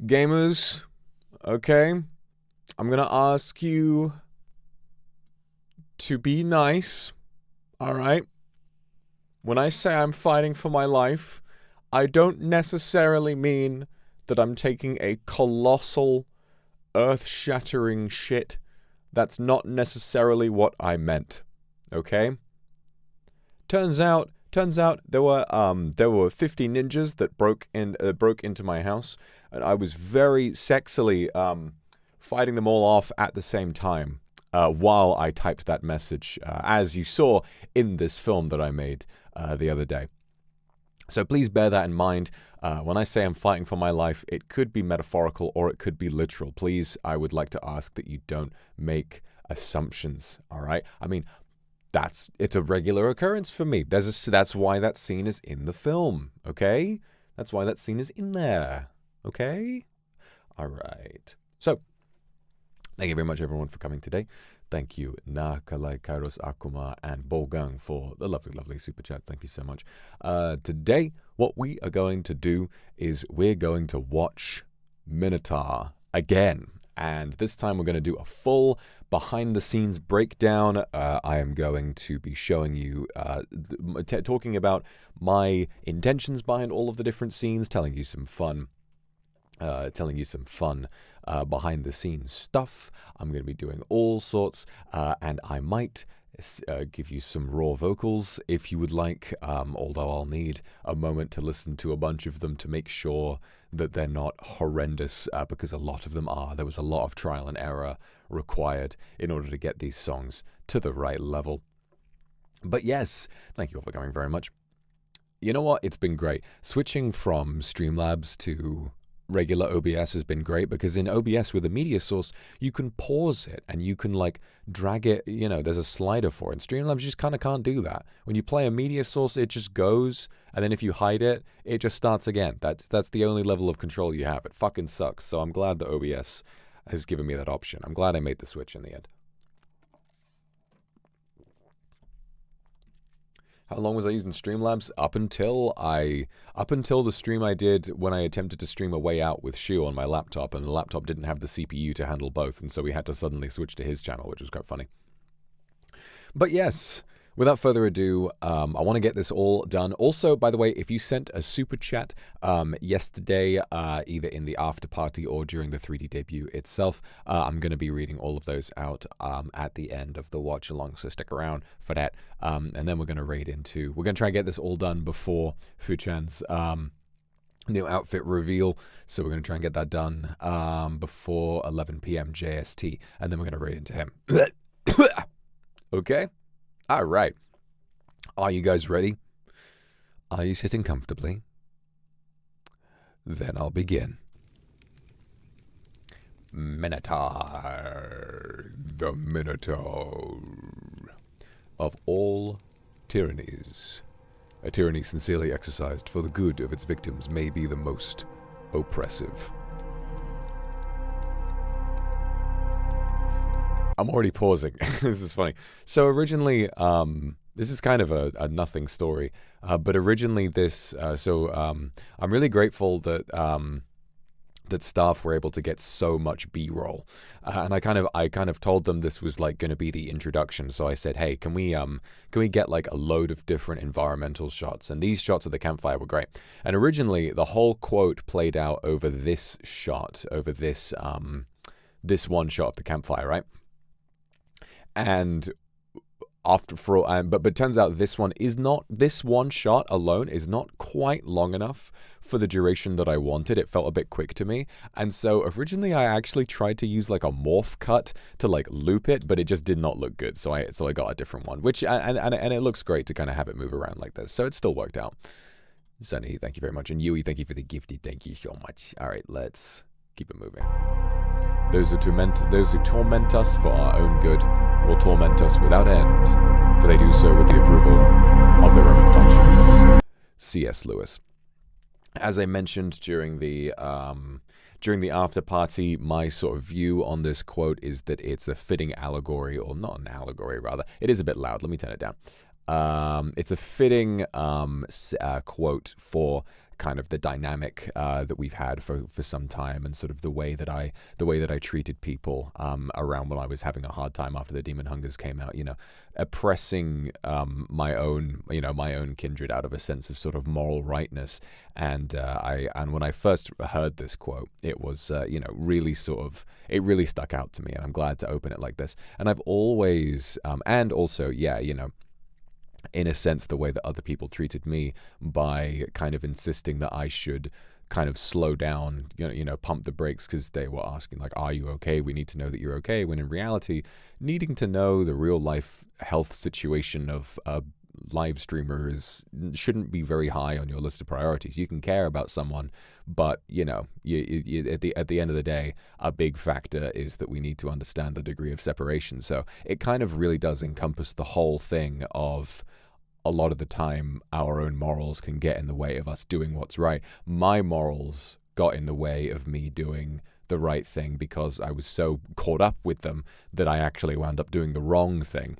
Gamers, okay, I'm gonna ask you to be nice, alright? When I say I'm fighting for my life, I don't necessarily mean that I'm taking a colossal, earth-shattering shit. That's not necessarily what I meant, okay? Turns out there were 50 ninjas that broke into my house, and I was very sexily fighting them all off at the same time while I typed that message, as you saw in this film that I made the other day. So please bear that in mind. When I say I'm fighting for my life, it could be metaphorical or it could be literal. Please, I would like to ask that you don't make assumptions, all right? I mean, it's a regular occurrence for me. That's why that scene is in the film, okay? That's why that scene is in there, okay? All right. So, thank you very much, everyone, for coming today. Thank you, Nakalai, Kairos, Akuma, and Bogang for the lovely, lovely super chat. Thank you so much. Today, what we are going to do is we're going to watch Minotaur again. And this time we're going to do a full behind-the-scenes breakdown. I am going to be showing you, talking about my intentions behind all of the different scenes, telling you some fun behind-the-scenes stuff. I'm going to be doing all sorts, and I might give you some raw vocals if you would like, although I'll need a moment to listen to a bunch of them to make sure that they're not horrendous, because a lot of them are. There was a lot of trial and error required in order to get these songs to the right level. But yes, thank you all for coming very much. You know what? It's been great. Switching from Streamlabs to regular OBS has been great, because in OBS with a media source, you can pause it and you can like drag it, you know, there's a slider for it. In Streamlabs, you just kind of can't do that. When you play a media source, it just goes, and then if you hide it, it just starts again. That's the only level of control you have. It fucking sucks. So I'm glad that OBS has given me that option. I'm glad I made the switch in the end. How long was I using Streamlabs? Up until the stream I did when I attempted to stream A Way Out with Shu on my laptop, and the laptop didn't have the CPU to handle both, and so we had to suddenly switch to his channel, which was quite funny. But yes, without further ado, I want to get this all done. Also, by the way, if you sent a super chat yesterday, either in the after party or during the 3D debut itself, I'm going to be reading all of those out at the end of the watch along, so stick around for that. And then we're going to raid into, we're going to try and get this all done before Fuchan's new outfit reveal. So we're going to try and get that done before 11 p.m. JST, and then we're going to raid into him. Okay? All right. Are you guys ready? Are you sitting comfortably? Then I'll begin. Minotaur, the Minotaur. Of all tyrannies, a tyranny sincerely exercised for the good of its victims may be the most oppressive. I'm already pausing. This is funny. So originally, this is kind of a nothing story, but originally this, I'm really grateful that that staff were able to get so much B-roll, and I kind of told them this was like going to be the introduction. So I said, hey, can we get like a load of different environmental shots? And these shots of the campfire were great. And originally, the whole quote played out over this shot, over this this one shot of the campfire, right? And but it turns out this one shot alone is not quite long enough for the duration that I wanted. It felt a bit quick to me. And so originally I actually tried to use like a morph cut to like loop it, but it just did not look good. So I got a different one, which, and it looks great to kind of have it move around like this. So it still worked out. Sunny, thank you very much. And Yui, thank you for the gifted. Thank you so much. All right, let's keep it moving. Those who torment us for our own good will torment us without end, for they do so with the approval of their own conscience. C.S. Lewis. As I mentioned during the after party, my sort of view on this quote is that it's a fitting allegory, or not an allegory, rather. It is a bit loud. Let me turn it down. It's a fitting quote for kind of the dynamic that we've had for some time, and sort of the way that I treated people around when I was having a hard time after the Demon Hungers came out, you know, oppressing my own kindred out of a sense of sort of moral rightness. And when I first heard this quote, it was really it really stuck out to me, and I'm glad to open it like this. And I've always and also in a sense, the way that other people treated me by kind of insisting that I should kind of slow down, pump the brakes, because they were asking, like, are you okay? We need to know that you're okay. When in reality, needing to know the real life health situation of a live streamer shouldn't be very high on your list of priorities. You can care about someone, but, you at the end of the day, a big factor is that we need to understand the degree of separation. So it kind of really does encompass the whole thing of, a lot of the time, our own morals can get in the way of us doing what's right. My morals got in the way of me doing the right thing because I was so caught up with them that I actually wound up doing the wrong thing.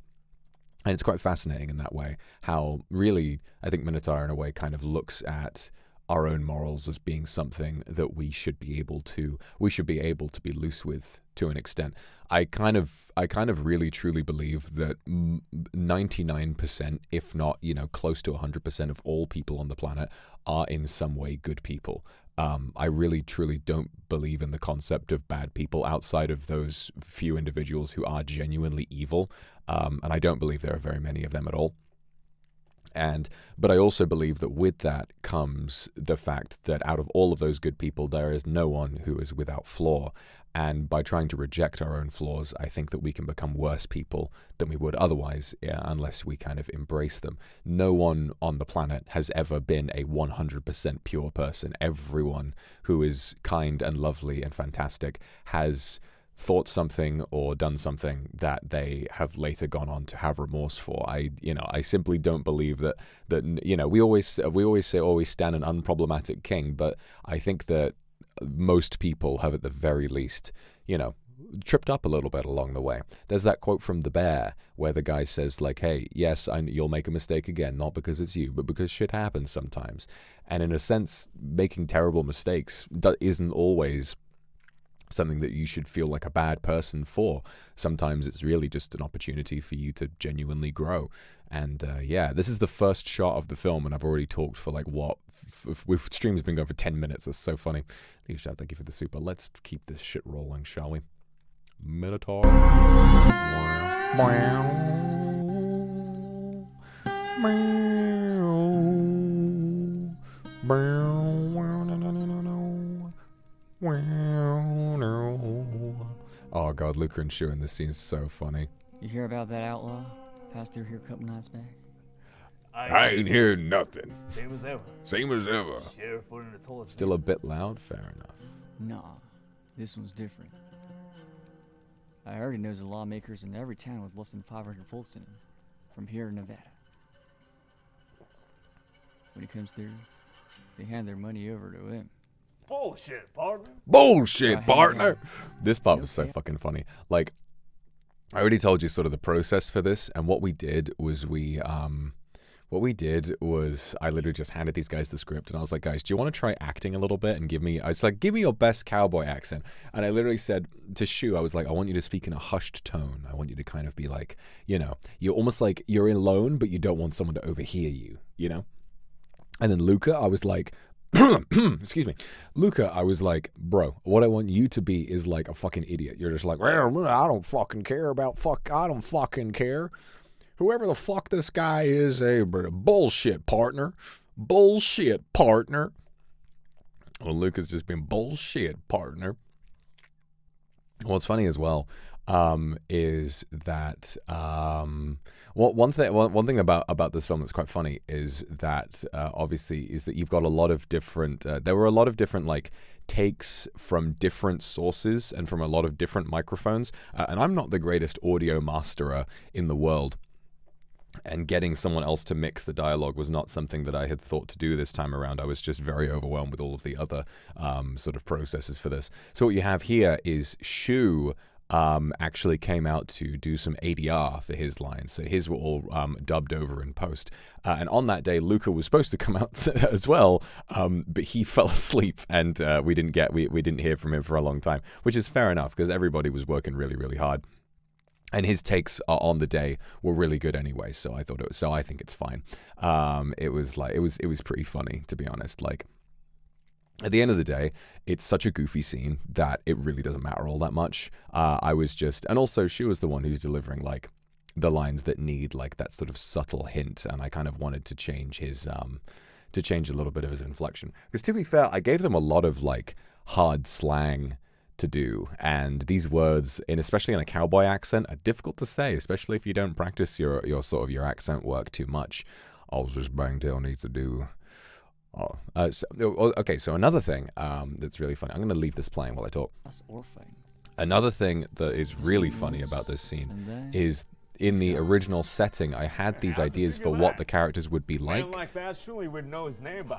And it's quite fascinating in that way, how really, I think Minotaur in a way kind of looks at our own morals as being something that we should be able to be loose with to an extent. I kind of really truly believe that 99%, if not, close to 100% of all people on the planet are in some way good people. I really truly don't believe in the concept of bad people outside of those few individuals who are genuinely evil. And I don't believe there are very many of them at all. But I also believe that with that comes the fact that out of all of those good people, there is no one who is without flaw. And by trying to reject our own flaws, I think that we can become worse people than we would otherwise, unless we kind of embrace them. No one on the planet has ever been a 100% pure person. Everyone who is kind and lovely and fantastic has thought something or done something that they have later gone on to have remorse for. I simply don't believe that we always say always stand an unproblematic king, but I think that most people have at the very least, tripped up a little bit along the way. There's that quote from The Bear where the guy says like, hey, yes, you'll make a mistake again, not because it's you, but because shit happens sometimes. And in a sense, making terrible mistakes isn't always something that you should feel like a bad person for. Sometimes it's really just an opportunity for you to genuinely grow. And this is the first shot of the film, and I've already talked for like with stream's been going for 10 minutes. That's so funny. Thank you for the super. Let's keep this shit rolling, shall we? Minotaur. Oh god, Luca and Shu in this scene is so funny. You hear about that outlaw? Passed through here a couple nights back. I ain't hearing nothing. Same as ever. Same as ever. Sheriff wouldn't have told us. Still a bit loud? Fair enough. Nah, this one's different. I heard he knows the lawmakers in every town with less than 500 folks in them, from here in Nevada. When he comes through, they hand their money over to him. Bullshit, partner. Bullshit, partner. This part was so fucking funny. Like, I already told you sort of the process for this, and what we did was I literally just handed these guys the script, and I was like, guys, do you want to try acting a little bit and give me your best cowboy accent? And I literally said to Shu, I was like, I want you to speak in a hushed tone. I want you to kind of be like, you're almost like you're alone, but you don't want someone to overhear you, And then Luca, I was like, excuse me, Luca, I was like, bro, what I want you to be is like a fucking idiot. You're just like, well, I don't fucking care about I don't fucking care. Whoever the fuck this guy is, bullshit, partner. Bullshit, partner. Well, Luca's just been bullshit, partner. What's funny as well is that one thing about this film that's quite funny is that obviously is that you've got a lot of different there were a lot of different like takes from different sources and from a lot of different microphones, and I'm not the greatest audio masterer in the world, and getting someone else to mix the dialogue was not something that I had thought to do this time around. I was just very overwhelmed with all of the other sort of processes for this. So what you have here is Shu actually came out to do some ADR for his lines. So his were all dubbed over in post. And on that day, Luca was supposed to come out as well, but he fell asleep, and we didn't hear from him for a long time, which is fair enough because everybody was working really, really hard. And his takes on the day were really good anyway, so I think it's fine. It was pretty funny, to be honest. Like, at the end of the day, it's such a goofy scene that it really doesn't matter all that much. And also she was the one who's delivering like the lines that need like that sort of subtle hint, and I kind of wanted to change his a little bit of his inflection. Because to be fair, I gave them a lot of like hard slang to do, and these words, especially in a cowboy accent, are difficult to say, especially if you don't practice your sort of your accent work too much. I was just bang tail needs to do. So another thing that's really funny. I'm going to leave this playing while I talk. Another thing that is really funny about this scene is in the original setting, I had these ideas for what the characters would be like.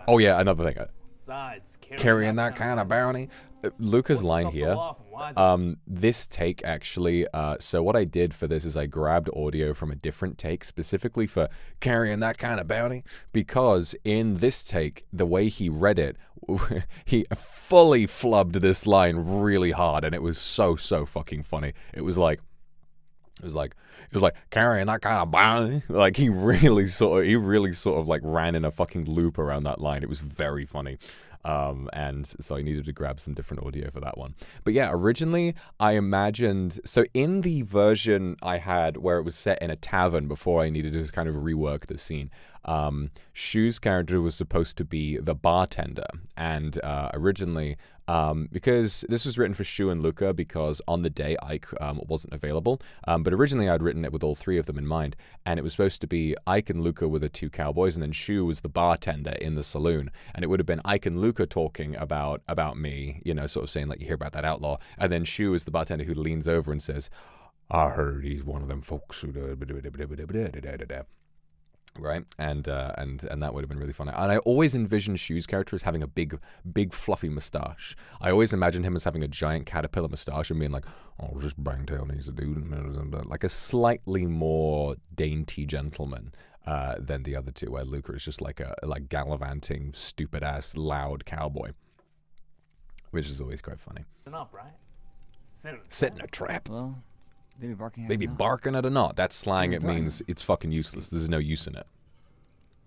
Oh yeah, another thing. Carrying that kind of bounty. Luca's line here, this take actually, so what I did for this is I grabbed audio from a different take specifically for carrying that kind of bounty, because in this take, the way he read it, he fully flubbed this line really hard, and it was so fucking funny. It was like carrying that kind of bounty. Like he really sort of like ran in a fucking loop around that line. It was very funny. And so I needed to grab some different audio for that one. But yeah, originally I imagined, so in the version I had where it was set in a tavern before I needed to kind of rework the scene, Shu's character was supposed to be the bartender, and originally because this was written for Shu and Luca because on the day Ike wasn't available. But originally I'd written it with all three of them in mind, and it was supposed to be Ike and Luca were the two cowboys, and then Shu was the bartender in the saloon, and it would have been Ike and Luca talking about me, you know, sort of saying like, you hear about that outlaw, and then Shu is the bartender who leans over and says, I heard he's one of them folks who right, and that would have been really fun. And I always envisioned Shu's character as having a big fluffy mustache. I always imagined him as having a giant caterpillar mustache and being like, oh, just Bangtail needs a dude, like a slightly more dainty gentleman than the other two, where Luca is just like a gallivanting, stupid ass, loud cowboy, which is always quite funny. Up, right? Sit in a trap. Well, they be barking at They be a knot. barking at a knot. That's slang. It means it's fucking useless. There's no use in it.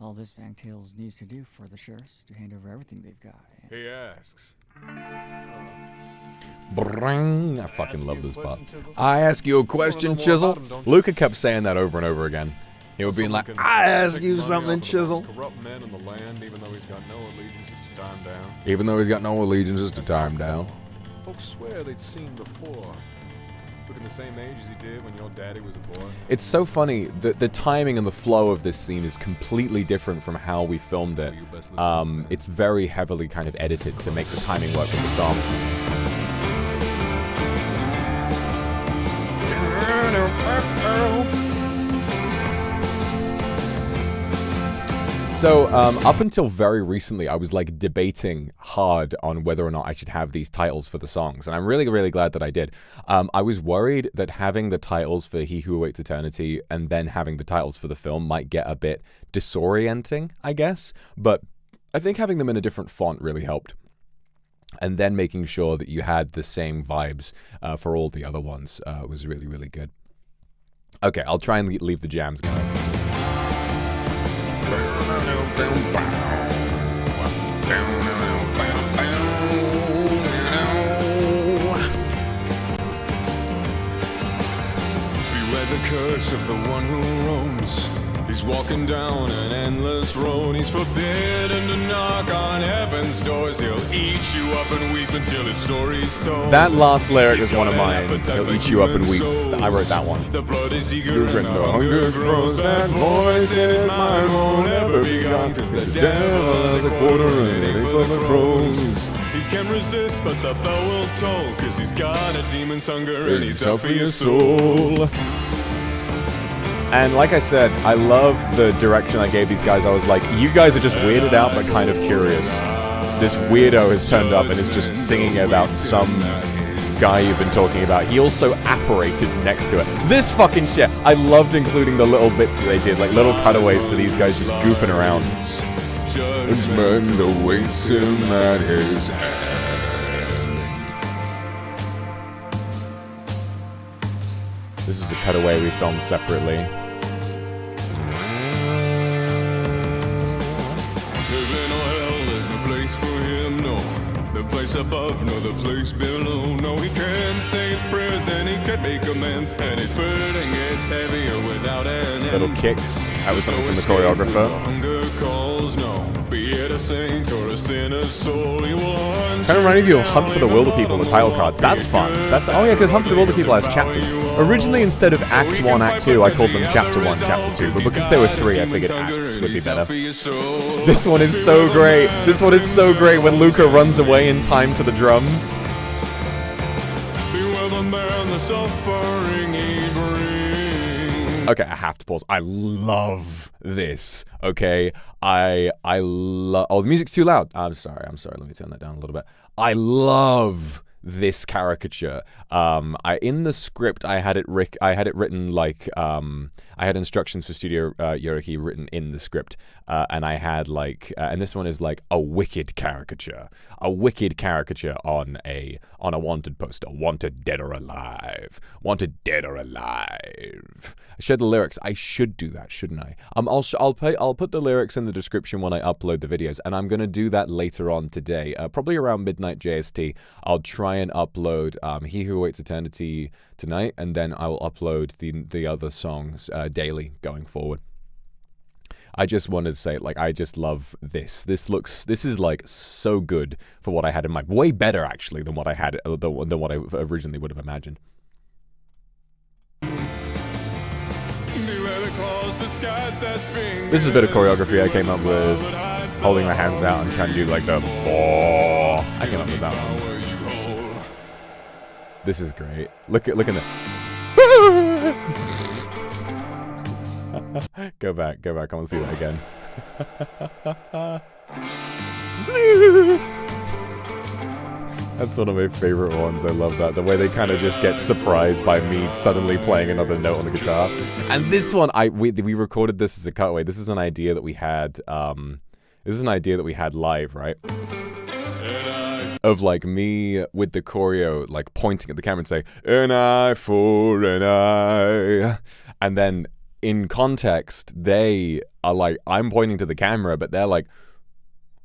All this Bangtails needs to do for the sheriffs to hand over everything they've got. He asks. Bring. I fucking love this part. I ask you a question, Chisel. Luca kept saying that over and over again. He would be like, I ask you something, Chisel. Corrupt men in the land, even though he's got no allegiances to tie him down. Even though he's got no allegiances to tie him down. Folks swear they'd seen before. Looking the same age as he did when your daddy was a boy. It's so funny. The timing and the flow of this scene is completely different from how we filmed it. It's very heavily kind of edited to make the timing work with the song. So, up until very recently, I was like debating hard on whether or not I should have these titles for the songs, and I'm really, really glad that I did. I was worried that having the titles for He Who Awaits Eternity and then having the titles for the film might get a bit disorienting, I guess, but I think having them in a different font really helped. And then making sure that you had the same vibes for all the other ones was really, really good. Okay, I'll try and leave the jams going. Beware the curse of the one who roams. He's walking down an endless road. He's forbidden to knock on heaven's doors. He'll eat you up and weep until his story's told. That last lyric is one of mine. He'll eat you up and weep. I wrote that one. The blood is eager and the hunger grows. That voice in his mind won't ever be gone, 'cause the devil has a quarter and aim for the crows. He can resist, but the bell will toll, 'cause he's got a demon's hunger and he's out for your soul. And like I said, I love the direction I gave these guys. I was like, you guys are just weirded out but kind of curious. This weirdo has turned up and is just singing about some guy you've been talking about. He also apparated next to it. This fucking shit. I loved including the little bits that they did, like little cutaways to these guys just goofing around. Judgment awaits him at his hand. This is a cutaway we filmed separately. Heaven or hell, there's no place for him, no. The place above, no, the place below. No, he can't say his prayers and he can't make amends. And his burden gets heavier without an end. Little kicks. That was something from the choreographer. Hunger calls, no. Be it a saint or a sinner's soul, he will hunt. Kind of reminded you of Hunt for the Wilder People, the title cards. That's fun. That's oh yeah, because Hunt for the Wilder People has chapters. Originally, instead of Act 1, Act 2, I called them Chapter 1, Chapter 2. But because there were 3, I figured acts would be better. This one is so great. This one is so great when Luca runs away in time to the drums. Beware the man, the suffering he brings. Okay, I have to pause. I love this. Okay, I love. Oh, the music's too loud. I'm sorry. Let me turn that down a little bit. I love this caricature. In the script I had it written like I had instructions for Studio Yoriki written in the script, and I had like and this one is like a wicked caricature on a wanted poster. Wanted dead or alive. Wanted dead or alive. I shared the lyrics. I should do that, shouldn't I? I'll put the lyrics in the description when I upload the videos, and I'm gonna do that later on today, probably around midnight JST. I'll try and upload He Who Awaits Eternity tonight, and then I will upload the other songs daily going forward. I just wanted to say, like, I just love this. This is like so good for what I had in mind. Way better actually than what I had, than what I originally would have imagined. This is a bit of choreography I came up with, holding my hands out and trying to do like the oh. I came up with that one. This is great. Look at the. Go back. I want to see that again. That's one of my favorite ones. I love that. The way they kind of just get surprised by me suddenly playing another note on the guitar. And this one, we recorded this as a cutaway. This is an idea that we had. This is an idea that we had live, right? Of like me with the choreo, like pointing at the camera and saying, an eye for an eye. And then in context, they are like, I'm pointing to the camera, but they're like,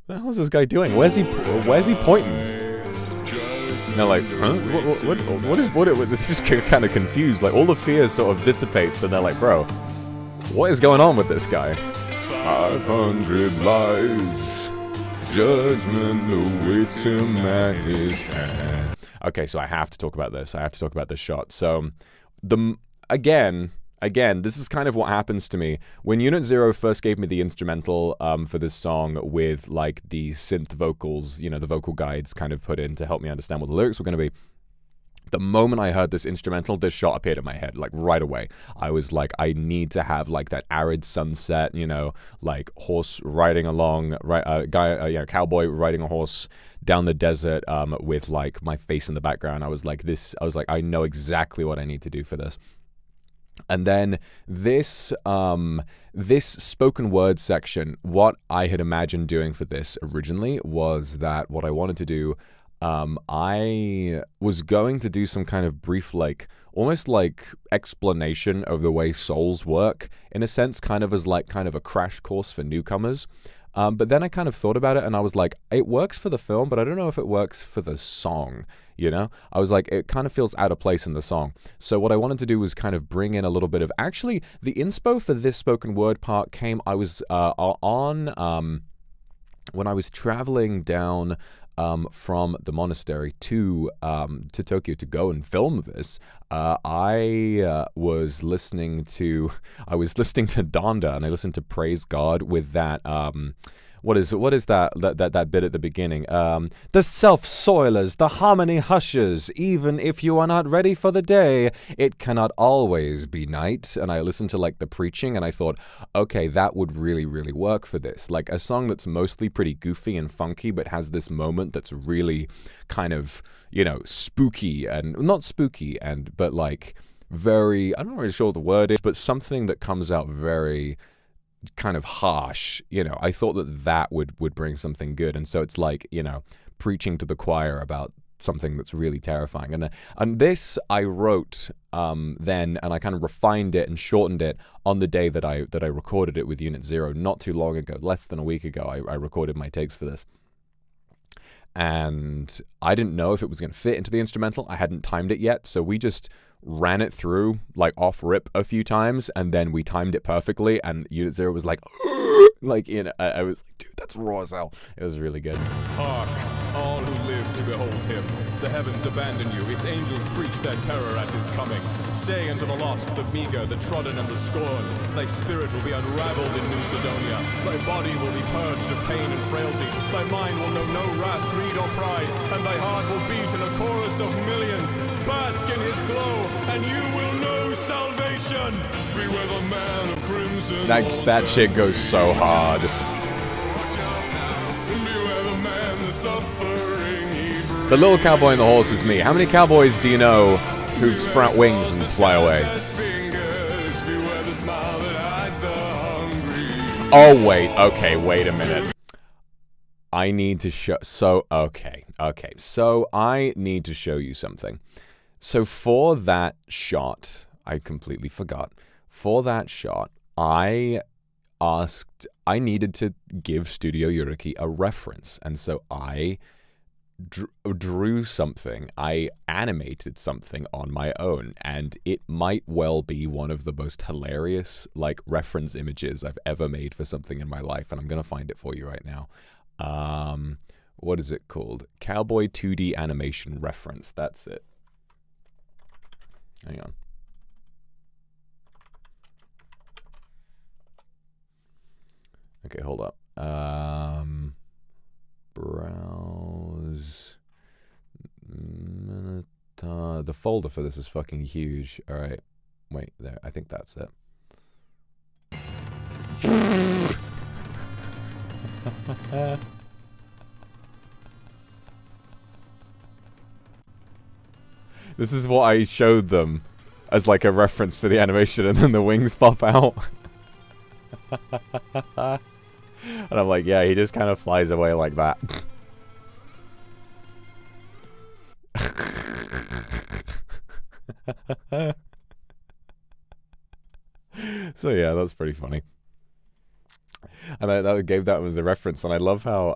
what the hell is this guy doing? Where's he pointing? And they're like, huh? What is just kind of confused. Like all the fear sort of dissipates and they're like, bro, what is going on with this guy? 500 lives. Judgment awaits him at his hand. Okay, so I have to talk about this. I have to talk about this shot. So, again, this is kind of what happens to me. When Unit Zero first gave me the instrumental for this song with, like, the synth vocals, you know, the vocal guides kind of put in to help me understand what the lyrics were going to be, the moment I heard this instrumental, this shot appeared in my head, like, right away. I was like, I need to have, like, that arid sunset, you know, like, horse riding along, cowboy riding a horse down the desert with, like, my face in the background. I was like, I know exactly what I need to do for this. And then this spoken word section, what I had imagined doing for this originally was that what I wanted to do, I was going to do some kind of brief, like, almost like explanation of the way souls work, in a sense, kind of as like kind of a crash course for newcomers. But then I kind of thought about it and I was like, it works for the film, but I don't know if it works for the song, you know? I was like, it kind of feels out of place in the song. So what I wanted to do was kind of bring in a little bit of, actually, the inspo for this spoken word part came, I was when I was traveling down from the monastery to Tokyo to go and film this, I was listening to Donda, and I listened to Praise God with that what is that bit at the beginning? The self-soilers, the harmony hushes, even if you are not ready for the day, it cannot always be night. And I listened to like the preaching and I thought, okay, that would really, really work for this. Like a song that's mostly pretty goofy and funky, but has this moment that's really kind of, you know, spooky and not spooky but like very, I'm not really sure what the word is, but something that comes out very kind of harsh, you know. I thought that would bring something good. And so it's like, you know, preaching to the choir about something that's really terrifying. And this I wrote then, and I kind of refined it and shortened it on the day that I recorded it with Unit Zero not too long ago, less than a week ago. I recorded my takes for this. And I didn't know if it was going to fit into the instrumental. I hadn't timed it yet, so we just ran it through like off rip a few times, and then we timed it perfectly, and Unit Zero was like like, you know, I was like, dude, that's raw as hell. It was really good. Hark, all who live to behold him. The heavens abandon you, its angels preach their terror at his coming. Say unto the lost, the meager, the trodden and the scorned, thy spirit will be unraveled in New Sidonia. Thy body will be purged of pain and frailty. Thy mind will know no wrath, greed or pride, and thy heart will beat in a chorus of millions. Bask in his glow, and you will know salvation. Be where the man of crimson. That shit goes so hard. The little cowboy and the horse is me. How many cowboys do you know who sprout wings and fly away? Oh, wait. Okay, wait a minute. I need to show... So, okay. So, I need to show you something. So, for that shot... I completely forgot. For that shot, I needed to give Studio Yuriki a reference. And so I drew something, I animated something on my own, and it might well be one of the most hilarious, like, reference images I've ever made for something in my life, and I'm gonna find it for you right now. What is it called? Cowboy 2D animation reference. That's it. Hang on. Okay, hold up. Browse. The folder for this is fucking huge. All right. Wait, there. I think that's it. This is what I showed them as like a reference for the animation, and then the wings pop out. And I'm like, yeah, he just kind of flies away like that. So yeah, that's pretty funny. And that gave that as a reference, and I love how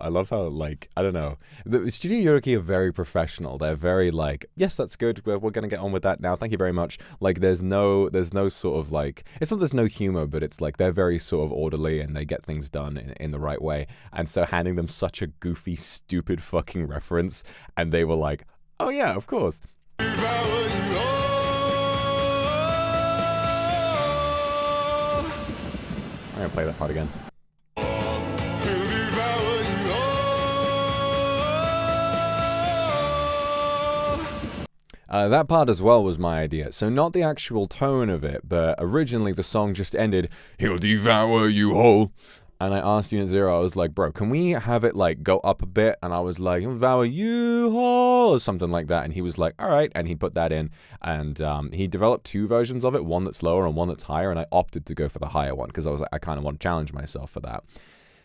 like, I don't know, the Studio Yoriki are very professional. They're very like, yes, that's good. We're gonna get on with that now. Thank you very much. Like, there's no sort of like, it's not there's no humor, but it's like they're very sort of orderly and they get things done in the right way. And so handing them such a goofy, stupid fucking reference, and they were like, oh yeah, of course. I'm gonna play that part again. That part as well was my idea. So not the actual tone of it, but originally the song just ended, he'll devour you whole. And I asked Unit Zero, I was like, bro, can we have it like go up a bit? And I was like, he'll devour you whole, or something like that. And he was like, all right. And he put that in. And he developed two versions of it, one that's lower and one that's higher. And I opted to go for the higher one because I was like, I kind of want to challenge myself for that.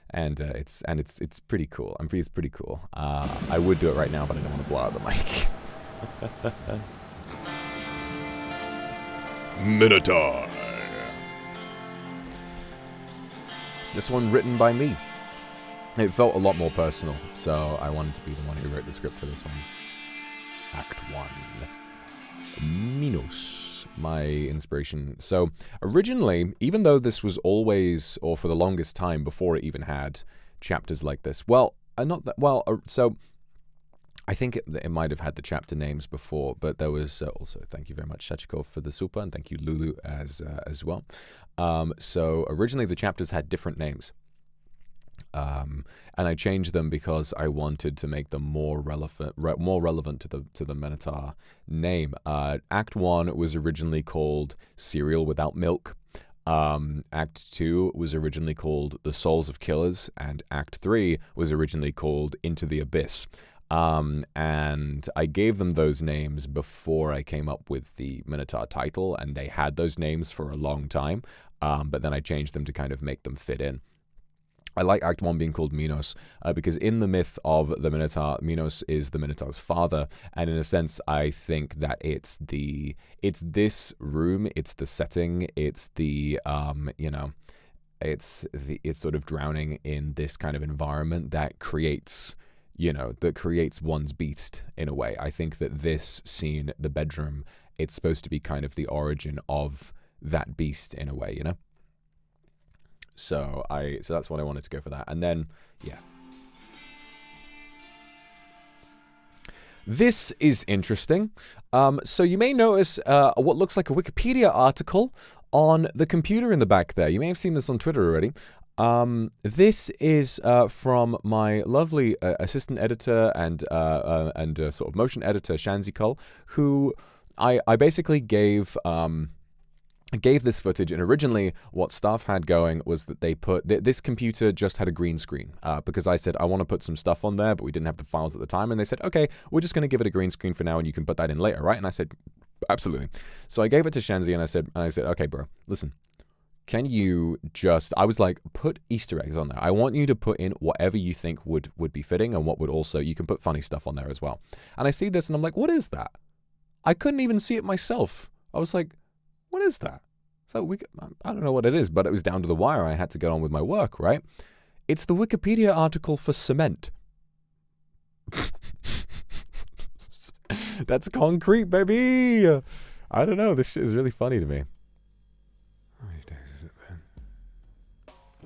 And it's pretty cool. It's pretty cool. I would do it right now, but I don't want to blow out the mic. Minotaur. This one written by me. It felt a lot more personal, so I wanted to be the one who wrote the script for this one. Act 1. Minos, my inspiration. So originally, even though this was always, or for the longest time before it even had chapters like this, so I think it might have had the chapter names before, but there was also, thank you very much, Shachiko, for the super, and thank you, Lulu, as well. So originally the chapters had different names. And I changed them because I wanted to make them more relevant to the Minotaur name. Act 1 was originally called Surreal Without Milk. Act 2 was originally called The Souls of Killers, and Act 3 was originally called Into the Abyss. And I gave them those names before I came up with the Minotaur title, and they had those names for a long time, but then I changed them to kind of make them fit in. I like Act 1 being called Minos, because in the myth of the Minotaur, Minos is the Minotaur's father, and in a sense, I think that it's this room, it's the setting, it's the, it's sort of drowning in this kind of environment that creates one's beast in a way. I think that this scene, the bedroom, it's supposed to be kind of the origin of that beast in a way, you know? So that's what I wanted to go for that. And then, yeah. This is interesting. So you may notice what looks like a Wikipedia article on the computer in the back there. You may have seen this on Twitter already. This is from my lovely assistant editor and sort of motion editor, Shanzi Cole, who I basically gave this footage, and originally what staff had going was that they put, this computer just had a green screen, because I said, I want to put some stuff on there, but we didn't have the files at the time, and they said, okay, we're just going to give it a green screen for now, and you can put that in later, right? And I said, absolutely. So I gave it to Shanzi, and I said, okay, bro, listen, can you just, I was like, put Easter eggs on there. I want you to put in whatever you think would be fitting, and what would also, you can put funny stuff on there as well. And I see this, and I'm like, what is that? I couldn't even see it myself. I was like, what is that? So I don't know what it is, but it was down to the wire. I had to get on with my work, right? It's the Wikipedia article for cement. That's concrete, baby. I don't know. This shit is really funny to me. How many days has it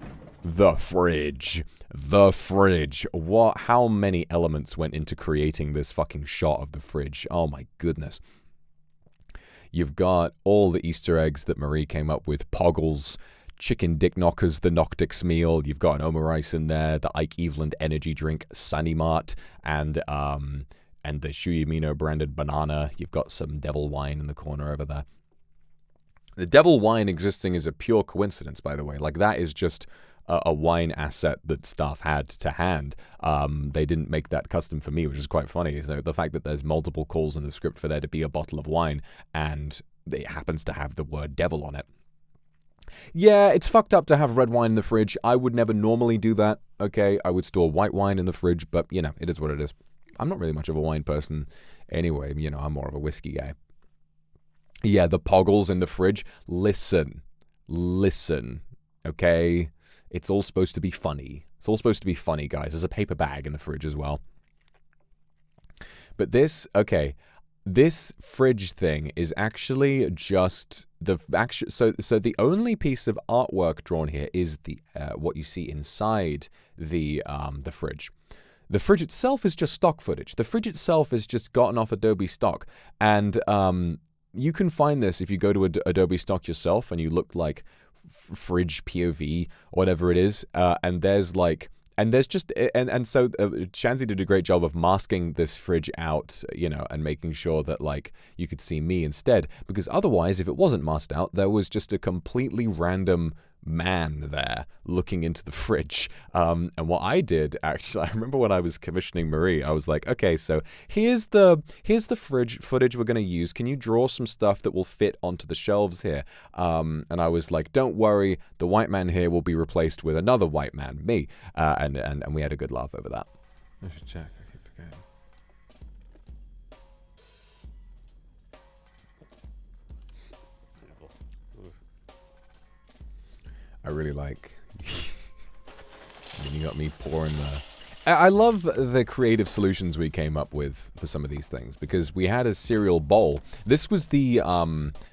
been? The fridge. The fridge. What? How many elements went into creating this fucking shot of the fridge? Oh my goodness. You've got all the Easter eggs that Marie came up with. Poggles, chicken dick knockers, the Noctix meal. You've got an omurice in there, the Ike Eveland energy drink, Sanimart, and the Shuyamino branded banana. You've got some devil wine in the corner over there. The devil wine existing is a pure coincidence, by the way. Like, that is just a wine asset that staff had to hand. They didn't make that custom for me, which is quite funny. So the fact that there's multiple calls in the script for there to be a bottle of wine, and it happens to have the word devil on it. Yeah, it's fucked up to have red wine in the fridge. I would never normally do that, okay? I would store white wine in the fridge, but, you know, it is what it is. I'm not really much of a wine person anyway. You know, I'm more of a whiskey guy. Yeah, the Poggles in the fridge. Listen, okay? It's all supposed to be funny. It's all supposed to be funny, guys. There's a paper bag in the fridge as well. But this, okay, this fridge thing is actually just the actual. So the only piece of artwork drawn here is the what you see inside the fridge. The fridge itself is just stock footage. The fridge itself is just gotten off Adobe Stock, and you can find this if you go to Adobe Stock yourself and you look like fridge POV or whatever it is, and there's like. And there's just, and so Shanzi did a great job of masking this fridge out, you know, and making sure that, like, you could see me instead. Because otherwise, if it wasn't masked out, there was just a completely random man there looking into the fridge. And what I did, actually, I remember when I was commissioning Marie, I was like, okay, so here's the fridge footage we're going to use. Can you draw some stuff that will fit onto the shelves here? And I was like, don't worry, the white man here will be replaced with another white man, me. And we had a good laugh over that. I should check. I keep forgetting. I really like. You got me pouring the. I love the creative solutions we came up with for some of these things, because we had a cereal bowl. This was the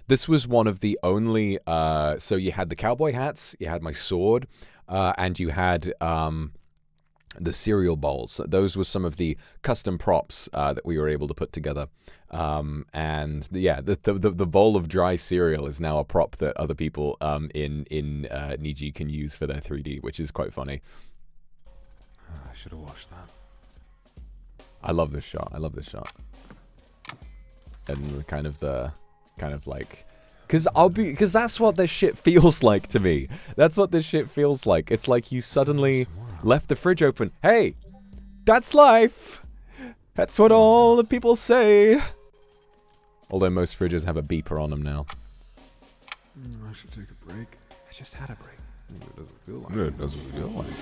this was one of the only. So you had the cowboy hats, you had my sword, and you had the cereal bowls. Those were some of the custom props that we were able to put together. And yeah, the bowl of dry cereal is now a prop that other people in Niji can use for their 3D, which is quite funny. I should have watched that. I love this shot. And the kind of like, because that's what this shit feels like to me. That's what this shit feels like. It's like you suddenly left the fridge open. Hey, that's life. That's what all the people say. Although most fridges have a beeper on them now. I should take a break. I just had a break. It doesn't feel like it. It doesn't feel like it.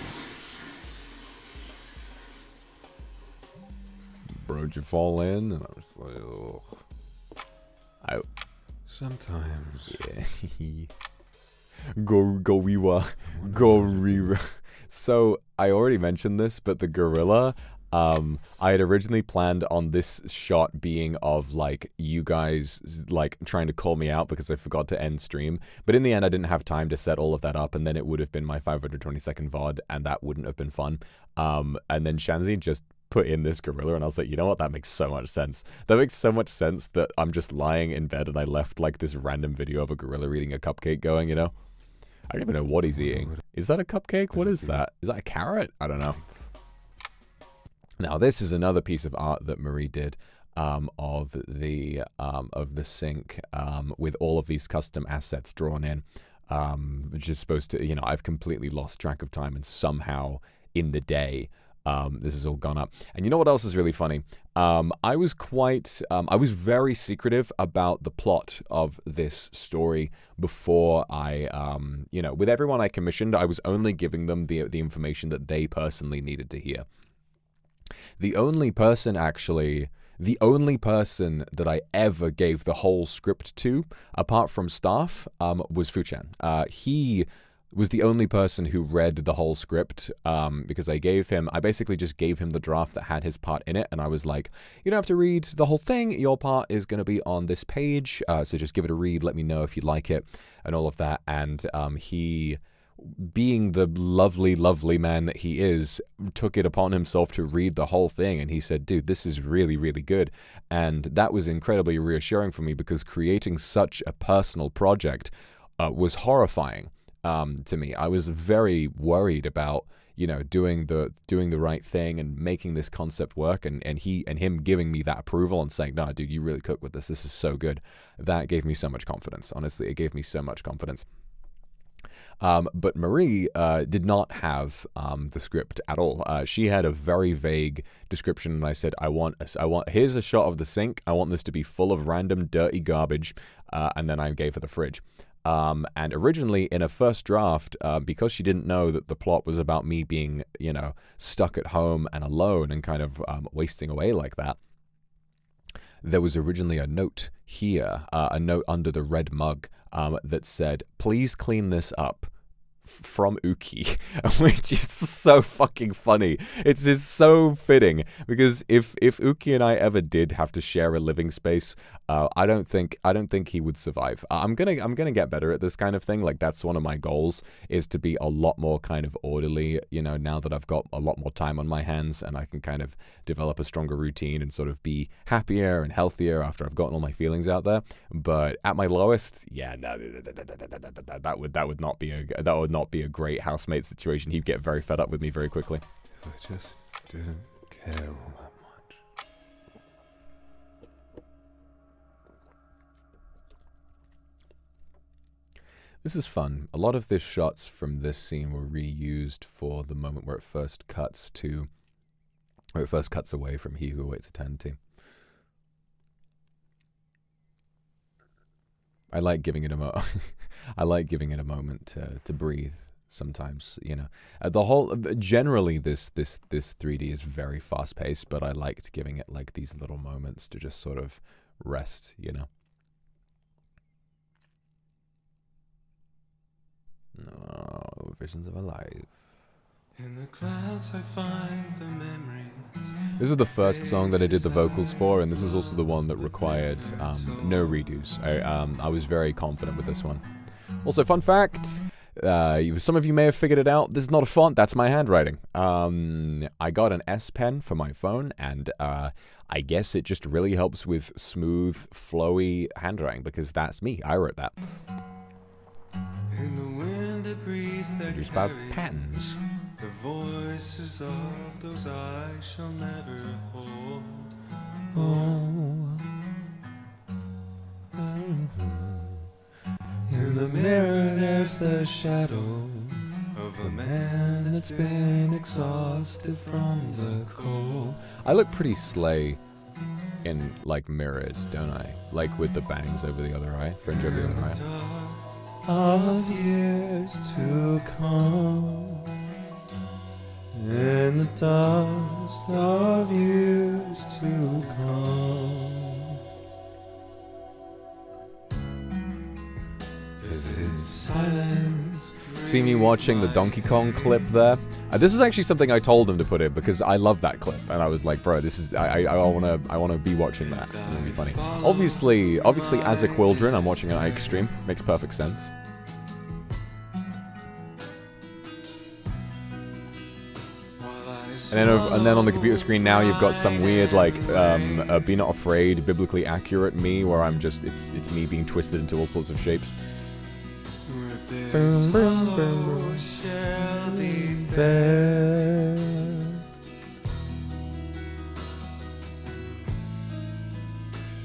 Bro'd you fall in? And I was like, ugh. Sometimes. Yeah. Gorilla. So, I already mentioned this, but the gorilla, I had originally planned on this shot being of, like, you guys, like, trying to call me out because I forgot to end stream. But in the end, I didn't have time to set all of that up, and then it would have been my 520-second VOD, and that wouldn't have been fun. And then Shanzi just put in this gorilla, and I was like, you know what, that makes so much sense. That makes so much sense that I'm just lying in bed and I left like this random video of a gorilla eating a cupcake going, you know? I don't even know what he's eating. Is that a cupcake? What is that? Is that a carrot? I don't know. Now, this is another piece of art that Marie did of the sink with all of these custom assets drawn in, which is supposed to, you know, I've completely lost track of time, and somehow in the day, this has all gone up. And you know what else is really funny? I was very secretive about the plot of this story before I, you know, with everyone I commissioned, I was only giving them the information that they personally needed to hear. The only person that I ever gave the whole script to, apart from staff, was Fuchan. He was the only person who read the whole script, because I basically just gave him the draft that had his part in it, and I was like, you don't have to read the whole thing, your part is going to be on this page, so just give it a read, let me know if you like it, and all of that. And he, being the lovely, lovely man that he is, took it upon himself to read the whole thing, and he said, dude, this is really, really good. And that was incredibly reassuring for me, because creating such a personal project was horrifying to me. I was very worried about, you know, doing the right thing and making this concept work, and him giving me that approval and saying, no, dude, you really cook with this. This is so good. That gave me so much confidence. Honestly, it gave me so much confidence. But Marie did not have the script at all. She had a very vague description, and I said, here's a shot of the sink. I want this to be full of random dirty garbage, and then I gave her the fridge. And originally, in a first draft, because she didn't know that the plot was about me being, you know, stuck at home and alone and kind of wasting away like that, there was originally a note here, a note under the red mug, that said, please clean this up, from Uki, which is so fucking funny. It's just so fitting, because if Uki and I ever did have to share a living space, I don't think he would survive. I'm gonna get better at this kind of thing. Like, that's one of my goals, is to be a lot more kind of orderly, you know, now that I've got a lot more time on my hands and I can kind of develop a stronger routine and sort of be happier and healthier after I've gotten all my feelings out there. But at my lowest, yeah, no, that would not be a great housemate situation. He'd get very fed up with me very quickly. If I just didn't care all that much. This is fun. A lot of the shots from this scene were reused for the moment where it first cuts away from He Who Awaits Eternity. I like giving it a moment to breathe. Sometimes, you know, generally this 3D is very fast paced, but I liked giving it like these little moments to just sort of rest, you know. No, visions of a life. In the clouds I find the memories. This was the first song that I did the vocals for, and this was also the one that required no redos. I was very confident with this one. Also, fun fact, some of you may have figured it out, this is not a font, that's my handwriting. I got an S Pen for my phone, and I guess it just really helps with smooth, flowy handwriting, because that's me, I wrote that. In the wind it breathes that Produced by Patterns. the voices of those I shall never hold. In the mirror there's the shadow of a man that's been exhausted from the cold. I look pretty slay in, like, mirrored, don't I? Like, with the bangs over the other eye, fringe over the other eye. Of years to come, in the dust of years to come, this is silence. See me watching the Donkey Kong clip there? This is actually something I told him to put in, because I love that clip, and I was like, bro, this is I wanna be watching that. It's gonna be funny. Obviously, as a Quildren, I'm watching an Ike stream. Makes perfect sense. And then on the computer screen now, you've got some weird, like, Be Not Afraid, biblically accurate me, where I'm just, it's me being twisted into all sorts of shapes. Boom, boom, boom. Shall be there.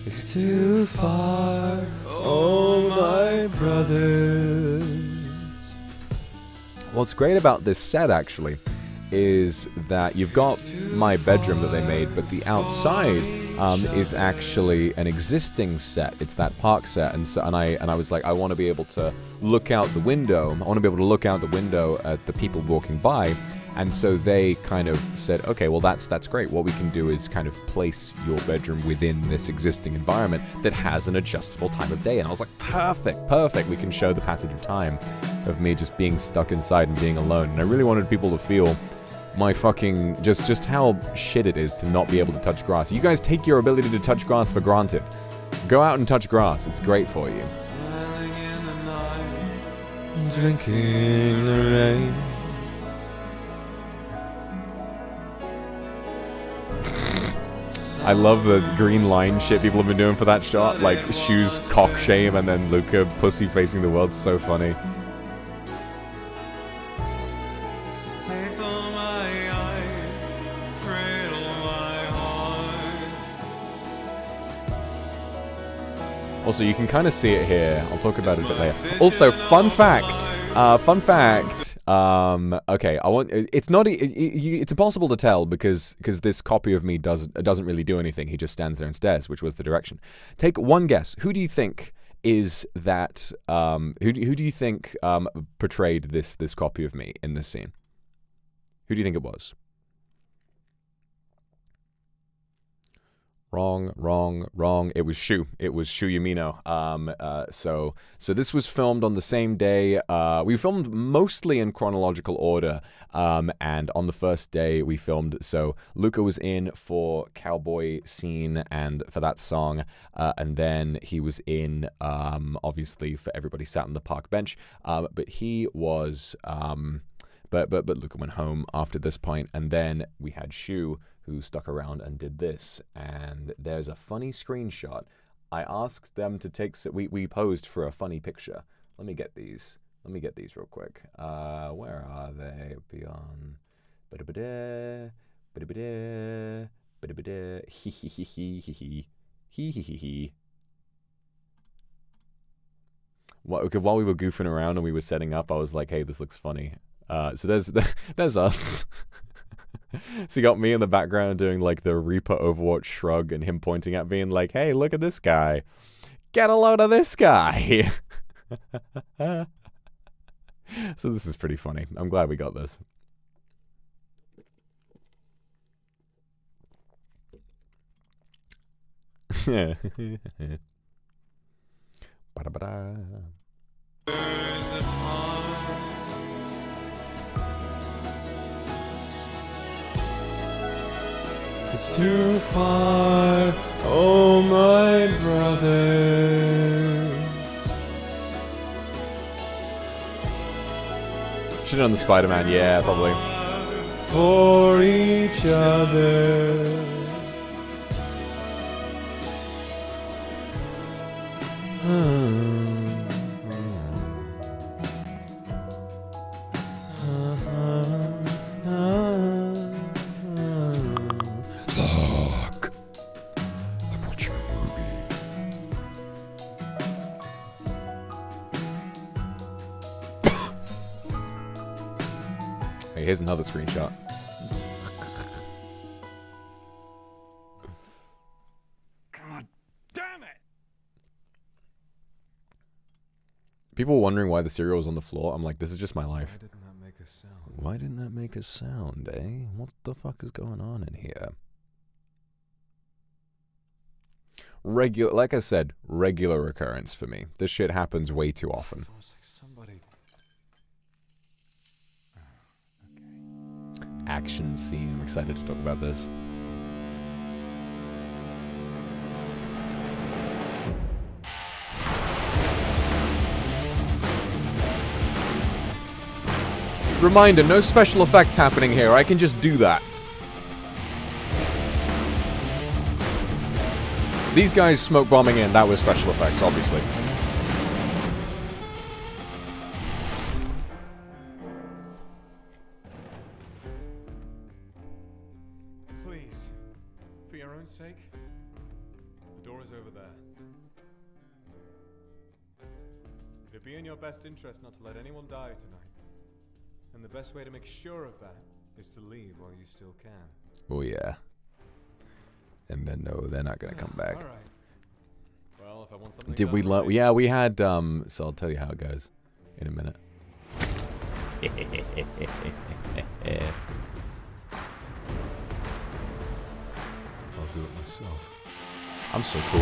It's too far, oh my brothers. What's great about this set, actually, is that you've got my bedroom that they made, but the outside is actually an existing set. It's that park set, and I was like, I want to be able to look out the window. I want to be able to look out the window at the people walking by, And so they kind of said, okay, well, that's great. What we can do is kind of place your bedroom within this existing environment that has an adjustable time of day. And I was like, perfect. We can show the passage of time of me just being stuck inside and being alone. And I really wanted people to feel my fucking, just how shit it is to not be able to touch grass. You guys take your ability to touch grass for granted. Go out and touch grass. It's great for you. Drinking the rain. I love the green line shit people have been doing for that shot. Like, shoes cock shame and then Luca pussy facing the world. So funny. Also, you can kind of see it here. I'll talk about it a bit later. Also, fun fact. Okay, it's not. It's impossible to tell because this copy of me doesn't really do anything. He just stands there and stares, which was the direction. Take one guess. Who do you think is that? Who do you think portrayed this copy of me in this scene? Who do you think it was? Wrong. It was Shu. It was Shu Yamino. So this was filmed on the same day. We filmed mostly in chronological order. And on the first day we filmed, so Luca was in for cowboy scene and for that song. And then he was in, obviously, for Everybody Sat on the Park Bench. But he was, but Luca went home after this point. And then we had Shu, who stuck around and did this. And there's a funny screenshot. I asked them to take... We posed for a funny picture. Let me get these. Real quick. Where are they? Beyond... While we were goofing around and we were setting up, I was like, hey, this looks funny. So there's us. So you got me in the background doing like the Reaper Overwatch shrug and him pointing at me and like, hey, look at this guy. Get a load of this guy. So this is pretty funny. I'm glad we got this. Ba-da-ba-da. It's too far, oh my brother. Shit on the Spider-Man, yeah, probably. For each other. Here's another screenshot. God damn it! People were wondering why the cereal was on the floor. I'm like, this is just my life. Why didn't that make a sound? Why didn't that make a sound, eh? What the fuck is going on in here? Like I said, regular occurrence for me. This shit happens way too often. It's almost like somebody... Action scene. I'm excited to talk about this. Reminder, no special effects happening here. I can just do that. These guys smoke bombing in, that was special effects, obviously. Please, for your own sake, the door is over there. It'd be in your best interest not to let anyone die tonight. And the best way to make sure of that is to leave while you still can. Oh yeah. And then no, they're not gonna come back. All right. Well, if I want something Did we done learn? right- Yeah, we had. So I'll tell you how it goes in a minute. do it myself. I'm so cool.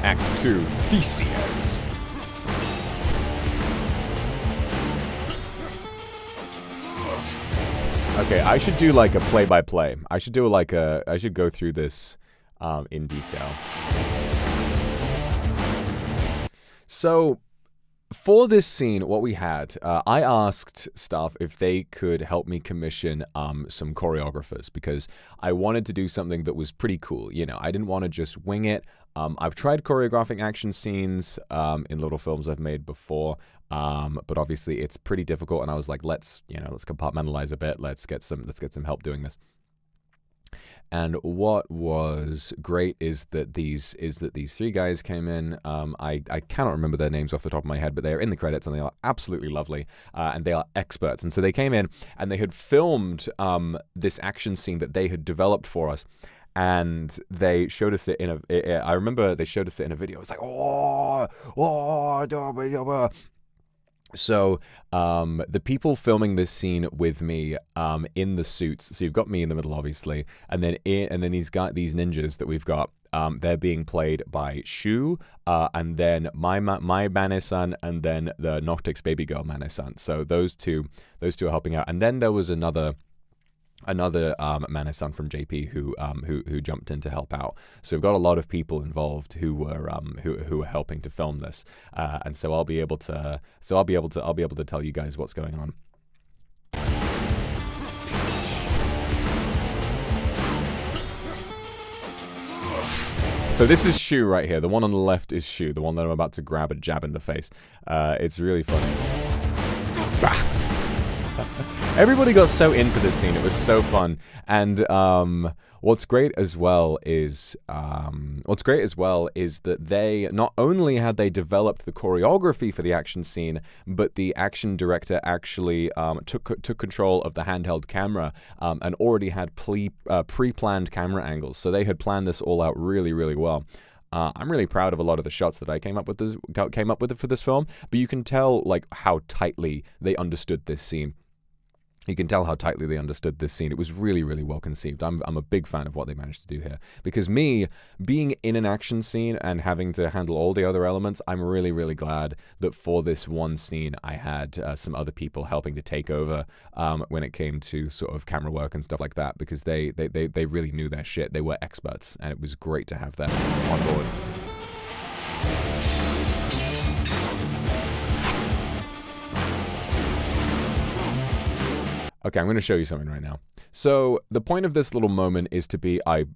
Act 2, Theseus. Okay, I should do like a play-by-play. I should go through this in detail. So, for this scene, what we had, I asked staff if they could help me commission some choreographers because I wanted to do something that was pretty cool. You know, I didn't want to just wing it. I've tried choreographing action scenes in little films I've made before, but obviously it's pretty difficult. And I was like, let's compartmentalize a bit. Let's get some help doing this. And what was great is that these three guys came in. I cannot remember their names off the top of my head, but they are in the credits and they are absolutely lovely and they are experts. And so they came in and they had filmed this action scene that they had developed for us. And they showed us it in I remember they showed us it in a video. It was like, So, the people filming this scene with me, in the suits, so you've got me in the middle, obviously, and then these ninjas that we've got, they're being played by Shu, and then my Mane-san, and then the Noctix baby girl Mane-san. So those two are helping out. And then there was another Mane-san from JP who jumped in to help out. So we've got a lot of people involved who were helping to film this, and so I'll be able to tell you guys what's going on. So this is Shu right here. The one on the left is Shu, the one that I'm about to grab and jab in the face. It's really funny. Bah! Everybody got so into this scene. It was so fun. And what's great as well is that they not only had they developed the choreography for the action scene, but the action director actually took control of the handheld camera and already had pre-planned camera angles. So they had planned this all out really, really well. I'm really proud of a lot of the shots that I came up with for this film, but you can tell like how tightly they understood this scene. You can tell how tightly they understood this scene. It was really, really well conceived. I'm a big fan of what they managed to do here. Because me, being in an action scene and having to handle all the other elements, I'm really, really glad that for this one scene, I had some other people helping to take over when it came to sort of camera work and stuff like that. Because they really knew their shit. They were experts. And it was great to have them on board. Okay, I'm going to show you something right now. So the point of this little moment is to be, I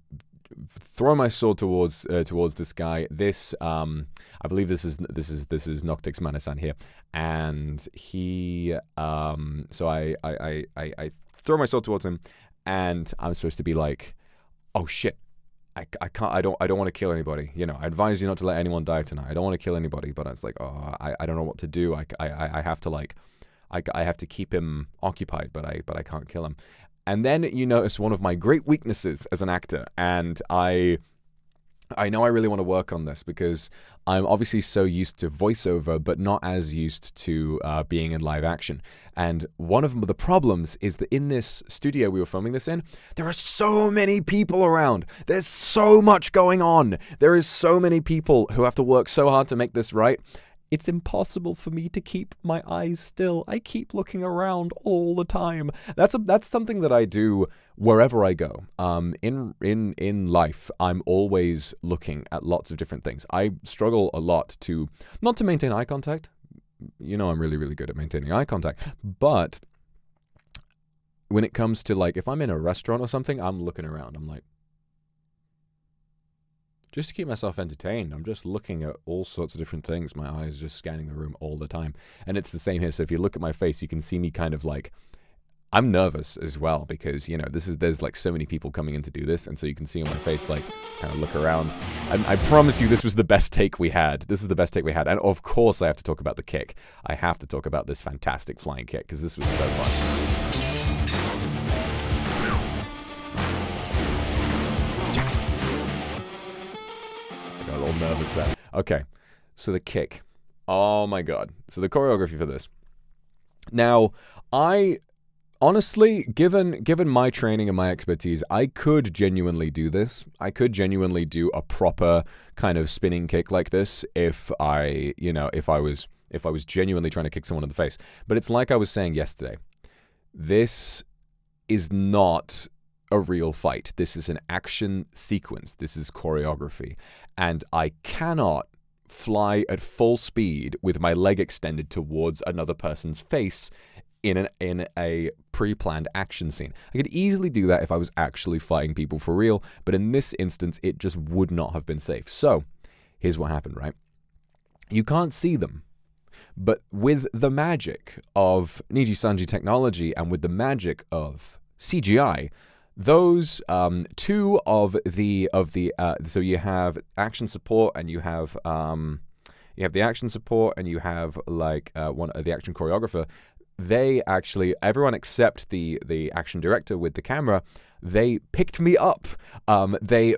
throw my sword towards this guy. This, I believe this is Noctix Mane-san here, and he, so I throw my sword towards him, and I'm supposed to be like, oh shit. I don't want to kill anybody. You know, I advise you not to let anyone die tonight. I don't want to kill anybody, but I was like, oh, I don't know what to do. I have to like. I have to keep him occupied, but I can't kill him. And then you notice one of my great weaknesses as an actor, and I know I really want to work on this because I'm obviously so used to voiceover, but not as used to being in live action. And one of the problems is that in this studio we were filming this in, there are so many people around. There's so much going on. There is so many people who have to work so hard to make this right. It's impossible for me to keep my eyes still. I keep looking around all the time. That's something that I do wherever I go. In life, I'm always looking at lots of different things. I struggle a lot not to maintain eye contact. You know, I'm really, really good at maintaining eye contact. But when it comes to like, if I'm in a restaurant or something, I'm looking around. I'm like, just to keep myself entertained, I'm just looking at all sorts of different things. My eyes are just scanning the room all the time. And it's the same here. So if you look at my face, you can see me kind of like, I'm nervous as well because, you know, there's like so many people coming in to do this. And so you can see on my face, like, kind of look around. And I promise you, this was the best take we had. This is the best take we had. And of course, I have to talk about the kick. I have to talk about this fantastic flying kick because this was so fun. A little nervous there. Okay, so the kick. Oh my god. So the choreography for this. Now, I honestly, given my training and my expertise, I could genuinely do this. I could genuinely do a proper kind of spinning kick like this if I was genuinely trying to kick someone in the face. But it's like I was saying yesterday. This is not a real fight. This is an action sequence. This is choreography. And I cannot fly at full speed with my leg extended towards another person's face in a pre-planned action scene. I could easily do that if I was actually fighting people for real, but in this instance, it just would not have been safe. So, here's what happened, right? You can't see them, but with the magic of NIJISANJI technology and with the magic of CGI, those two of the so you have action support and you have the action support and you have like the action choreographer. They actually, everyone except the action director with the camera, they picked me up. They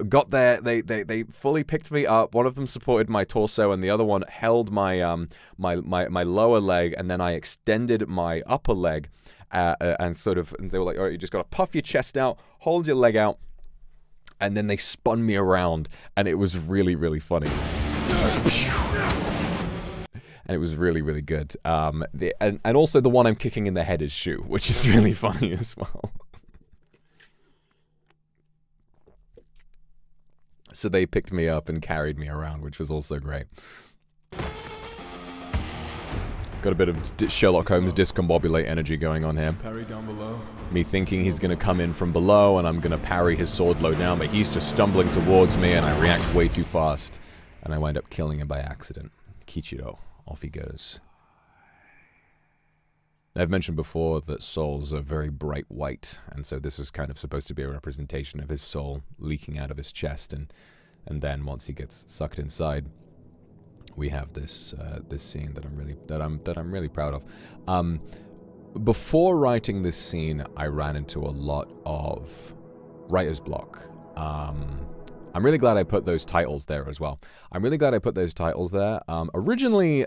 fully picked me up. One of them supported my torso and the other one held my my lower leg, and then I extended my upper leg and sort of, they were like, all right, you just got to puff your chest out, hold your leg out, and then they spun me around, and it was really, really funny. And it was really, really good. And also the one I'm kicking in the head is Shu, which is really funny as well. So they picked me up and carried me around, which was also great. Got a bit of Sherlock Holmes discombobulate energy going on here. Parry down below. Me thinking he's going to come in from below and I'm going to parry his sword low down, but he's just stumbling towards me and I react way too fast. And I wind up killing him by accident. Kichiro. Off he goes. I've mentioned before that souls are very bright white, and so this is kind of supposed to be a representation of his soul leaking out of his chest, and then once he gets sucked inside, we have this this scene that I'm really proud of. Before writing this scene, I ran into a lot of writer's block. I'm really glad I put those titles there as well. Originally,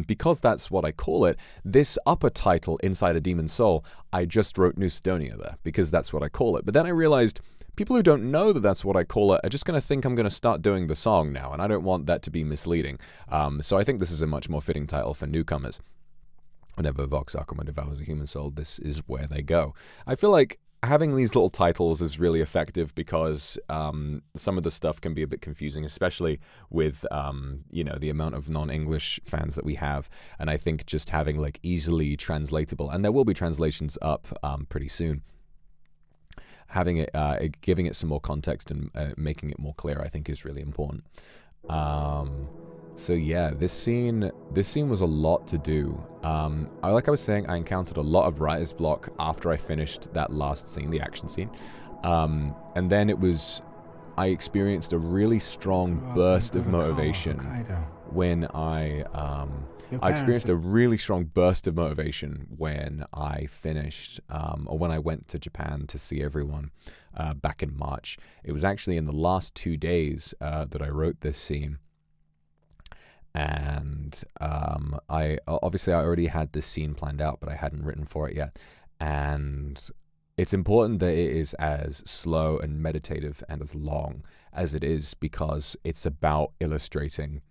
because that's what I call it, this upper title, Inside a Demon's Soul, I just wrote New Sidonia there, because that's what I call it. But then I realized people who don't know that that's what I call it are just going to think I'm going to start doing the song now, and I don't want that to be misleading. So I think this is a much more fitting title for newcomers. Whenever Vox Akuma devours a human soul, this is where they go. I feel like having these little titles is really effective because some of the stuff can be a bit confusing, especially with the amount of non-English fans that we have. And I think just having like easily translatable, and there will be translations up pretty soon, having it, giving it some more context and making it more clear, I think is really important. So yeah, this scene was a lot to do. Like I was saying, I encountered a lot of writer's block after I finished that last scene, the action scene. And then I experienced a really strong burst of motivation when I experienced a really strong burst of motivation when I finished, or when I went to Japan to see everyone back in March. It was actually in the last 2 days that I wrote this scene. And I already had this scene planned out, but I hadn't written for it yet. And it's important that it is as slow and meditative and as long as it is, because it's about illustrating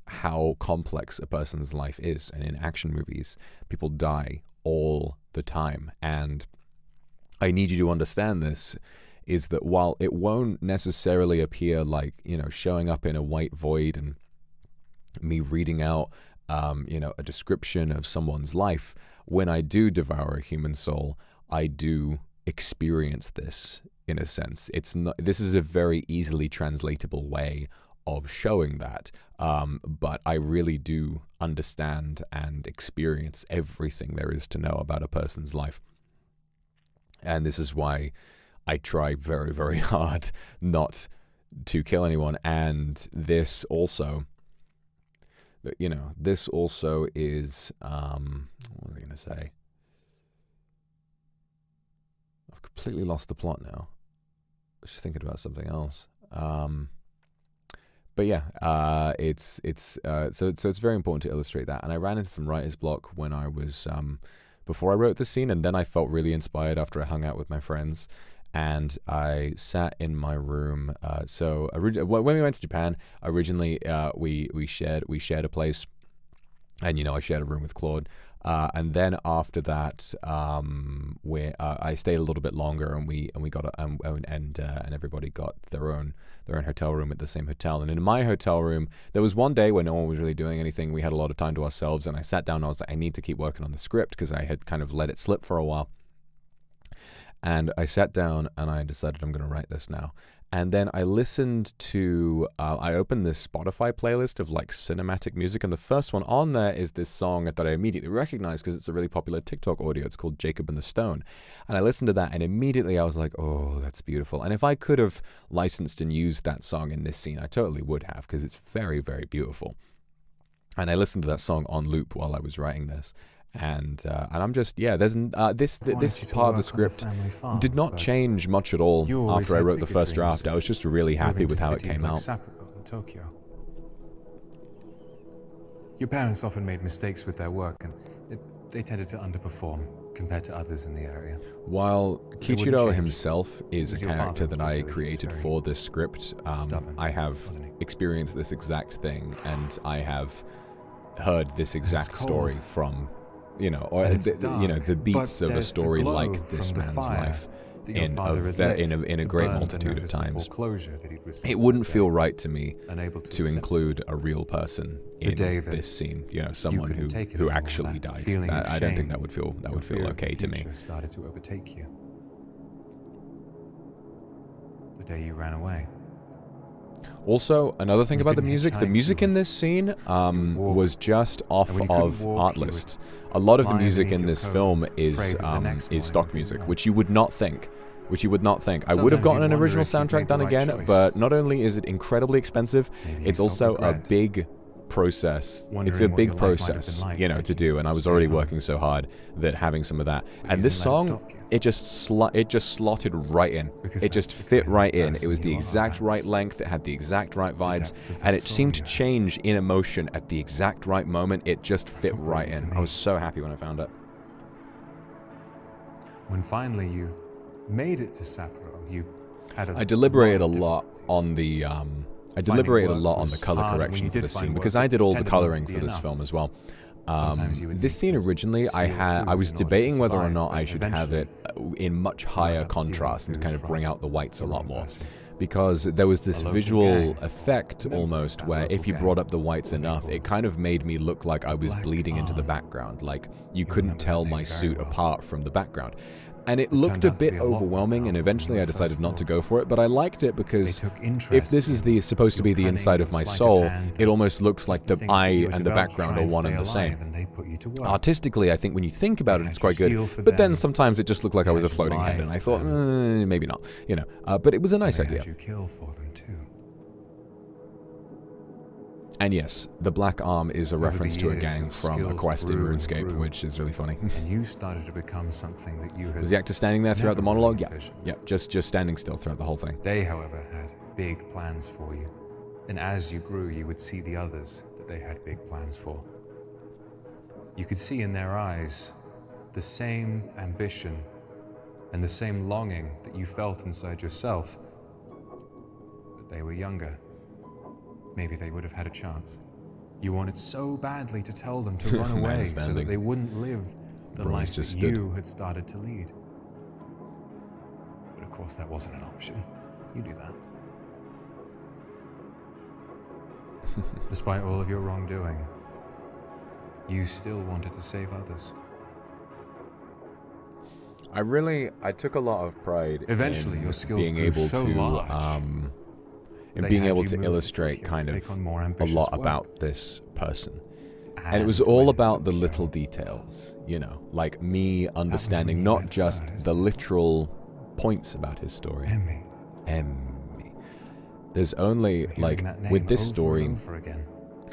how complex a person's life is. And in action movies, people die all the time. And I need you to understand this, is that while it won't necessarily appear like, showing up in a white void and me reading out, a description of someone's life, when I do devour a human soul, I do experience this in a sense. This is a very easily translatable way of showing that, but I really do understand and experience everything there is to know about a person's life. And this is why I try very, very hard not to kill anyone. And this also, this also is, what was I going to say? I've completely lost the plot now. I was just thinking about something else. But yeah, so it's very important to illustrate that. And I ran into some writer's block when I was before I wrote the scene, and then I felt really inspired after I hung out with my friends. And I sat in my room. So when we went to Japan, originally we shared a place, and I shared a room with Claude. And then after that, I stayed a little bit longer, and we got and everybody got their own hotel room at the same hotel. And in my hotel room, there was one day when no one was really doing anything. We had a lot of time to ourselves, and I sat down and I was like, I need to keep working on the script because I had kind of let it slip for a while. And I sat down and I decided I'm going to write this now. And then I listened to, I opened this Spotify playlist of like cinematic music, and the first one on there is this song that I immediately recognized because it's a really popular TikTok audio. It's called Jacob and the Stone. And I listened to that, and immediately I was like, oh, that's beautiful. And if I could have licensed and used that song in this scene, I totally would have, because it's very, very beautiful. And I listened to that song on loop while I was writing this. And I'm just, there's this part of the script did not change much at all after I wrote the first draft. I was just really happy with how it came out. Tokyo. Your parents often made mistakes with their work, and they tended to underperform compared to others in the area. While Kichiro himself is a character that I created for this script, I have experienced this exact thing, and I have heard this exact story from the beats of a story like this man's life in a great multitude of times. It wouldn't feel right to me to include a real person in this scene. Someone who actually died. I don't think that would feel okay to me. Started to overtake you. The day you ran away. Also, another thing about the music in this scene was just off of Artlists. A lot of the music in this film is stock music, which you would not think. I would have gotten an original soundtrack done again, but not only is it incredibly expensive, it's also a big process. It's a big process, to do, and I was already working so hard that having some of that. And this song, it just slotted right in. It just fit right in. It was the exact right length. It had the exact right vibes, and it seemed to change in emotion at the exact right moment. It just fit right in. I was so happy when I found it. When finally you made it to Sapporo, you had I deliberated a lot on the color correction for this scene, because I did all the coloring for this film as well. This scene originally, I was debating whether or not I should have it in much higher contrast and kind of bring out the whites a lot more, because there was this visual effect almost where if you brought up the whites enough, it kind of made me look like I was bleeding into the background, like you couldn't tell my suit apart from the background. And it looked a bit overwhelming, and eventually I decided not to go for it, but I liked it because if this is supposed to be the inside of my soul, it almost looks like the eye and the background are one and the same. Artistically, I think when you think about it, it's quite good, but then sometimes it just looked like I was a floating head, and I thought, maybe not, but it was a nice idea. And yes, the black arm is a reference to a gang from a quest in RuneScape, which is really funny. And you started to become something that you had. Was the actor standing there throughout the monologue? Yeah, just standing still throughout the whole thing. They, however, had big plans for you. And as you grew, you would see the others that they had big plans for. You could see in their eyes the same ambition and the same longing that you felt inside yourself. But they were younger. Maybe they would have had a chance. You wanted so badly to tell them to run away so that they wouldn't live the life that you had started to lead. But of course that wasn't an option. You knew that. Despite all of your wrongdoing, you still wanted to save others. I took a lot of pride Eventually, in your skills being grew able so to large. in being able to illustrate kind of a lot about this person. And it was all about the little details, like me understanding not just the literal points about his story. Emmy. There's only, like, with this story,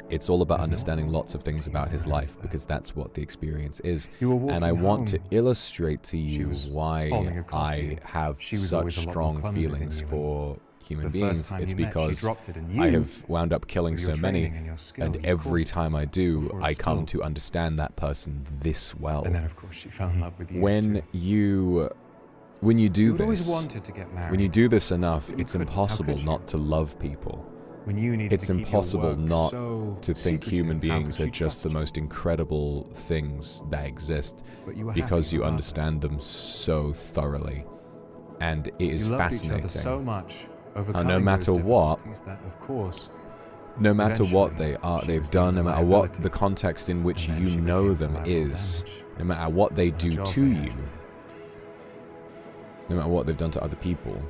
it's all about understanding lots of things about his life, because that's what the experience is. And I want to illustrate to you why I have such strong feelings for human The beings. first time It's you met, she because dropped it, and I you, have wound up killing with your so many, training and your skill, and you every caught it time I do, before it I come spilled. to understand that person this well. And then, of course, she fell in love with you. When too. you do You had always this, wanted to get married. when you do this enough, but you it's couldn't. How impossible could you? not to love people. When you needed It's to keep your impossible work not so to think human secretive, how beings could are she just the trust you? most incredible things that exist But you were because happy you regardless. understand them so thoroughly. And it is You loved fascinating. each other so much, no overcoming matter those what- difficulties that, of course, No matter what eventually, she they've was done, deemed no a matter what liability. the context in which And then you she know became them collateral is, damage. no matter what they Her do job to they you, had you. no matter what they've done to other people,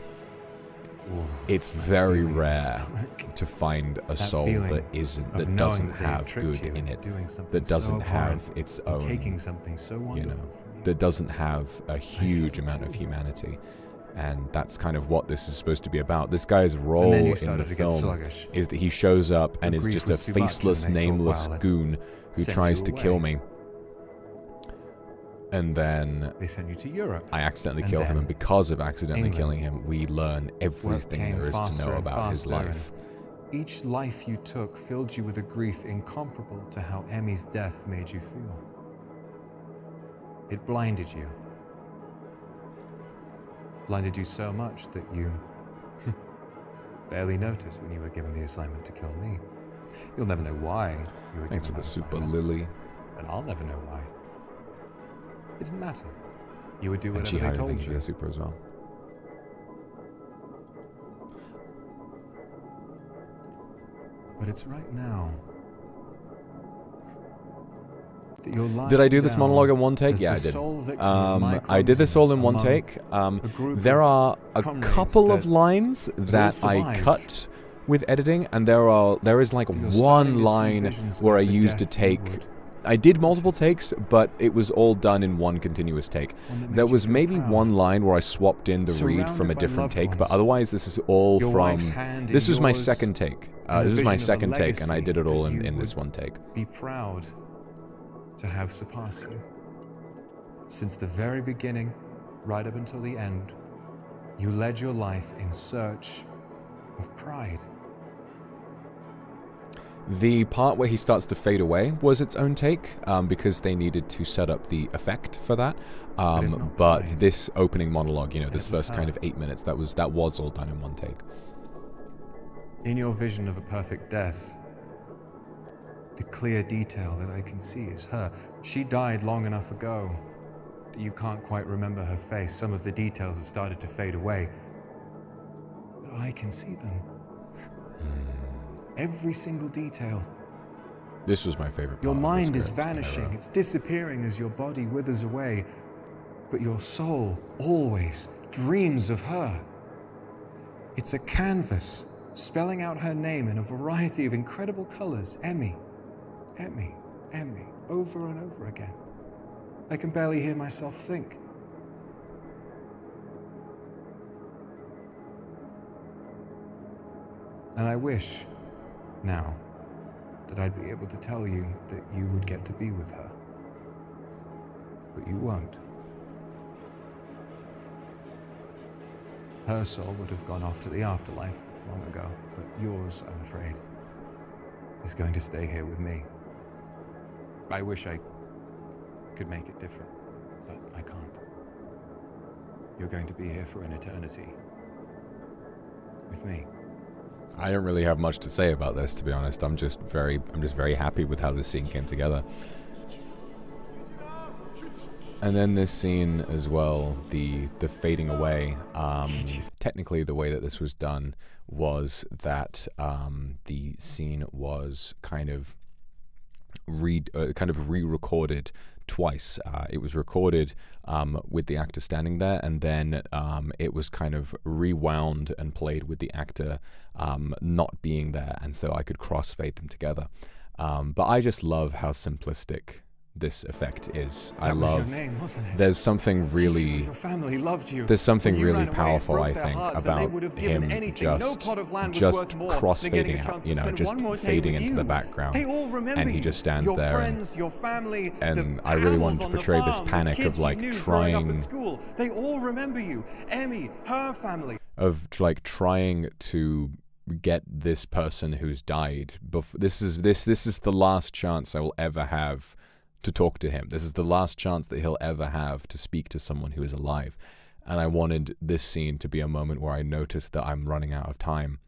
Ooh, it's that very feeling in your rare stomach. to find a That soul feeling that isn't, of that knowing doesn't that they had have tricked good you in into it, doing something that doesn't so have abhorrent its and own, taking something so you wonderful know, from you. that doesn't have a huge it amount of too. humanity. And that's kind of what this is supposed to be about. This guy's And role then you in the started to get film sluggish. is that he shows up and Your is grief just a was too much, and faceless, they thought, nameless "Well, let's goon who send tries you to kill away." me. And then They sent you to Europe. I accidentally And kill him, then and because of accidentally England. killing him, we learn Work everything came there is to faster know and about his faster, and life. each life you took filled you with a grief incomparable to how Emmy's death made you feel. It blinded you. Blinded you so much that you barely noticed when you were given the assignment to kill me. You'll never know why you were Thanks for given the that super assignment, lily. and I'll never know why. It didn't matter. You would do And whatever they Chihaya, told thank you for you. the super as well. But it's right now that you're lying Did I do this down monologue in one take? as Yeah, the I did. sole victim of my I did this all in one clumsiness take. among a group There of are a comrades couple of that lines that I survived. cut with editing, and there is like That you're starting one to see line visions where I of the used a death you take. would. I did multiple takes, but it was all done in one continuous take. One that made There you was feel maybe proud. one line where I swapped in the read from Surrounded a by different loved take, but ones. otherwise this is all Your from. wife's hand in This was my yours, second take. and a This was my vision of a second take, and I did it legacy all that in you this would one take. Be proud to have surpassed you. Since the very beginning, right up until the end, you led your life in search of pride. The part where he starts to fade away was its own take, because they needed to set up the effect for that. if not But pride, this opening monologue, you know, this it was first kind her. of 8 minutes, that was all done in one take. In your vision of a perfect death, the clear detail that I can see is her. She died long enough ago that you can't quite remember her face. Some of the details have started to fade away. But I can see them. Every single detail. This was my favorite part. Your of the mind is script that I vanishing, wrote. it's disappearing as your body withers away. But your soul always dreams of her. It's a canvas spelling out her name in a variety of incredible colors. Emmy, Emmy, Emmy, over and over again. I can barely hear myself think. And I wish, now, that I'd be able to tell you that you would get to be with her. But you won't. Her soul would have gone off to the afterlife long ago, but yours, I'm afraid, is going to stay here with me. I wish I could make it different, but I can't. You're going to be here for an eternity. With me. I don't really have much to say about this, to be honest. I'm just very happy with how this scene came together. And then this scene as well, the fading away. Technically, the way that this was done was that the scene was kind of re-recorded twice. It was recorded with the actor standing there, and then it was kind of rewound and played with the actor not being there, and so I could crossfade them together. But I just love how simplistic this effect is. That I was your love. name, wasn't it? There's something really. Your family loved you. There's something When you really ran away, it powerful, broke I their think, hearts, and they about would have given him anything. No just pot of land was worth more than getting a crossfading chance out, to you know, spend just one more day fading with into you. the background. They all remember And he you. just stands your there friends, your family, and the I really wanted animals to on the portray this farm, the panic of kids like you knew growing up trying at school. They all remember you. Emmy, her family. of like trying to get this person who's died. This is the last chance I will ever have to talk to him. This is the last chance that he'll ever have to speak to someone who is alive. And I wanted this scene to be a moment where I noticed that I'm running out of time.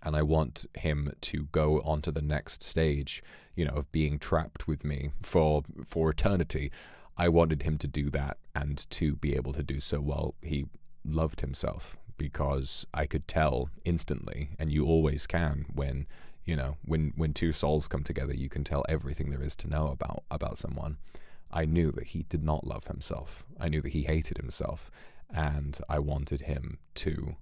And I want him to go on to the next stage, you know, of being trapped with me for eternity. I wanted him to do that and to be able to do so while he loved himself, because I could tell instantly, and you always can when, you know, when two souls come together, you can tell everything there is to know about someone. I knew that he did not love himself. I knew that he hated himself, and I wanted him to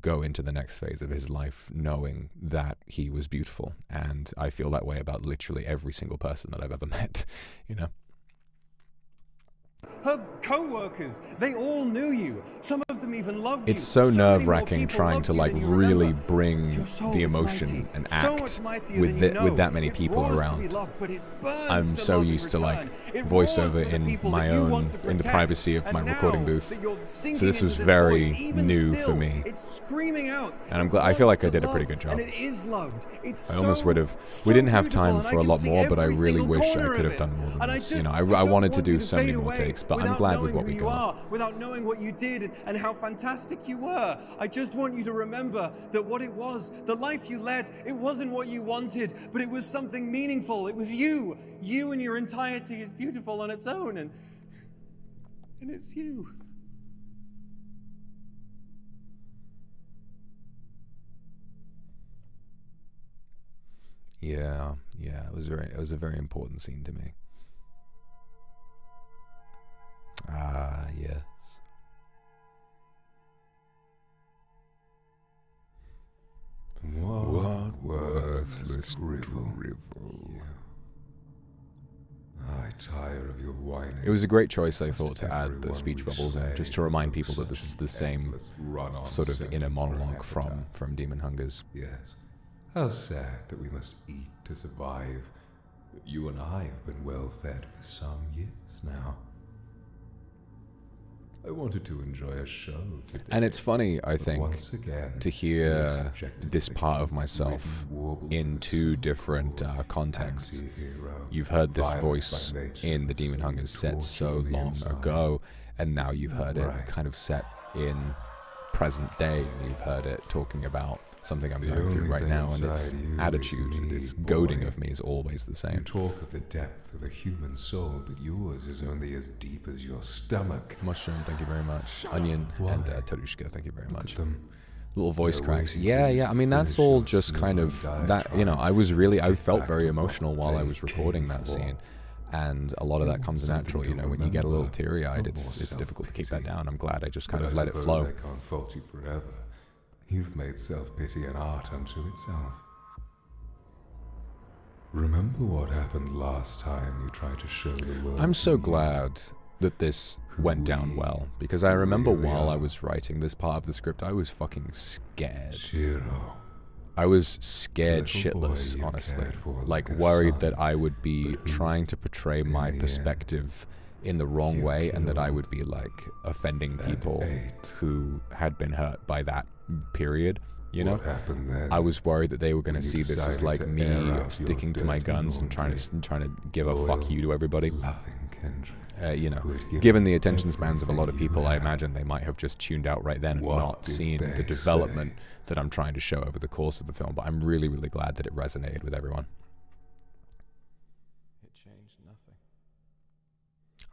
go into the next phase of his life knowing that he was beautiful. And I feel that way about literally every single person that I've ever met, you know? Her co-workers, they all knew you. Some of them even loved you. It's so many more nerve-wracking people trying loved to you like than you really remember. bring Your soul the is emotion mighty, and so act much mightier with than you know. with that many It people roars to be around. loved, but it burns I'm to so love in used to like return. It roars for voiceover the in people my that you own, want to in the protect. privacy of And my recording now booth. that you're sinking So this was into very void, even new still, for me. It's screaming out. And I'm It glad. I feel wants like I to did a pretty love, good job. And it is loved. It's I almost so, would have. so We didn't have beautiful, time and I for a can lot see more, but I every really single wish I corner could of have done it. more than And this. You just- know, I don't wanted to want do you to so many fade more away takes, but I'm without glad with knowing what who we you got. are, without knowing what you did and how fantastic you were. I just want you to remember that what it was, the life you led, it wasn't what you wanted, but it was something meaningful. It was you. You in your entirety is beautiful on its own, and it's you. Yeah, it was a very important scene to me. Ah, yes. What worthless drivel. I tire of your whining. It was a great choice, I thought, Must to add the everyone speech we bubbles in, slay just to remind people evoke that this is such the same endless run-on sort of inner sentence for an monologue epitaph. from Demon Hungers. Yes. How sad that we must eat to survive. But you and I have been well fed for some years now. I wanted to enjoy a show today. And it's funny, I but think, once again, to we are hear subjected this to part of the myself written warbles in of the two different so-called contexts. anti-hero, You've heard this violent voice by nature, in the and Demon so Hungers set torture so on the long inside. ago, and now you've heard it Right. kind of set in present day, and you've heard it talking about something I'm The going through only right thing now, and its inside you is attitude, need, its goading boy. of me is always the You same. talk of the depth of a human soul, but yours is only as deep as your stomach. Mushroom, thank you very much. Onion Why? and Tarushka, thank you very Look much. at them. Little voice They're cracks. waiting Yeah, for you yeah. to I mean, that's finish all your just kind of sniveling that. You know, diatribe I was really, I to get felt back very to emotional what while I they was recording came that for. scene, and a lot of that comes Something natural. to You know, when you get a little remember, teary-eyed, not it's more difficult to keep that self-pity. down. I'm glad I just kind But of I let it suppose flow. I can't fault you forever. You've made self-pity an art unto itself. Remember what happened last time you tried to show the world? I'm so who you glad that this went down well, because I remember really while I are. was writing this part of the script, I was fucking scared. Shiro. I was scared Little boy shitless, you honestly. cared for Like, like a worried son, that I would be but who, trying to portray in my the end, perspective in the wrong you way, and that I killed would be, like, offending and people ate. who had been hurt by that period, you know? What happened then? I was worried that they were going to when see you this as, decided like, to me air out your sticking to my dirty guns and trying to give a fuck loyal, you to everybody. loving kindred. You know, who had given given the attention spans of a lot of everything people, you I had. imagine they might have just tuned out right then and What not did seen they the development say? that I'm trying to show over the course of the film. But I'm really, really glad that it resonated with everyone. It changed nothing.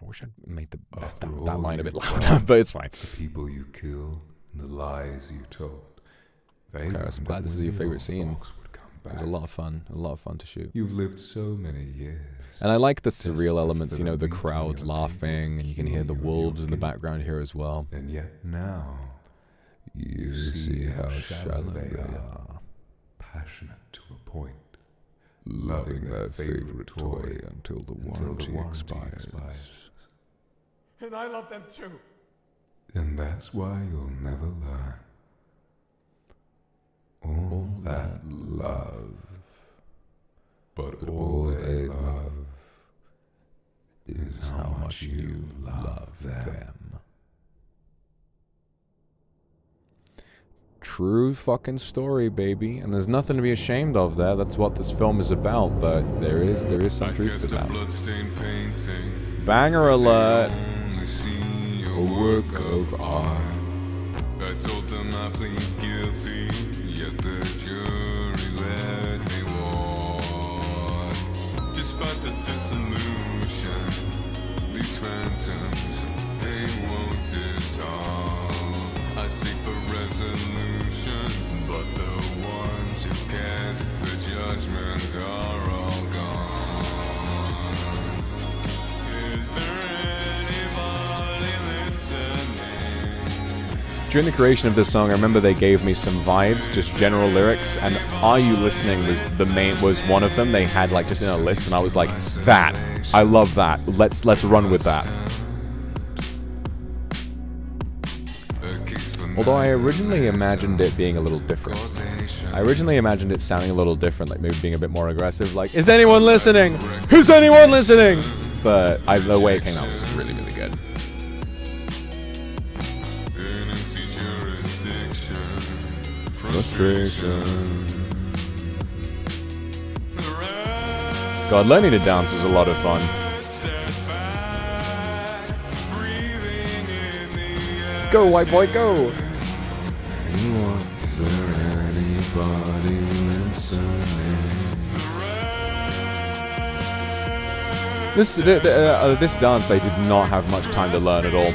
I wish I'd made After that all line a bit you've louder, done, but it's fine. The people you killed and the lies you told. They Okay, learned I'm glad that this is when your the favorite old scene. fox would come It was back. a lot of fun to shoot. You've lived so many years. And I like the Desperate surreal elements, for you know, the meat on crowd your table laughing, to and you can kill hear the you and wolves your in the guilt. background here as well. And yet now, You see how shallow they they are. are. passionate to a point. loving their favorite toy until the warranty expires. And I love them too. And that's why you'll never learn. All that love, but all they love is how much you love them. True fucking story, baby. And there's nothing to be ashamed of there. That's what this film is about, but there is some truth to that. Banger alert. A work of art. I told them I plead guilty, yet the jury let me walk. Despite the dissolution, these phantoms, they won't dissolve. I seek for resolution, but the ones who cast the judgment are all gone. Is there anybody listening? During the creation of this song, I remember they gave me some vibes, just general lyrics, and Are You Listening was one of them. They had like just in a list, and I was like, that, I love that. Let's run with that. Although I originally imagined it being a little different. I originally imagined it sounding a little different, like maybe being a bit more aggressive, like, is anyone listening? Who's anyone listening? But the way it came out was really, really good. Frustration. God, learning to dance was a lot of fun. Go, white boy, go! Is there anybody listening? This dance I did not have much time to learn at all.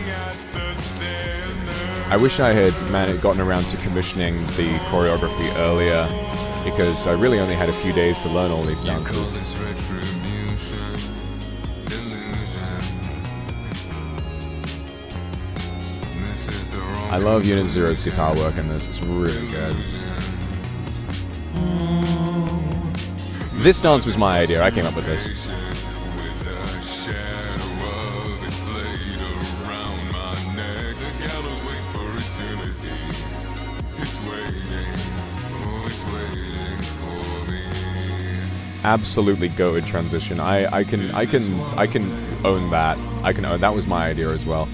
I wish I had gotten around to commissioning the choreography earlier, because I really only had a few days to learn all these dances. I love Unit Zero's guitar work in this, it's really good. This dance was my idea, I came up with this. Absolutely goated transition. I can own that. That was my idea as well.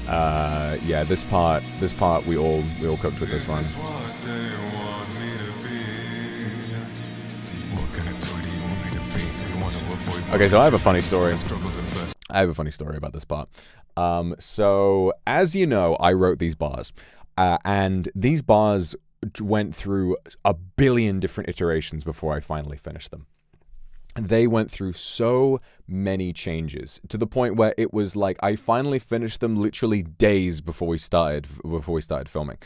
Yeah, this part we all cooked with this one. Okay, so I have a funny story. About this part. So as you know, I wrote these bars, and these bars went through a billion different iterations before I finally finished them. They went through so many changes to the point where it was like I finally finished them literally days before we started filming.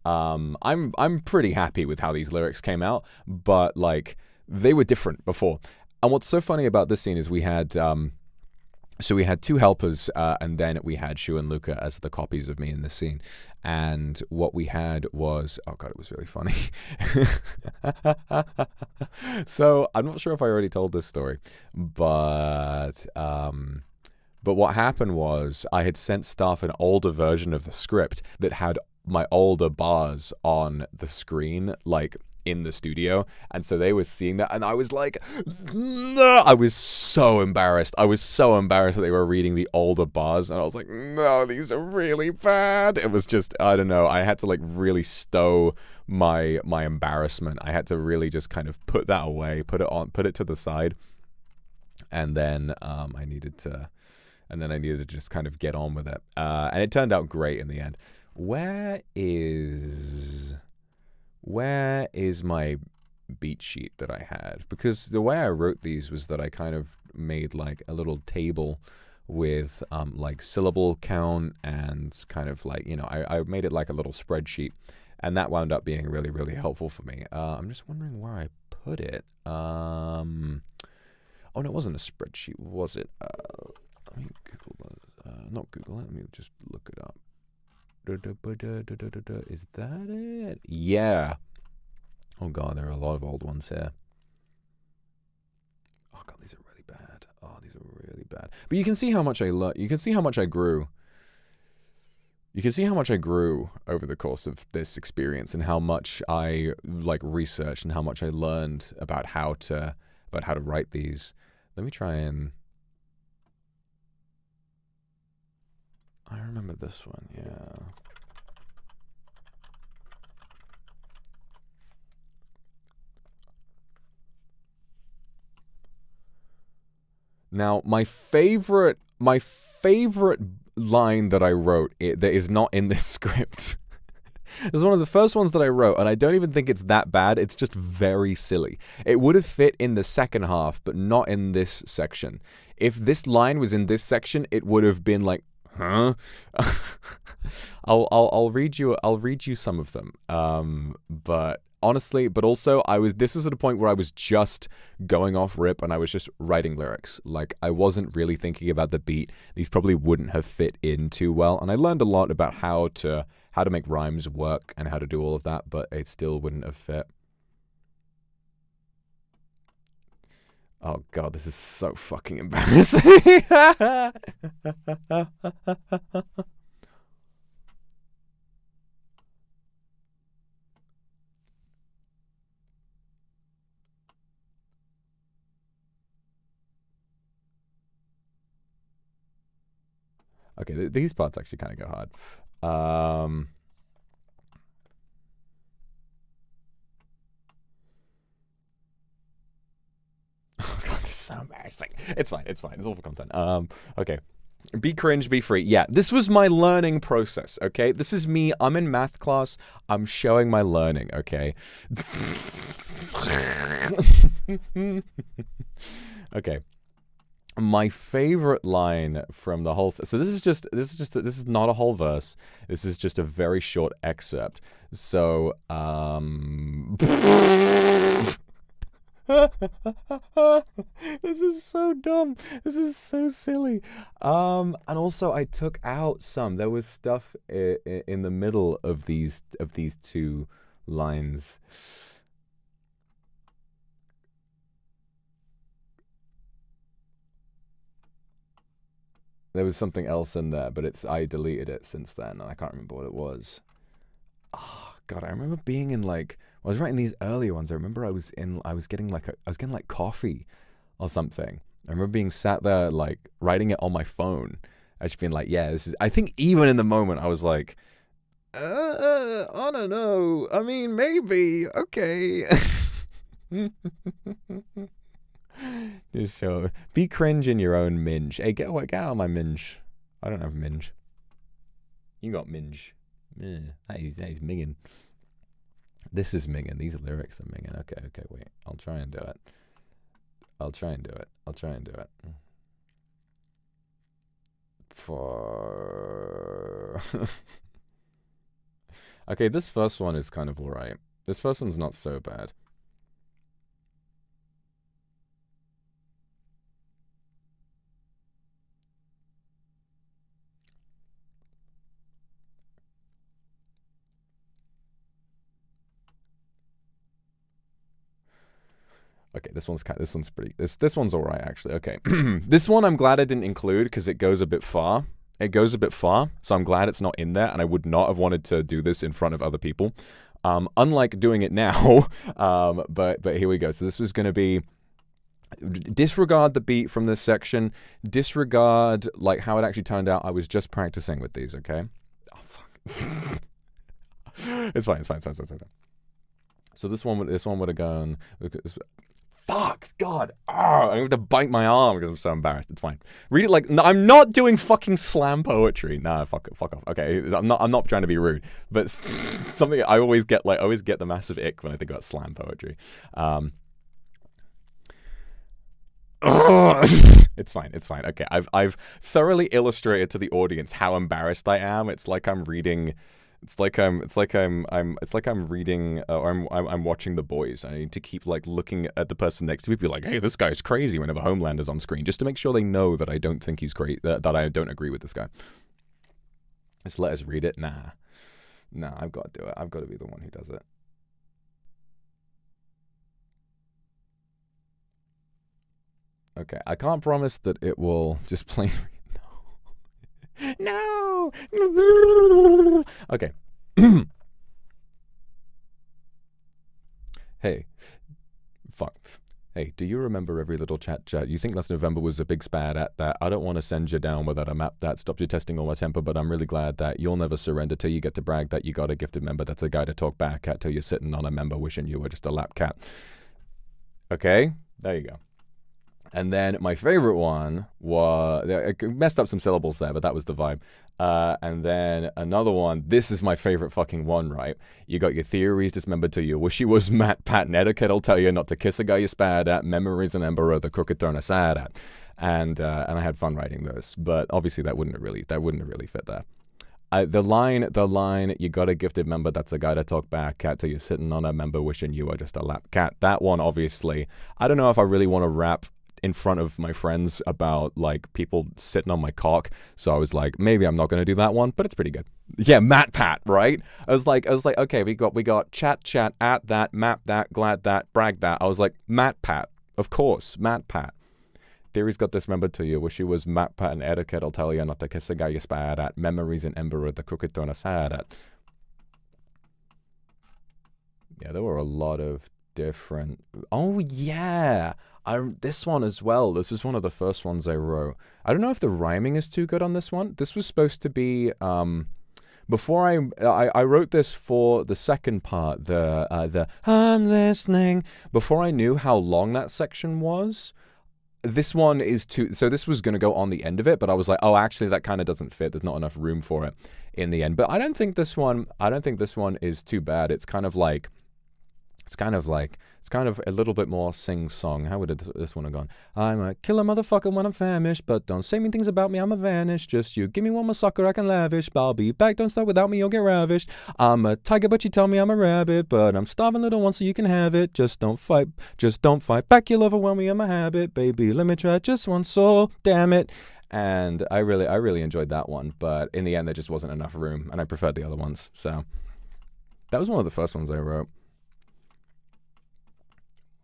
I'm pretty happy with how these lyrics came out, but like they were different before. And what's so funny about this scene is we had two helpers, and then we had Shu and Luca as the copies of me in this scene. And what we had was, oh god, it was really funny. So I'm not sure if I already told this story, but what happened was I had sent staff an older version of the script that had my older bars on the screen, like in the studio, and so they were seeing that, and I was like, no, I was so embarrassed that they were reading the older bars, and I was like, no, these are really bad. It was just, I don't know, I had to like really stow my embarrassment. I had to really just kind of put that away, put it to the side, and then I needed to just kind of get on with it, and it turned out great in the end. Where is my beat sheet that I had? Because the way I wrote these was that I kind of made like a little table with like syllable count and kind of like, you know, I made it like a little spreadsheet, and that wound up being really, really helpful for me. I'm just wondering where I put it. Oh no, it wasn't a spreadsheet, was it? Let me Google that. Not Google it, let me just look it up. Is that it? Yeah. Oh god, there are a lot of old ones here. bad. But you can see how much I learned. You can see how much I grew. You can see how much I grew over the course of this experience, and how much I like researched, and how much I learned about how to write these. Let me try and. I remember this one, yeah. Now, my favorite line that I wrote that is not in this script. It's one of the first ones that I wrote, and I don't even think it's that bad. It's just very silly. It would have fit in the second half, but not in this section. If this line was in this section, it would have been like, huh? I'll read you some of them. But honestly, but also this was at a point where I was just going off rip and I was just writing lyrics. Like, I wasn't really thinking about the beat. These probably wouldn't have fit in too well. And I learned a lot about how to make rhymes work and how to do all of that, but it still wouldn't have fit. Oh god, this is so fucking embarrassing. Okay, these parts actually kind of go hard. Oh god, this is so embarrassing. It's fine. It's awful content. Okay. Be cringe, be free. Yeah, this was my learning process, okay? This is me. I'm in math class. I'm showing my learning, okay? Okay. My favorite line from the whole so this is not a whole verse. This is just a very short excerpt. So this is so dumb. This is so silly. And also I took out some. There was stuff in the middle of these two lines. There was something else in there, but I deleted it since then, and I can't remember what it was. Oh god, I remember being in like I was writing these earlier ones. I remember I was getting like coffee or something. I remember being sat there like writing it on my phone. I just being like, yeah, this is. I think even in the moment I was like, I don't know. I mean, maybe okay. Just show. Be cringe in your own minge. Hey, get out of my minge. I don't have minge. You got minge. Yeah, that is minging. This is minging. These lyrics are minging. Okay, wait. I'll try and do it. Okay, this first one is kind of alright. This first one's not so bad. Okay, this one's all right actually. Okay, this one I'm glad I didn't include because it goes a bit far. So I'm glad it's not in there, and I would not have wanted to do this in front of other people. Unlike doing it now. But here we go. So this was going to be disregard the beat from this section. Disregard like how it actually turned out. I was just practicing with these. Okay. Oh fuck. It's fine. So this one would have gone. Fuck, God. I have to bite my arm because I'm so embarrassed. It's fine. Read it like, no, I'm not doing fucking slam poetry. Nah, fuck off. Okay, I'm not trying to be rude, but something I always get the massive ick when I think about slam poetry. It's fine. Okay, I've thoroughly illustrated to the audience how embarrassed I am. It's like I'm reading. It's like I'm reading or I'm watching The Boys. I need to keep like looking at the person next to me, be like, "Hey, this guy's crazy." Whenever Homelander's on screen, just to make sure they know that I don't think he's great, that I don't agree with this guy. Just let us read it. Nah, I've got to do it. I've got to be the one who does it. Okay, I can't promise that it will just play. No. Okay. Hey. Fuck. Hey, do you remember every little chat? You think last November was a big spat at that? I don't want to send you down without a map that stopped you testing all my temper, but I'm really glad that you'll never surrender till you get to brag that you got a gifted member that's a guy to talk back at till you're sitting on a member wishing you were just a lap cat. Okay, there you go. And then my favorite one was, I messed up some syllables there, but that was the vibe. And then another one, this is my favorite fucking one, right? You got your theories dismembered to you. Wish you was Matt, Pat, and etiquette will tell you not to kiss a guy you spat at. Memories and emperor, the crooked turn aside at. And I had fun writing those, but obviously that wouldn't have really fit there. The line, you got a gifted member that's a guy to talk back at till you're sitting on a member wishing you were just a lap cat. That one, obviously, I don't know if I really want to rap in front of my friends about like people sitting on my cock, so I was like, maybe I'm not going to do that one, but it's pretty good. Yeah, Matt Pat, right? I was like, okay, we got chat at that, map that, glad that, brag that. I was like, Matt Pat, of course, Matt Pat. Theory's got this member to you. Wish you was Matt Pat and etiquette. I'll tell you not to kiss a guy you spat at. Memories and emperor, the crooked turn aside at. Yeah, there were a lot of different. Oh yeah. This one as well. This was one of the first ones I wrote. I don't know if the rhyming is too good on this one. This was supposed to be before I wrote this for the second part, the I'm listening. Before I knew how long that section was, this one is too. So this was gonna go on the end of it, but I was like, oh, actually, that kind of doesn't fit. There's not enough room for it in the end. But I don't think this one is too bad. It's kind of a little bit more sing-song. How would this one have gone? I'm a killer motherfucker when I'm famished, but don't say mean things about me, I'm a vanish. Just you give me one more sucker I can lavish. I'll be back, don't start without me, you'll get ravished. I'm a tiger, but you tell me I'm a rabbit, but I'm starving little one so you can have it. Just don't fight back, you'll overwhelm me in my habit. Baby, let me try just one soul, damn it. And I really enjoyed that one, but in the end there just wasn't enough room, and I preferred the other ones. So that was one of the first ones I wrote.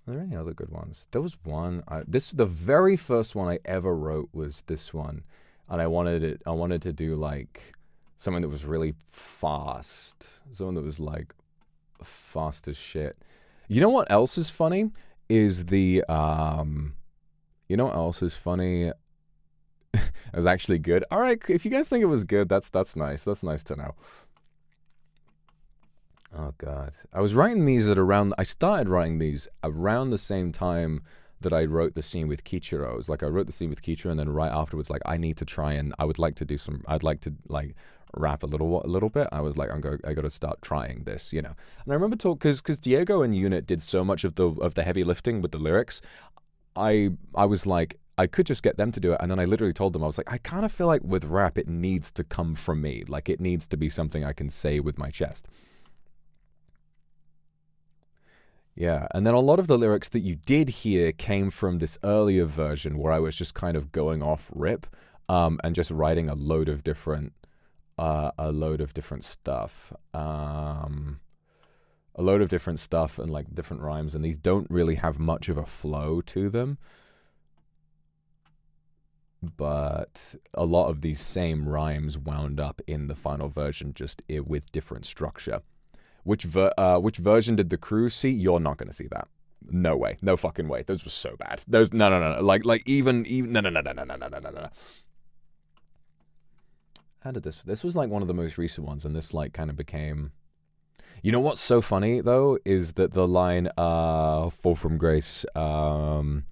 Are there any other good ones? There was one. The very first one I ever wrote was this one, and I wanted to do like something that was really fast, something that was like fast as shit. You know what else is funny? Is the you know what else is funny? It was actually good. All right, if you guys think it was good, that's nice. That's nice to know. Oh God, I started writing these around the same time that I wrote the scene with Kichiro. It was like I wrote the scene with Kichiro, and then right afterwards, like I need to try and I'd like to like rap a little bit. I was like, I got to start trying this, you know. And I remember because Diego and Unit did so much of the heavy lifting with the lyrics. I was like, I could just get them to do it, and then I literally told them, I was like, I kind of feel like with rap, it needs to come from me. Like it needs to be something I can say with my chest. Yeah, and then a lot of the lyrics that you did hear came from this earlier version where I was just kind of going off rip, and just writing a load of different stuff, and like different rhymes, and these don't really have much of a flow to them. But a lot of these same rhymes wound up in the final version, just with different structure. Which version did the crew see? You're not going to see that. No way. No fucking way. Those were so bad. Those no. Like even no. How did this was like one of the most recent ones, and this like kind of became. You know what's so funny though is that the line "Fall from Grace," the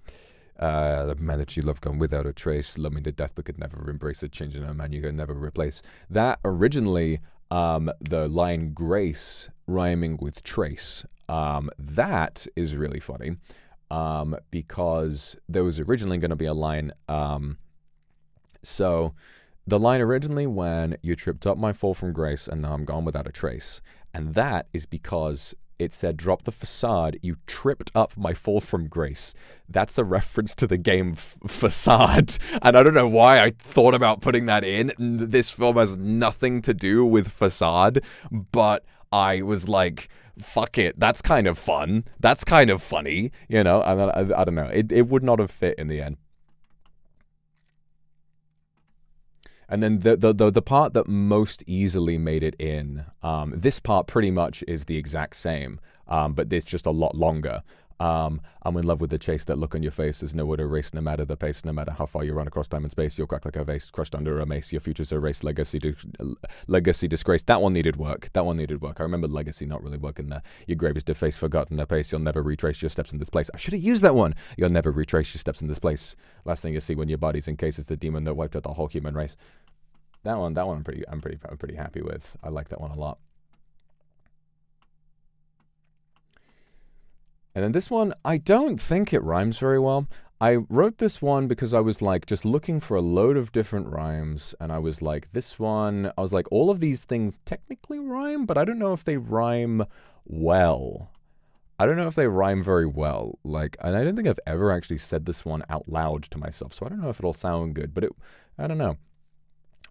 man that you love gone without a trace, love me to death but could never embrace it, changing a man you could never replace. That originally. The line grace rhyming with trace. That is really funny because there was originally going to be a line. So the line originally when you tripped up my fall from grace and now I'm gone without a trace. And that is because it said, drop the facade, you tripped up my fall from grace. That's a reference to the game Facade. And I don't know why I thought about putting that in. This film has nothing to do with Facade, but I was like, fuck it, that's kind of fun. That's kind of funny, you know? And I don't know, it would not have fit in the end. And then the part that most easily made it in, this part pretty much is the exact same, but it's just a lot longer. I'm in love with the chase, that look on your face. There's nowhere to race, no matter the pace, no matter how far you run across time and space. You'll crack like a vase, crushed under a mace. Your future's erased, legacy disgrace. That one needed work. I remember legacy not really working there. Your grave is defaced, forgotten a pace. You'll never retrace your steps in this place. I should have used that one. You'll never retrace your steps in this place. Last thing you see when your body's in case is the demon that wiped out the whole human race. That one I'm pretty happy with. I like that one a lot. And then this one, I don't think it rhymes very well. I wrote this one because I was like just looking for a load of different rhymes, and I was like, this one, I was like, all of these things technically rhyme, but I don't know if they rhyme well. I don't know if they rhyme very well. Like, and I don't think I've ever actually said this one out loud to myself, so I don't know if it'll sound good, but I don't know.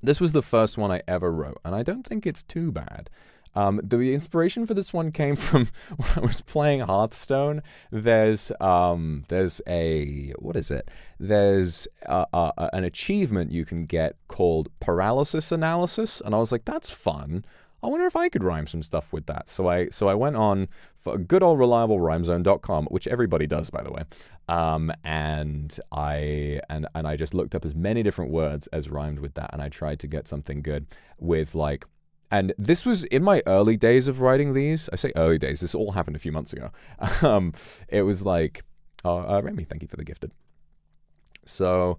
This was the first one I ever wrote, and I don't think it's too bad. The inspiration for this one came from when I was playing Hearthstone. There's an achievement you can get called paralysis analysis, and I was like, that's fun. I wonder if I could rhyme some stuff with that. So I went on for good old reliable rhymezone.com, which everybody does, by the way. And I just looked up as many different words as rhymed with that, and I tried to get something good with like. And this was in my early days of writing these. I say early days. This all happened a few months ago. It was like, Remy, thank you for the gifted. So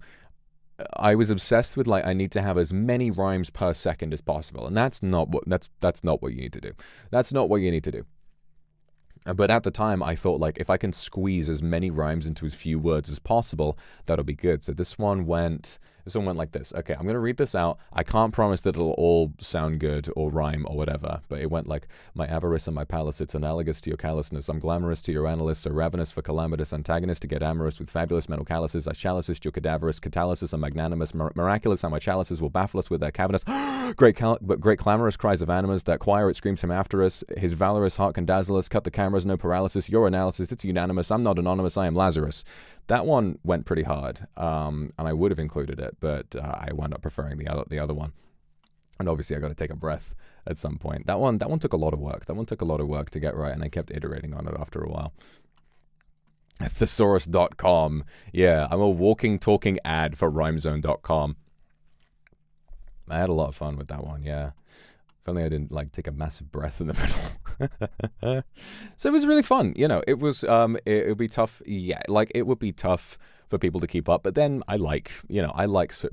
I was obsessed with like, I need to have as many rhymes per second as possible, and that's not what you need to do. That's not what you need to do. But at the time, I thought like, if I can squeeze as many rhymes into as few words as possible, that'll be good. So this one went like this. Okay, I'm going to read this out. I can't promise that it'll all sound good or rhyme or whatever, but it went like, my avarice and my palace, it's analogous to your callousness. I'm glamorous to your analysts, so ravenous for calamitous antagonist, to get amorous with fabulous mental calluses. I chalice assist your cadaverous, catalysis and magnanimous, miraculous how my chalices will baffle us with their cavernous, great clamorous cries of animas, that choir it screams him after us, his valorous heart can dazzle us, cut the cameras, no paralysis, your analysis, it's unanimous, I'm not anonymous, I am Lazarus. That one went pretty hard, and I would have included it, but I wound up preferring the other one. And obviously I got to take a breath at some point. That one took a lot of work. That one took a lot of work to get right, and I kept iterating on it after a while. Thesaurus.com. Yeah, I'm a walking, talking ad for rhymezone.com. I had a lot of fun with that one, yeah. If only I didn't like take a massive breath in the middle. So it was really fun. You know, it was, it would be tough. Yeah, like it would be tough for people to keep up. But then I like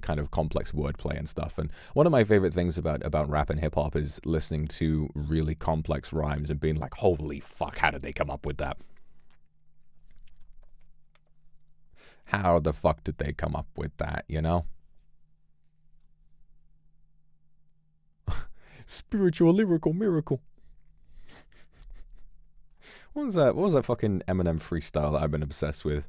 kind of complex wordplay and stuff. And one of my favorite things about rap and hip hop is listening to really complex rhymes and being like, holy fuck, how did they come up with that? How the fuck did they come up with that, you know? Spiritual, lyrical, miracle. What was that fucking Eminem freestyle that I've been obsessed with?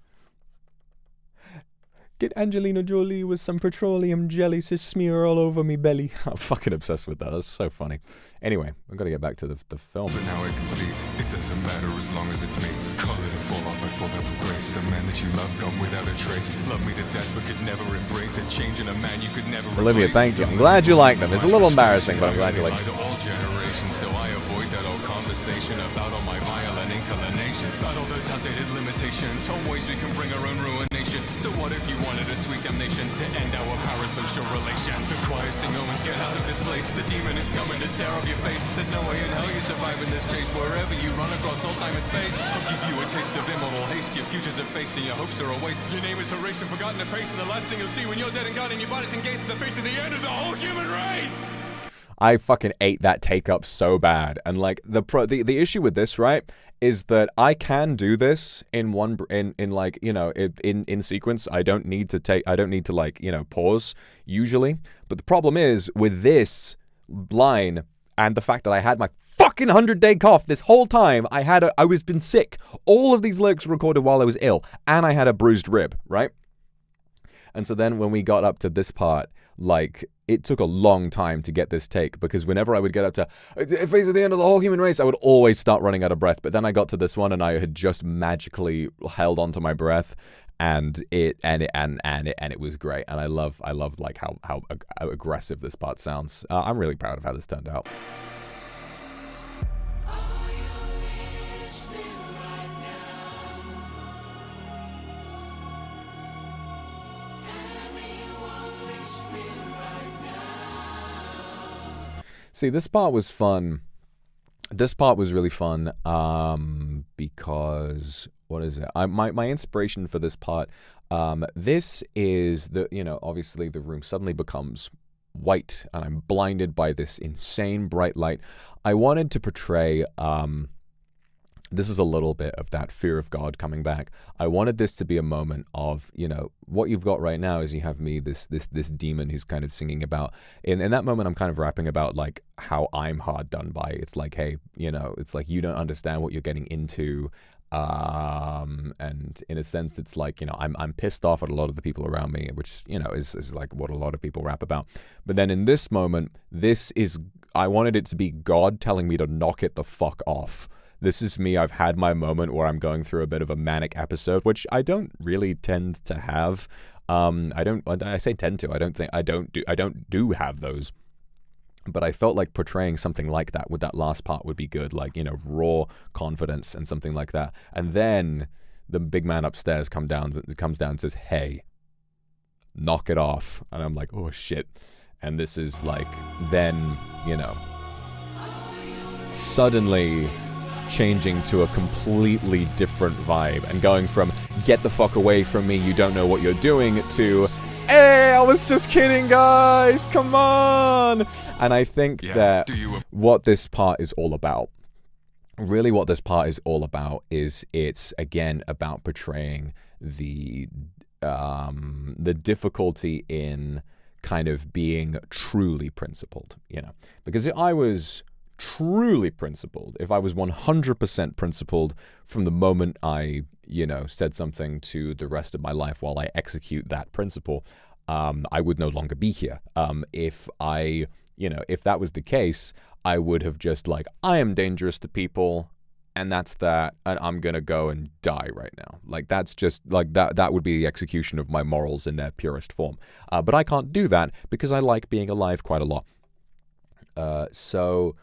Get Angelina Jolie with some petroleum jelly, to smear all over me belly. I'm fucking obsessed with that. That's so funny. Anyway, I've got to get back to the film. But now I can see it doesn't matter as long as it's me. Call it a fall off, I fall down for grace. The man that you love gone without a trace. Love me to death but could never embrace it. Changing a man you could never Olivia, replace. thank you. I'm glad you like them. It's a little embarrassing, but I'm glad you like them. All generations, so I avoid that old conversation about all my violent inclinations. About all those outdated limitations. Home ways we can bring our own ruination. So what if you wanted a sweet damnation to end our parasocial relation? The choir sing omens, get out of this place. The demon is coming to tear off your face. There's no way in hell you survive in this chase. Wherever you run across all time and space, I'll give you a taste of immortal haste. Your future's effaced and your hopes are a waste. Your name is erased and forgotten at pace. And the last thing you'll see when you're dead and gone and your body's engaged in the face of the end of the whole human race. I fucking ate that take up so bad. And like the issue with this, right, is that I can do this in one in like, you know, in sequence. I don't need to like, you know, pause usually. But the problem is with this line and the fact that I had my fucking 100-day cough this whole time. I was been sick. All of these lyrics were recorded while I was ill, and I had a bruised rib, right? And so then when we got up to this part, like, it took a long time to get this take, because whenever I would get up to face at the end of the whole human race, I would always start running out of breath. But then I got to this one and I had just magically held onto my breath, and it was great. And I love like how aggressive this part sounds. I'm really proud of how this turned out. See, this part was fun. This part was really fun because, what is it? My inspiration for this part, this is obviously the room suddenly becomes white and I'm blinded by this insane bright light. I wanted to portray, this is a little bit of that fear of God coming back. I wanted this to be a moment of, what you've got right now is you have me, this demon who's kind of singing about, in that moment I'm kind of rapping about like how I'm hard done by. It's like, hey, it's like you don't understand what you're getting into. And in a sense, it's like, I'm pissed off at a lot of the people around me, which, is like what a lot of people rap about. But then in this moment, I wanted it to be God telling me to knock it the fuck off. This is me. I've had my moment where I'm going through a bit of a manic episode, which I don't really tend to have. I say tend to. I don't do have those. But I felt like portraying something like that with that last part would be good, like, raw confidence and something like that. And then the big man upstairs comes down and says, hey, knock it off. And I'm like, oh shit. And this is like, then, suddenly changing to a completely different vibe and going from get the fuck away from me, you don't know what you're doing, to hey, I was just kidding, guys, come on. And I think that what this part is all about, really what this part is all about, is it's again about portraying the difficulty in kind of being truly principled, because if I was truly principled, if I was 100% principled from the moment I, said something to the rest of my life while I execute that principle, I would no longer be here. If that was the case, I would have just like, I am dangerous to people, and that's that, and I'm gonna go and die right now. Like, that's just, like, that would be the execution of my morals in their purest form. But I can't do that because I like being alive quite a lot. So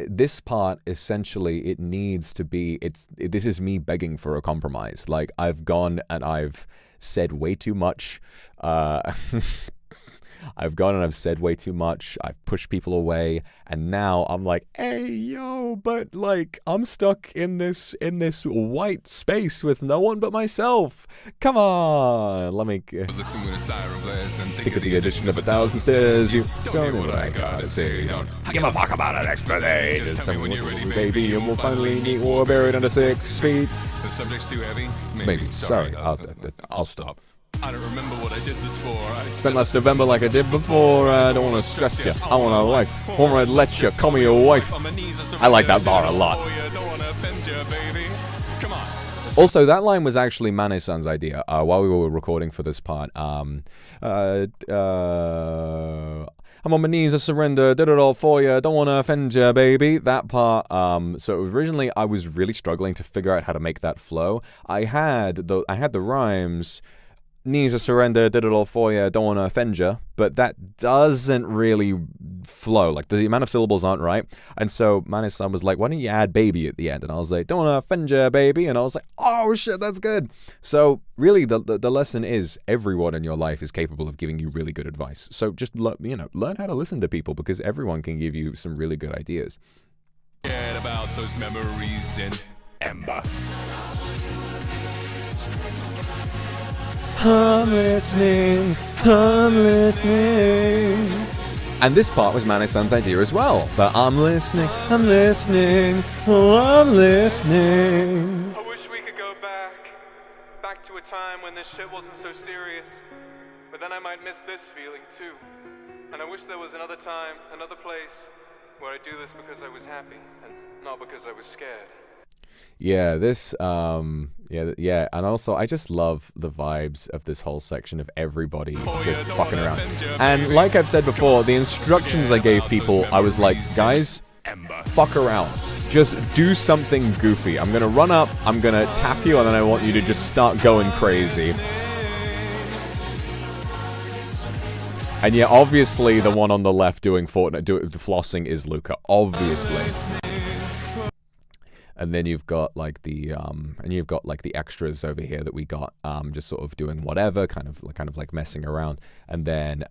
this part, essentially, it needs to be, this is me begging for a compromise. Like, I've gone and I've said way too much. I've gone and I've said way too much. I've pushed people away, and now I'm like, hey, yo, but like, I'm stuck in this white space with no one but myself. Come on, let me think of the addition of 1,000 stairs. You don't know what I gotta say. Don't give a fuck about an expert. Just tell me what you do, baby, and we'll finally meet war buried under 6 feet. The subject's too heavy. Maybe. Sorry, I'll stop. I don't remember what I did this for. I spent last November like I did before. I don't want to stress you. I want a life. Want to let you call me your wife. I like that bar a lot. Also, that line was actually Mane-san's idea while we were recording for this part. I'm on my knees, I surrender, did it all for you, don't want to offend you, baby. That part, so originally I was really struggling to figure out how to make that flow. I had the rhymes, knees, I surrender, did it all for you, don't want to offend you, but that doesn't really flow. Like, the amount of syllables aren't right. And so Mane-san was like, why don't you add baby at the end? And I was like, don't want to offend you, baby. And I was like, oh shit, that's good. So really the lesson is everyone in your life is capable of giving you really good advice. So just learn how to listen to people, because everyone can give you some really good ideas. Forget about those memories in Ember. I'm listening. And this part was Mane-san's idea as well. But I'm listening. I wish we could go back to a time when this shit wasn't so serious. But then I might miss this feeling too. And I wish there was another time, another place, where I do this because I was happy and not because I was scared. Yeah, this, yeah, and also I just love the vibes of this whole section of everybody just fucking around. And like I've said before, the instructions I gave people, I was like, guys, fuck around. Just do something goofy. I'm gonna run up, I'm gonna tap you, and then I want you to just start going crazy. And yeah, obviously the one on the left doing the flossing is Luca, obviously. And then you've got like the extras over here that we got just sort of doing whatever, kind of like messing around. And then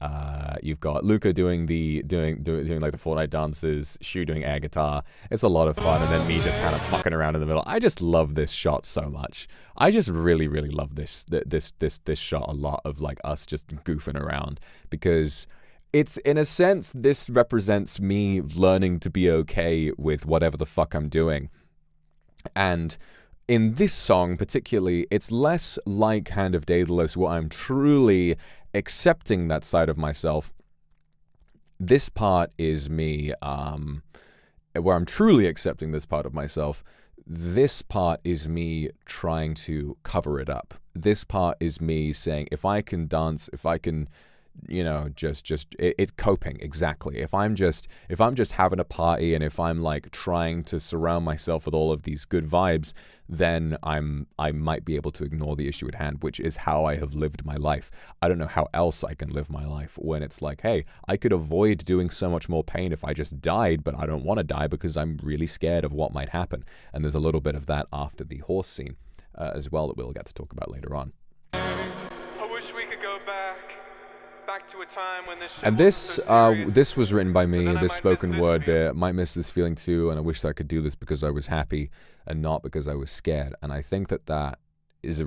you've got Luca doing like the Fortnite dances, Shu doing air guitar. It's a lot of fun, and then me just kind of fucking around in the middle. I just love this shot so much. I just really, really love this shot a lot, of like us just goofing around, because it's, in a sense, this represents me learning to be okay with whatever the fuck I'm doing. And in this song particularly, it's less like Hand of Daedalus, where I'm truly accepting that side of myself. This part is me, where I'm truly accepting this part of myself. This part is me trying to cover it up. This part is me saying, if I can dance, if I can, you know, it coping, exactly. If I'm just having a party, and if I'm like trying to surround myself with all of these good vibes, then I might be able to ignore the issue at hand, which is how I have lived my life. I don't know how else I can live my life when it's like, hey, I could avoid doing so much more pain if I just died, but I don't want to die because I'm really scared of what might happen. And there's a little bit of that after the horse scene as well that we'll get to talk about later on. I wish we could go back to a time when this and this was written by me, this spoken word bit. Might miss this feeling too, and I wish that I could do this because I was happy and not because I was scared. And I think that is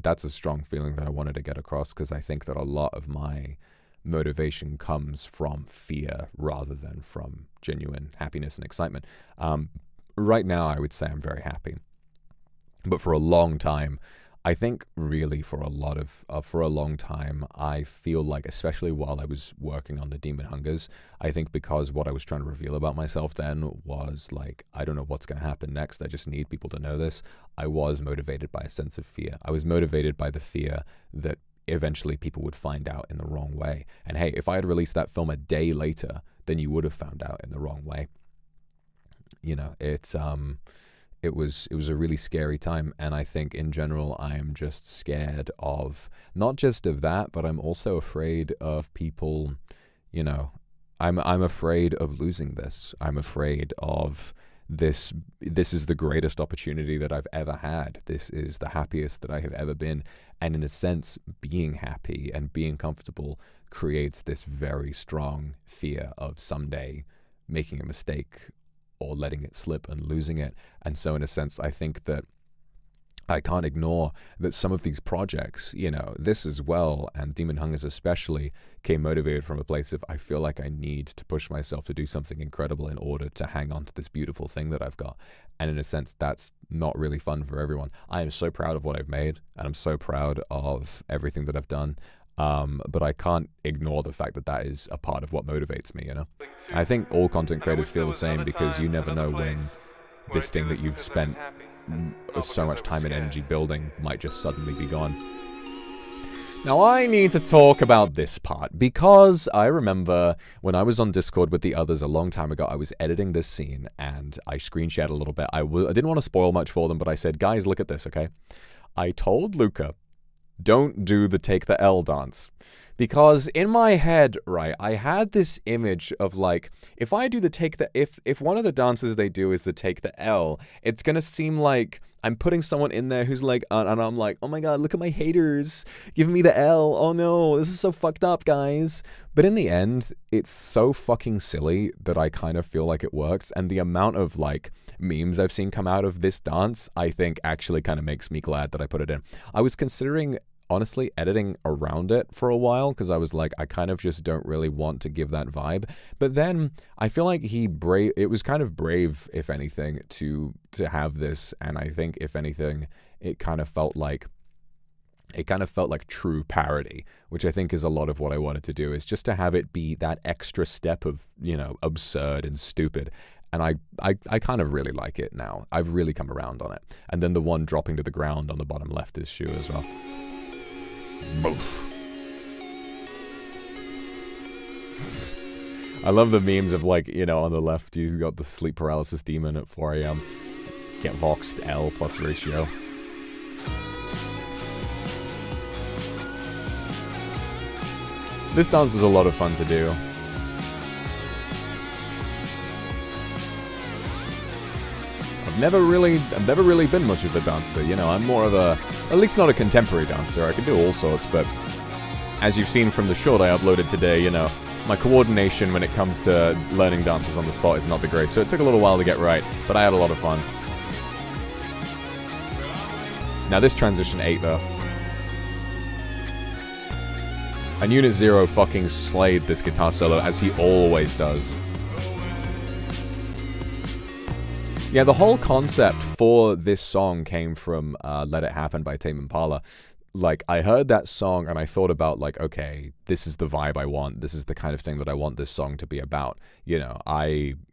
that's a strong feeling that I wanted to get across, because I think that a lot of my motivation comes from fear rather than from genuine happiness and excitement. Right now, I would say I'm very happy, but for a long time, I think really for a long time, I feel like, especially while I was working on the Demon Hungers, I think because what I was trying to reveal about myself then was like, I don't know what's going to happen next. I just need people to know this. I was motivated by a sense of fear. I was motivated by the fear that eventually people would find out in the wrong way. And hey, if I had released that film a day later, then you would have found out in the wrong way. You know, it was a really scary time, and I think in general I am just scared of not just of that, but I'm also afraid of people, you know, I'm afraid of losing this. I'm afraid of this is the greatest opportunity that I've ever had. This is the happiest that I have ever been, and in a sense, being happy and being comfortable creates this very strong fear of someday making a mistake or letting it slip and losing it. And so in a sense, I think that I can't ignore that some of these projects, you know, this as well, and Demon Hungers especially, came motivated from a place of, I feel like I need to push myself to do something incredible in order to hang on to this beautiful thing that I've got. And in a sense, that's not really fun for everyone. I am so proud of what I've made, and I'm so proud of everything that I've done. But I can't ignore the fact that that is a part of what motivates me, you know? I think all content creators feel the same, because you never know when this thing that you've spent so much time and energy building might just suddenly be gone. Now I need to talk about this part, because I remember when I was on Discord with the others a long time ago, I was editing this scene and I screen shared a little bit. I didn't want to spoil much for them, but I said, guys, look at this, okay? I told Luca, don't do the take the L dance. Because in my head, right, I had this image of like, if I do the take the, if one of the dances they do is the take the L, it's gonna seem like I'm putting someone in there who's like, and I'm like, oh my god, look at my haters giving me the L. Oh no, this is so fucked up, guys. But in the end, it's so fucking silly that I kind of feel like it works. And the amount of like memes I've seen come out of this dance, I think actually kind of makes me glad that I put it in. I was considering, honestly, editing around it for a while, because I was like, I kind of just don't really want to give that vibe. But then I feel like it was kind of brave, if anything, to have this. And I think, if anything, it kind of felt like true parody, which I think is a lot of what I wanted to do, is just to have it be that extra step of, you know, absurd and stupid. And I kind of really like it now. I've really come around on it. And then the one dropping to the ground on the bottom left is Shu as well. Both. I love the memes of, like, you know, on the left, you've got the sleep paralysis demon at 4 a.m. Get voxed L plus ratio. This dance was a lot of fun to do. I've never really been much of a dancer, you know. I'm more of a, at least not a contemporary dancer. I can do all sorts, but as you've seen from the short I uploaded today, you know, my coordination when it comes to learning dances on the spot is not the greatest, so it took a little while to get right, but I had a lot of fun. Now this transition ate though. And Unit Zero fucking slayed this guitar solo, as he always does. Yeah, the whole concept for this song came from Let It Happen by Tame Impala. Like, I heard that song and I thought about, like, okay, this is the vibe I want. This is the kind of thing that I want this song to be about. You know,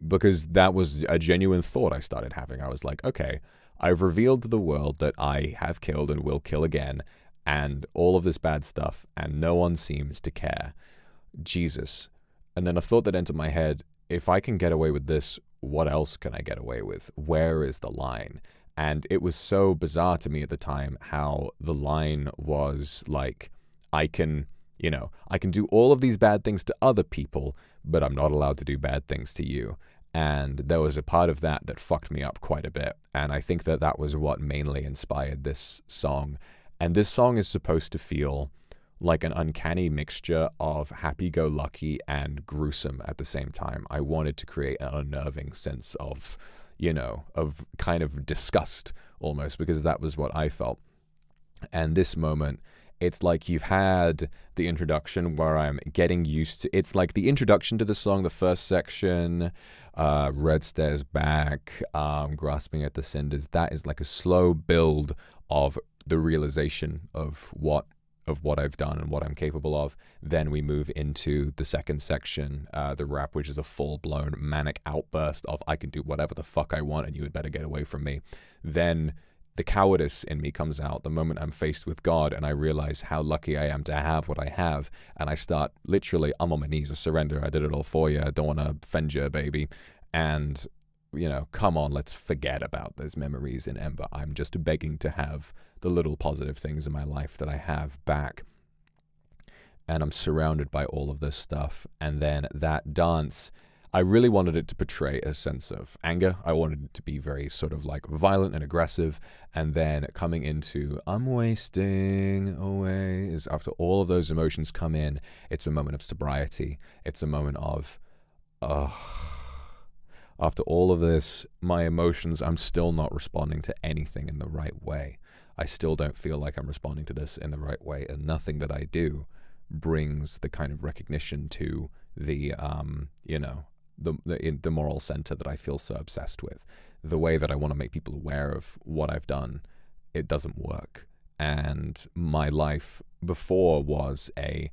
because that was a genuine thought I started having. I was like, okay, I've revealed to the world that I have killed and will kill again, and all of this bad stuff, and no one seems to care. Jesus. And then a thought that entered my head, if I can get away with this, what else can I get away with? Where is the line? And it was so bizarre to me at the time how the line was like, I can do all of these bad things to other people, but I'm not allowed to do bad things to you. And there was a part of that that fucked me up quite a bit. And I think that that was what mainly inspired this song. And this song is supposed to feel like an uncanny mixture of happy-go-lucky and gruesome at the same time. I wanted to create an unnerving sense of, you know, of kind of disgust almost, because that was what I felt. And this moment, it's like you've had the introduction where I'm getting used to, it's like the introduction to the song, the first section, Red Stairs Back, Grasping at the Cinders, that is like a slow build of the realization of what I've done and what I'm capable of. Then we move into the second section, the rap, which is a full-blown manic outburst of I can do whatever the fuck I want and you had better get away from me. Then the cowardice in me comes out the moment I'm faced with God and I realize how lucky I am to have what I have, and I start literally, I'm on my knees, I surrender, I did it all for you, I don't want to offend you, baby. And, you know, come on, let's forget about those memories in Ember. I'm just begging to have the little positive things in my life that I have back. And I'm surrounded by all of this stuff. And then that dance, I really wanted it to portray a sense of anger. I wanted it to be very sort of like violent and aggressive. And then coming into I'm wasting away is after all of those emotions come in, it's a moment of sobriety. It's a moment of, after all of this, my emotions, I'm still not responding to anything in the right way. I still don't feel like I'm responding to this in the right way, and nothing that I do brings the kind of recognition to the, the moral center that I feel so obsessed with. The way that I want to make people aware of what I've done, it doesn't work. And my life before was a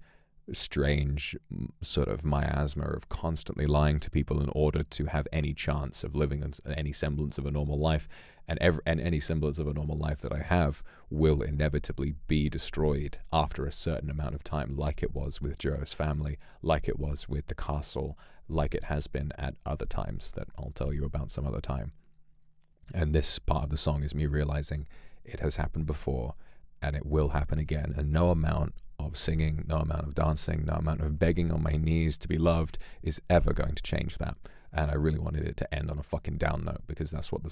strange sort of miasma of constantly lying to people in order to have any chance of living any semblance of a normal life, and any semblance of a normal life that I have will inevitably be destroyed after a certain amount of time, like it was with Jiro's family, like it was with the castle, like it has been at other times that I'll tell you about some other time. And this part of the song is me realizing it has happened before and it will happen again, and no amount of singing, no amount of dancing, no amount of begging on my knees to be loved is ever going to change that. And I really wanted it to end on a fucking down note, because that's what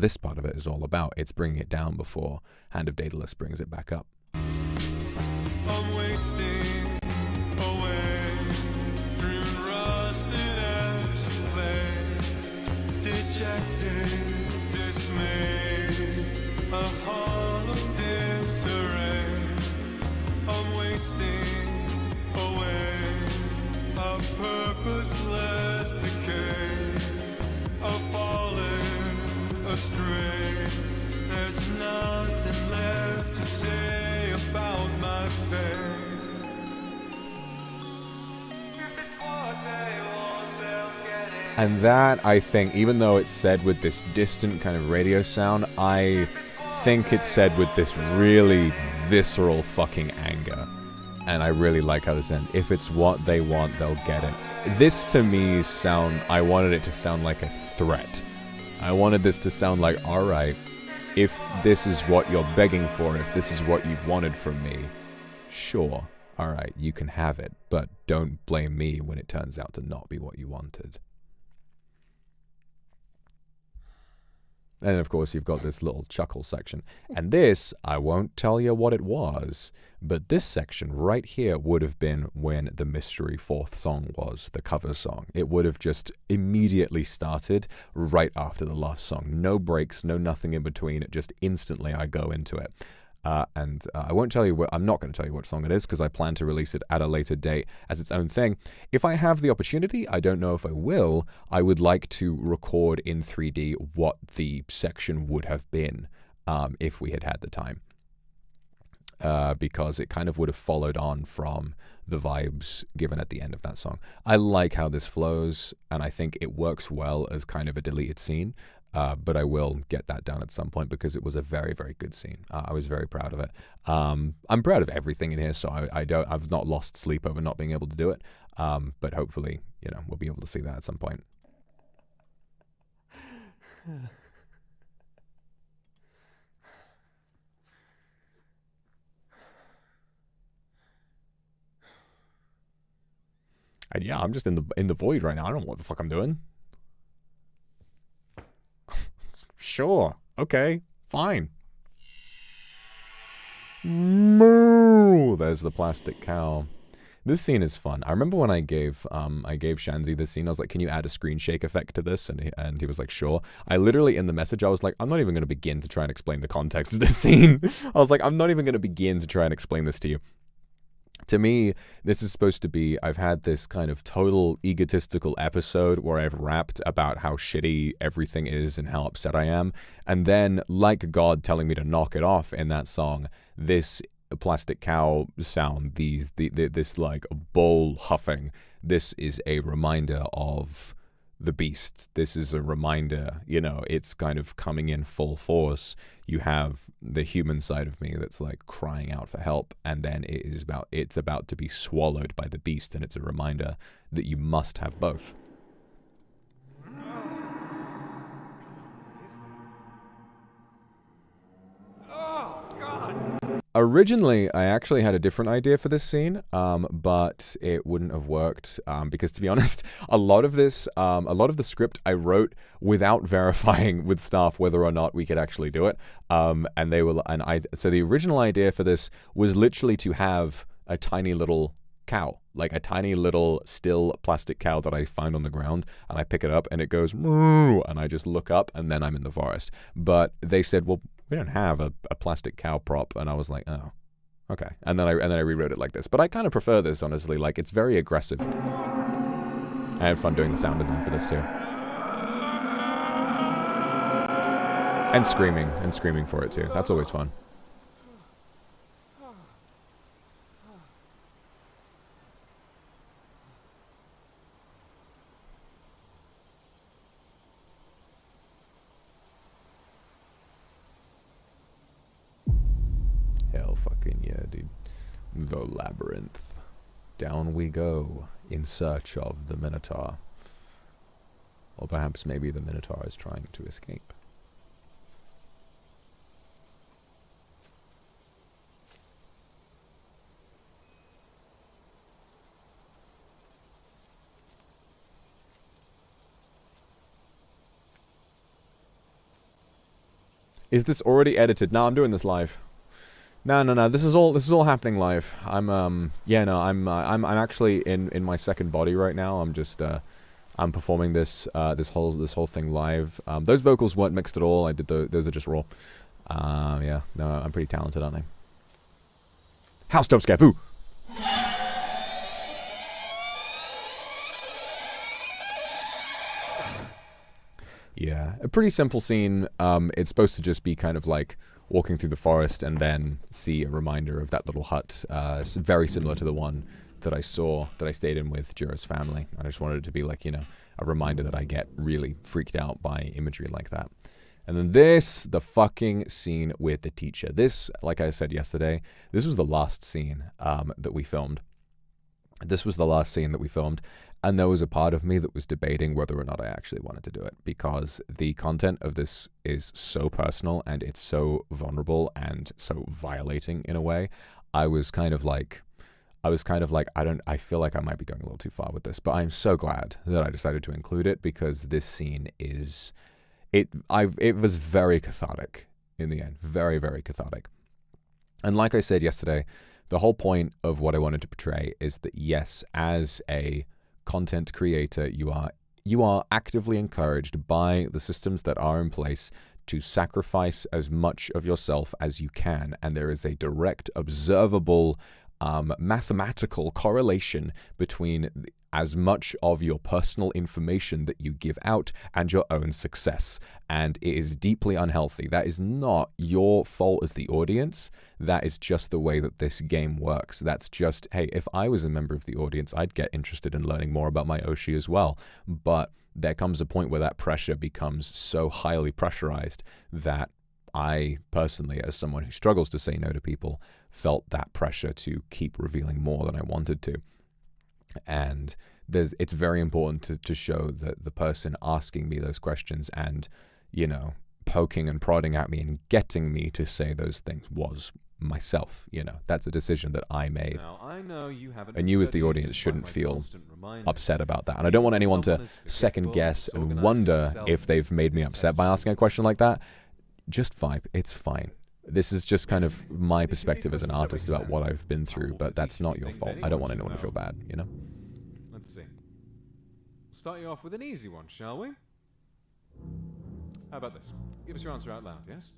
this part of it is all about. It's bringing it down before Hand of Daedalus brings it back up. I'm wasting away through rusted ash clay, dejected, dismayed, a hollow disarray. I'm wasting away, a purposeless decay, a falling astray. There's nothing left to say about my fate. If it's what they want, they'll get it. And that, I think, even though it's said with this distant kind of radio sound, I think it's said with this really visceral fucking anger. And I really like how this ends. If it's what they want, they'll get it. this to me I wanted it to sound like a threat. I wanted this to sound like, alright, if this is what you're begging for, if this is what you've wanted from me, sure, alright, you can have it, but don't blame me when it turns out to not be what you wanted. And of course you've got this little chuckle section. And this, I won't tell you what it was, but this section right here would have been when the mystery fourth song was, the cover song. It would have just immediately started right after the last song. No breaks, no nothing in between. Just instantly I go into it. And I won't tell you I'm not going to tell you what song it is because I plan to release it at a later date as its own thing. If I have the opportunity, I don't know if I will, I would like to record in 3D what the section would have been if we had had the time. Because it kind of would have followed on from the vibes given at the end of that song. I like how this flows, and I think it works well as kind of a deleted scene. But I will get that done at some point because it was a very, very good scene. I was very proud of it. I'm proud of everything in here, so I've not lost sleep over not being able to do it. But hopefully, you know, we'll be able to see that at some point. And yeah, I'm just in the void right now. I don't know what the fuck I'm doing. Sure. Okay. Fine. Moo! There's the plastic cow. This scene is fun. I remember when I gave Shanzi this scene, I was like, can you add a screen shake effect to this? And he was like, sure. I literally, in the message, I was like, I'm not even going to begin to try and explain the context of this scene. I was like, I'm not even going to begin to try and explain this to you. To me, this is supposed to be, I've had this kind of total egotistical episode where I've rapped about how shitty everything is and how upset I am. And then, like God telling me to knock it off in that song, this plastic cow sound, this like bull huffing, this is a reminder of the beast. This is a reminder, you know, it's kind of coming in full force. You have the human side of me that's like crying out for help, and then it's about to be swallowed by the beast, and it's a reminder that you must have both. Originally, I actually had a different idea for this scene, but it wouldn't have worked because, to be honest, a lot of the script I wrote without verifying with staff whether or not we could actually do it. So the original idea for this was literally to have a tiny little cow, like a tiny little still plastic cow that I find on the ground, and I pick it up and it goes moo, and I just look up and then I'm in the forest. But they said, well, we don't have a plastic cow prop, and I was like, oh, okay. And then I rewrote it like this. But I kind of prefer this, honestly. Like, it's very aggressive. I had fun doing the sound design for this too. And screaming for it too. That's always fun. Hell fucking yeah, dude. The labyrinth. Down we go, in search of the Minotaur. Or perhaps maybe the Minotaur is trying to escape. Is this already edited? No, I'm doing this live. No. This is all happening live. I'm actually in my second body right now. I'm just I'm performing this whole thing live. Those vocals weren't mixed at all. Those are just raw. Yeah, no, I'm pretty talented, aren't I? House jump scare, boo. Yeah, a pretty simple scene. It's supposed to just be kind of like walking through the forest and then see a reminder of that little hut. It's very similar to the one that I stayed in with Jiro's family. I just wanted it to be like, you know, a reminder that I get really freaked out by imagery like that. And then the fucking scene with the teacher. This, like I said yesterday, this was the last scene that we filmed. This was the last scene that we filmed, and there was a part of me that was debating whether or not I actually wanted to do it, because the content of this is so personal and it's so vulnerable and so violating in a way. I feel like I might be going a little too far with this, but I'm so glad that I decided to include it, because this scene it was very cathartic in the end. Very, very cathartic. And like I said yesterday, the whole point of what I wanted to portray is that, yes, as a content creator, you are actively encouraged by the systems that are in place to sacrifice as much of yourself as you can. And there is a direct, observable, mathematical correlation between as much of your personal information that you give out and your own success. And it is deeply unhealthy. That is not your fault as the audience. That is just the way that this game works. That's just, hey, if I was a member of the audience, I'd get interested in learning more about my Oshi as well. But there comes a point where that pressure becomes so highly pressurized that I personally, as someone who struggles to say no to people, felt that pressure to keep revealing more than I wanted to. And it's very important to show that the person asking me those questions and, poking and prodding at me and getting me to say those things was myself. That's a decision that I made. Now, I know you haven't And you as the studied audience despite shouldn't my feel constant reminders. upset about that. And I don't want anyone to second guess and wonder if they've made me upset by asking a question like that. Just vibe. It's fine. This is just kind of my perspective as an artist about what I've been through, but that's not your fault. I don't want anyone to feel bad, Let's see. We'll start you off with an easy one, shall we? How about this? Give us your answer out loud, yes?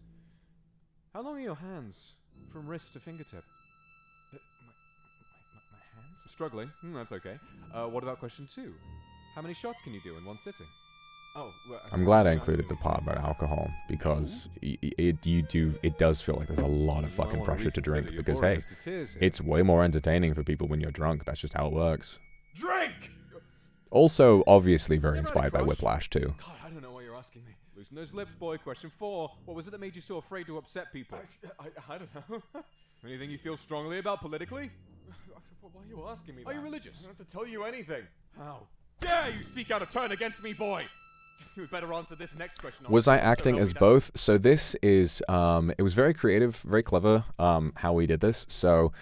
How long are your hands from wrist to fingertip? My hands? Struggling? That's okay. What about question 2? How many shots can you do in one sitting? Oh, well, I'm glad I included the part about alcohol, because it does feel like there's a lot of fucking pressure to drink, because hey, it's way more entertaining for people when you're drunk. That's just how it works. Drink! Also, obviously very inspired by Whiplash too. God, I don't know why you're asking me. Loosen those lips, boy. Question 4. What was it that made you so afraid to upset people? I don't know. Anything you feel strongly about politically? Why are you asking me that? Are you religious? I don't have to tell you anything. How dare you speak out of turn against me, boy? You would better answer this next question. Was I acting as both? So this is, it was very creative, very clever, how we did this. So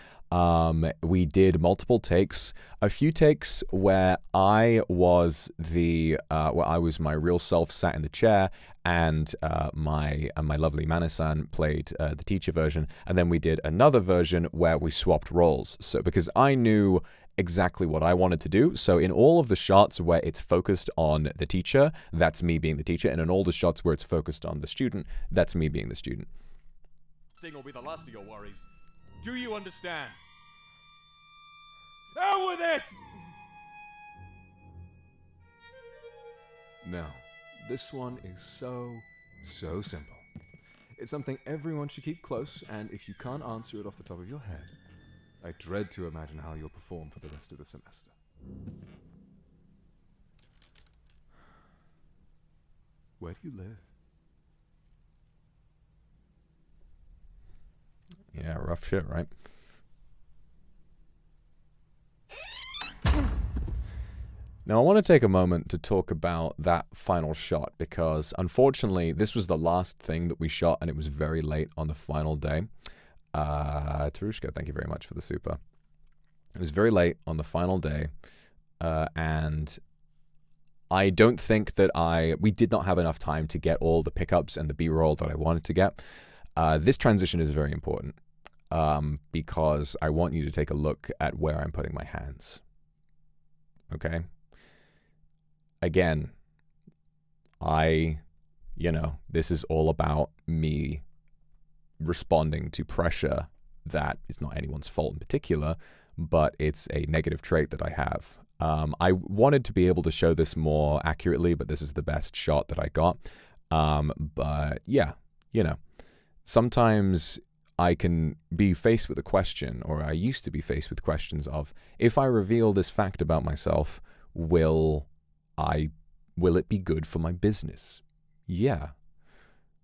we did multiple takes, a few takes where I was my real self sat in the chair, and my lovely Manic played the teacher version, and then we did another version where we swapped roles. So because I knew exactly what I wanted to do. So in all of the shots where it's focused on the teacher, that's me being the teacher. And in all the shots where it's focused on the student, that's me being the student. Thing will be the last of your worries. Do you understand? Out with it! Now, this one is so simple. It's something everyone should keep close, and if you can't answer it off the top of your head, I dread to imagine how you'll perform for the rest of the semester. Where do you live? Yeah, rough shit, right? Now, I want to take a moment to talk about that final shot, because unfortunately, this was the last thing that we shot, and it was very late on the final day. Tarushka, thank you very much for the super. It was very late on the final day, and I don't think that we did not have enough time to get all the pickups and the B-roll that I wanted to get. This transition is very important, because I want you to take a look at where I'm putting my hands. Okay? Again, this is all about me responding to pressure that is not anyone's fault in particular, but it's a negative trait that I have. I wanted to be able to show this more accurately, but this is the best shot that I got. But yeah, sometimes I can be faced with a question, or I used to be faced with questions of, if I reveal this fact about myself, will it be good for my business? Yeah.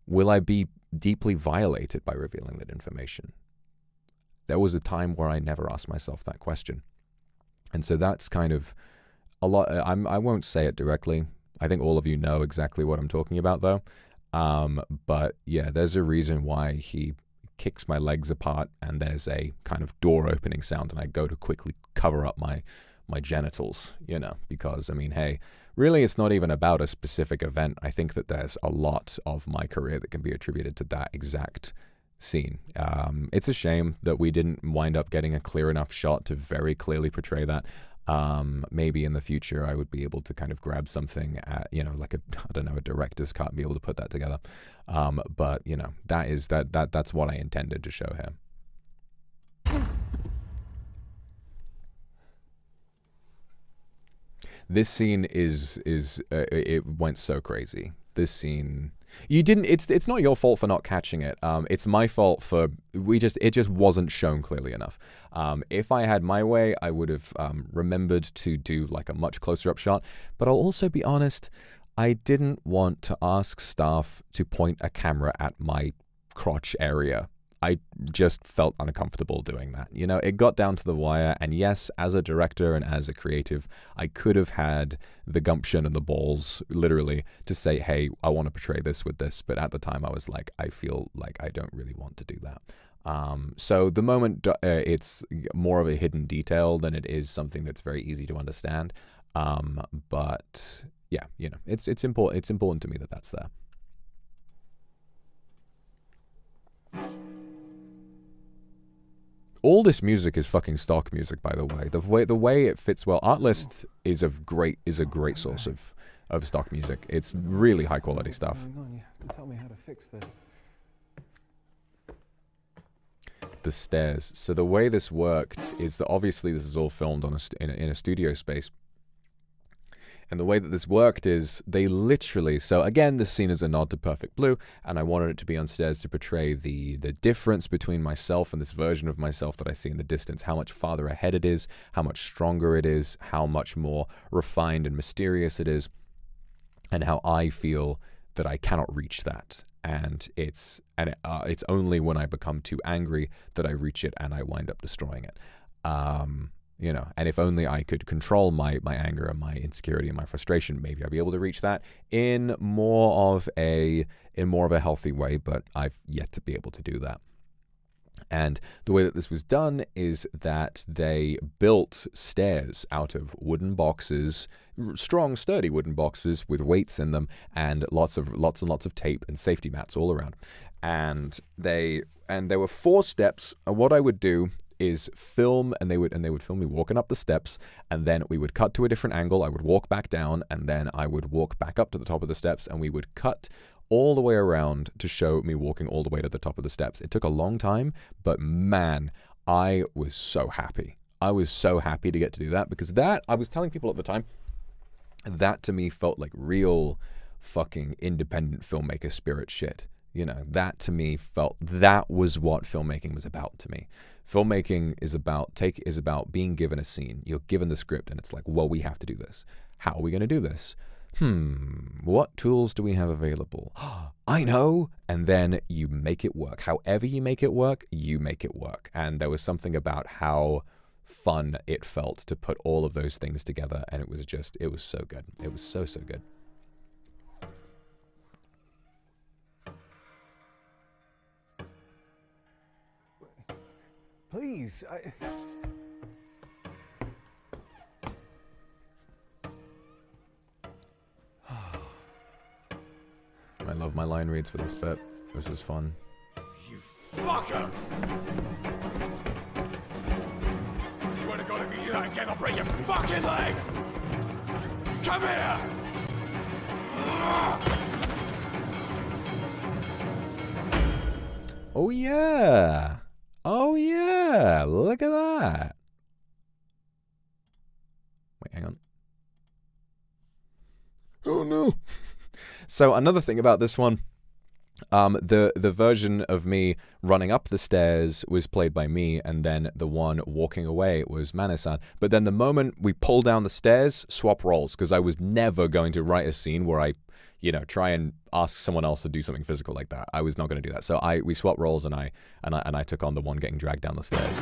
Will I be deeply violated by revealing that information? There was a time where I never asked myself that question. And so that's kind of a lot. I won't say it directly. I think all of you know exactly what I'm talking about, though. But yeah, there's a reason why he kicks my legs apart, and there's a kind of door opening sound, and I go to quickly cover up my genitals, you know, because, I mean, hey, really, it's not even about a specific event. I think that there's a lot of my career that can be attributed to that exact scene. It's a shame that we didn't wind up getting a clear enough shot to very clearly portray that. Maybe in the future I would be able to kind of grab something at, you know, like a director's cut and be able to put that together. But you know, that's what I intended to show here. This scene it went so crazy. This scene, it's not your fault for not catching it. It's my fault for it just wasn't shown clearly enough. If I had my way, I would have remembered to do like a much closer up shot. But I'll also be honest, I didn't want to ask staff to point a camera at my crotch area. I just felt uncomfortable doing that. You know, it got down to the wire, and yes, as a director and as a creative, I could have had the gumption and the balls, literally, to say, hey, I want to portray this with this, but at the time I was like, I feel like I don't really want to do that. So the moment it's more of a hidden detail than it is something that's very easy to understand. But yeah, you know, it's important to me that that's there. All this music is fucking stock music, by the way. The way it fits well. Artlist is a great source of stock music. It's really high quality stuff. You have to tell me how to fix this. The stairs. So the way this worked is that obviously this is all filmed on in a studio space. And the way that this worked is they literally, so again, this scene is a nod to Perfect Blue, and I wanted it to be on stairs to portray the difference between myself and this version of myself that I see in the distance, how much farther ahead it is, how much stronger it is, how much more refined and mysterious it is, and how I feel that I cannot reach that. And it's only when I become too angry that I reach it and I wind up destroying it. You know, and if only I could control my anger and my insecurity and my frustration, maybe I'd be able to reach that in more of a healthy way, but I've yet to be able to do that. And the way that this was done is that they built stairs out of wooden boxes, strong, sturdy wooden boxes with weights in them, and lots and lots of tape and safety mats all around. And there were 4 steps. And what I would do is film, and they would film me walking up the steps, and then we would cut to a different angle. I would walk back down, and then I would walk back up to the top of the steps, and we would cut all the way around to show me walking all the way to the top of the steps. It took a long time, but man, I was so happy. I was so happy to get to do that, because that, I was telling people at the time, that to me felt like real fucking independent filmmaker spirit shit. You know, that to me felt, that was what filmmaking was about to me. Filmmaking is about being given a scene. You're given the script, and it's like, well, we have to do this. How are we going to do this? What tools do we have available? I know. And then you make it work. However you make it work, you make it work. And there was something about how fun it felt to put all of those things together, and it was so good. It was so good. Please, I love my line reads for this bit. This is fun. You fucker! Swear to God, if you do that again, I'll break your fucking legs! Come here! Oh yeah! Oh yeah! Look at that! Wait, hang on. Oh no! So another thing about this one, the version of me running up the stairs was played by me, and then the one walking away was Manic. But then the moment we pull down the stairs, swap roles, because I was never going to write a scene where I, you know, try and ask someone else to do something physical like that. I was not going to do that. So we swapped roles, and I took on the one getting dragged down the stairs.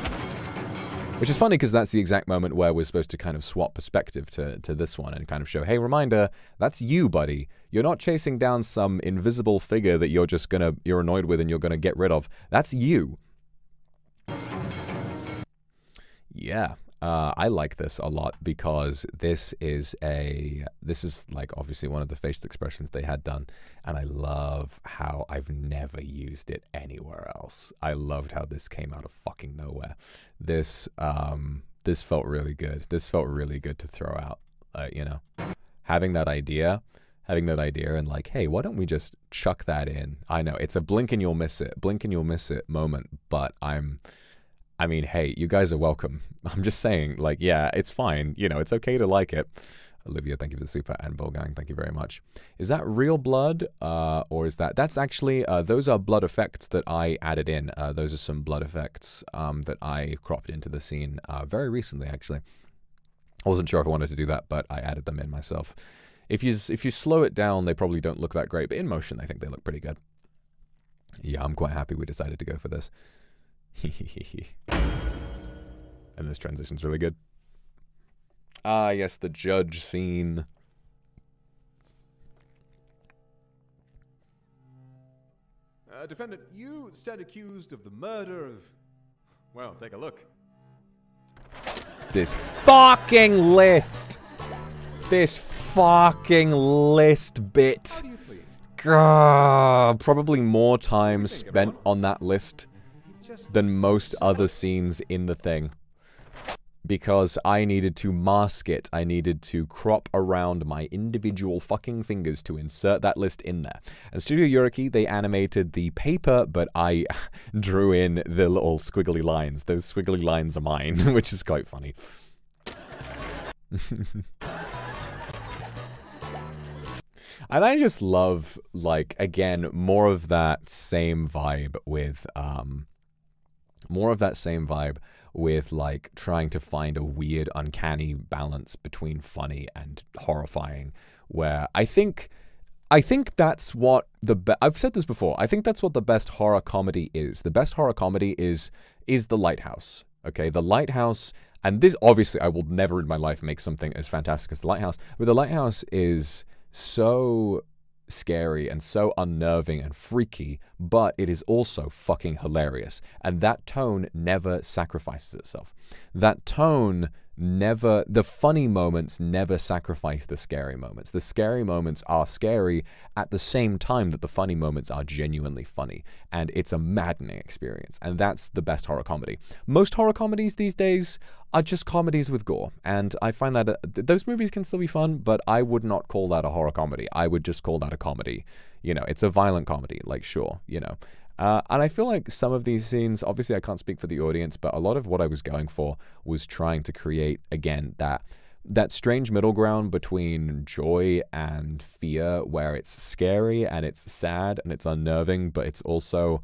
Which is funny because that's the exact moment where we're supposed to kind of swap perspective to this one and kind of show, hey, reminder, that's you, buddy. You're not chasing down some invisible figure that you're annoyed with and you're gonna get rid of. That's you. Yeah. I like this a lot because this is like obviously one of the facial expressions they had done, and I love how I've never used it anywhere else. I loved how this came out of fucking nowhere. This felt really good. This felt really good to throw out. You know, having that idea and like, hey, why don't we just chuck that in? I know it's a blink and you'll miss it moment, but I mean, hey, you guys are welcome. I'm just saying, like, yeah, it's fine. You know, it's okay to like it. Olivia, thank you for the super, and Volgang, thank you very much. Is that real blood, or is that's actually, those are blood effects that I added in. Those are some blood effects that I cropped into the scene very recently, actually. I wasn't sure if I wanted to do that, but I added them in myself. If you slow it down, they probably don't look that great, but in motion, I think they look pretty good. Yeah, I'm quite happy we decided to go for this. And this transition's really good. Ah, yes, the judge scene. Defendant, you stand accused of the murder of... Well, take a look. This fucking list. This fucking list bit. How do you plead? Probably more time spent on that list than most other scenes in the thing. Because I needed to mask it. I needed to crop around my individual fucking fingers to insert that list in there. And Studio Yuriki, they animated the paper, but I drew in the little squiggly lines. Those squiggly lines are mine, which is quite funny. And I just love, like, again, more of that same vibe with like trying to find a weird, uncanny balance between funny and horrifying, where I think that's what I've said this before. I think that's what the best horror comedy is. The best horror comedy is The Lighthouse. Okay, The Lighthouse, and this obviously I will never in my life make something as fantastic as The Lighthouse, but The Lighthouse is so scary and so unnerving and freaky, but it is also fucking hilarious. And that tone never sacrifices itself. That tone never, the funny moments never sacrifice the scary moments. The scary moments are scary at the same time that the funny moments are genuinely funny. And it's a maddening experience. And that's the best horror comedy. Most horror comedies these days are just comedies with gore. And I find that those movies can still be fun, but I would not call that a horror comedy. I would just call that a comedy. You know, it's a violent comedy, like, sure, you know. And I feel like some of these scenes, obviously I can't speak for the audience, but a lot of what I was going for was trying to create, again, that strange middle ground between joy and fear, where it's scary and it's sad and it's unnerving, but it's also,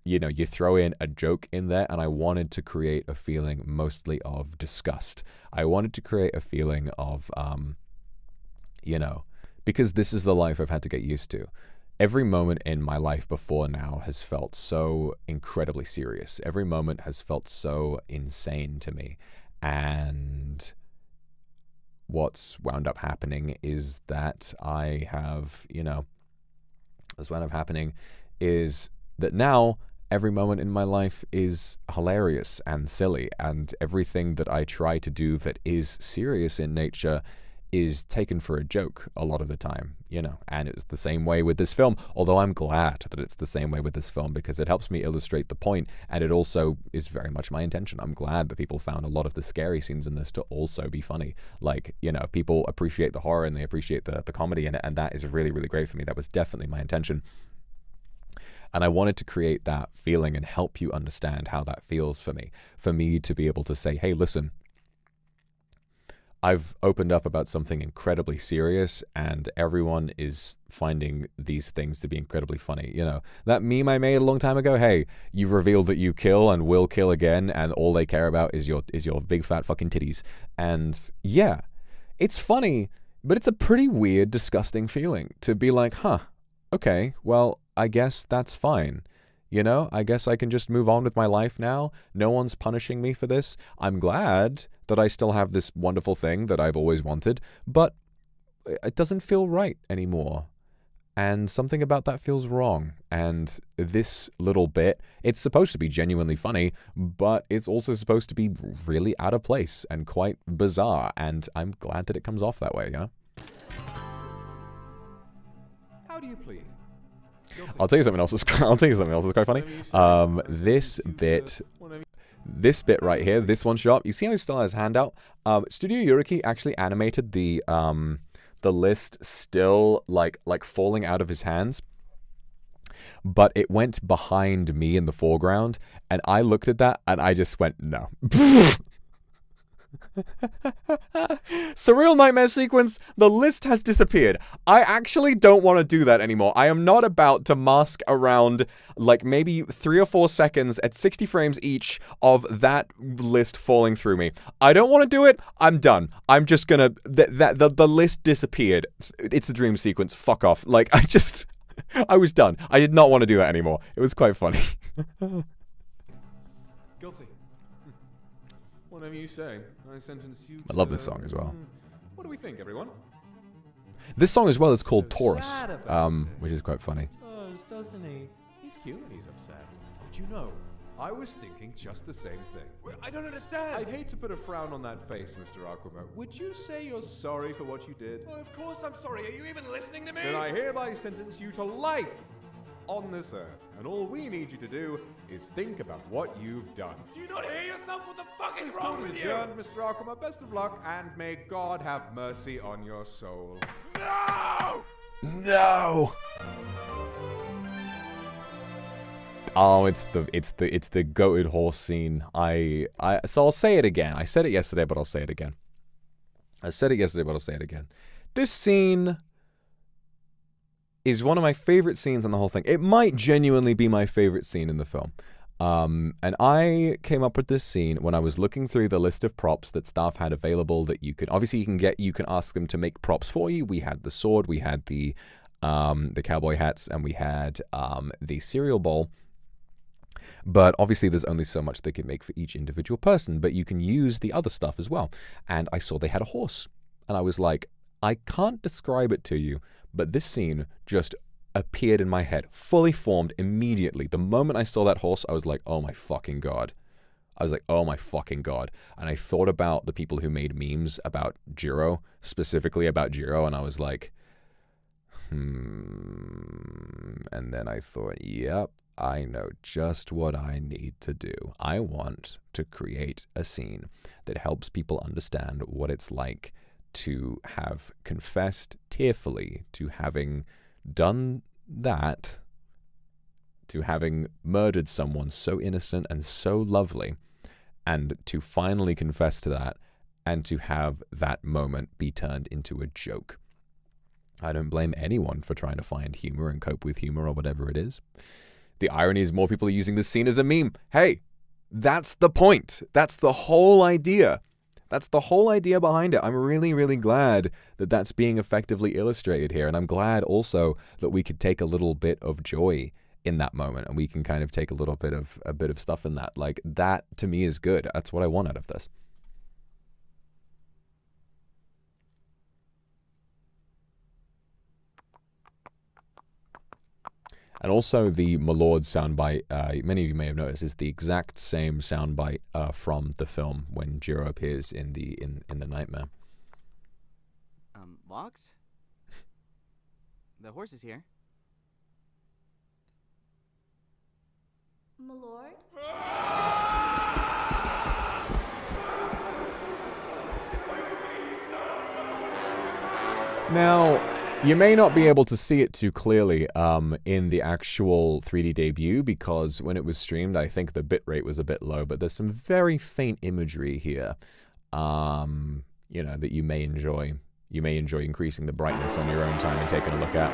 you know, you throw in a joke in there, and I wanted to create a feeling mostly of disgust. I wanted to create a feeling of, you know, because this is the life I've had to get used to. Every moment in my life before now has felt so incredibly serious. Every moment has felt so insane to me. And what's wound up happening is that I have, you know, what's wound up happening is that now every moment in my life is hilarious and silly. And everything that I try to do that is serious in nature is taken for a joke a lot of the time, you know, and it's the same way with this film, although I'm glad that it's the same way with this film because it helps me illustrate the point, and it also is very much my intention. I'm glad that people found a lot of the scary scenes in this to also be funny. Like, you know, people appreciate the horror and they appreciate the comedy in it, and that is really, really great for me. That was definitely my intention. And I wanted to create that feeling and help you understand how that feels for me to be able to say, hey, listen, I've opened up about something incredibly serious, and everyone is finding these things to be incredibly funny. You know, that meme I made a long time ago, hey, you've revealed that you kill and will kill again, and all they care about is your big fat fucking titties. And yeah, it's funny, but it's a pretty weird, disgusting feeling to be like, huh, okay, well, I guess that's fine. You know, I guess I can just move on with my life now. No one's punishing me for this. I'm glad that I still have this wonderful thing that I've always wanted, but it doesn't feel right anymore. And something about that feels wrong. And this little bit, it's supposed to be genuinely funny, but it's also supposed to be really out of place and quite bizarre. And I'm glad that it comes off that way, you know? How do you plead? I'll tell you something else. I'll tell you something else that's quite funny. This bit right here, this one shot. You see how he still has his hand out? Studio Yuriki actually animated the list still like falling out of his hands, but it went behind me in the foreground, and I looked at that and I just went, no. Surreal nightmare sequence, the list has disappeared. I actually don't want to do that anymore. I am not about to mask around like maybe 3 or 4 seconds at 60 frames each of that list falling through me. I don't want to do it. I'm done. I'm just gonna the list disappeared. It's a dream sequence. Fuck off. Like I was done. I did not want to do that anymore. It was quite funny. Guilty. Whatever you say. I sentence you I love this song as well. What do we think, everyone? This song as well is called Taurus, which is quite funny. Doesn't he? He's cute when he's upset. But you know, I was thinking just the same thing. I don't understand. I'd hate to put a frown on that face, Mr. Akuma. Would you say you're sorry for what you did? Well, of course I'm sorry. Are you even listening to me? Then I hereby sentence you to life on this earth. And all we need you to do is think about what you've done. Do you not hear yourself? What the fuck is This wrong court with is you? adjourned, Mr. Akuma. Best of luck, and may God have mercy on your soul. No! No. Oh, it's the goated horse scene. So I'll say it again. I said it yesterday, but I'll say it again. This scene is one of my favorite scenes in the whole thing. It might genuinely be my favorite scene in the film. And I came up with this scene when I was looking through the list of props that staff had available that you could, obviously you can ask them to make props for you. We had the sword, we had the cowboy hats, and we had the cereal bowl. But obviously there's only so much they can make for each individual person, but you can use the other stuff as well. And I saw they had a horse, and I was like, I can't describe it to you, but this scene just appeared in my head, fully formed immediately. The moment I saw that horse, I was like, oh my fucking God. And I thought about the people who made memes about Jiro, specifically about Jiro, and I was like, And then I thought, yep, I know just what I need to do. I want to create a scene that helps people understand what it's like to have confessed tearfully to having done that, to having murdered someone so innocent and so lovely, and to finally confess to that, and to have that moment be turned into a joke. I don't blame anyone for trying to find humor and cope with humor or whatever it is. The irony is more people are using this scene as a meme. Hey, that's the point. That's the whole idea. That's the whole idea behind it. I'm really, really glad that that's being effectively illustrated here. And I'm glad also that we could take a little bit of joy in that moment. And we can kind of take a bit of stuff in that. Like, that to me is good. That's what I want out of this. And also the My Lord soundbite, many of you may have noticed, is the exact same soundbite from the film when Jiro appears in the nightmare. Lox? The horse is here. My lord? Now, you may not be able to see it too clearly in the actual 3D debut, because when it was streamed, I think the bitrate was a bit low, but there's some very faint imagery here, you know, that you may enjoy. You may enjoy increasing the brightness on your own time and taking a look at.